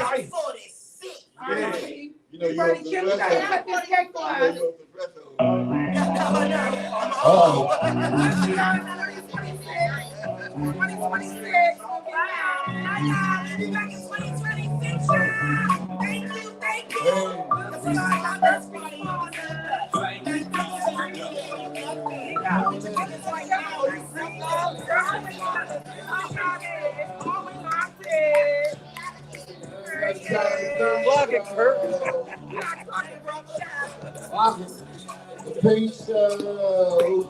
I'm 46. Yeah. You know you Ready, Kim? You gotta cut this cake for us. Oh. 2026. Thank Block it, Curt. Block it. The Pink Show.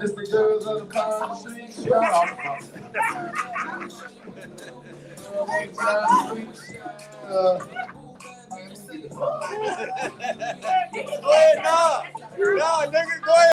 It's the girls of the Palm Street Show. Go ahead, nah. Nah, nigga, go ahead.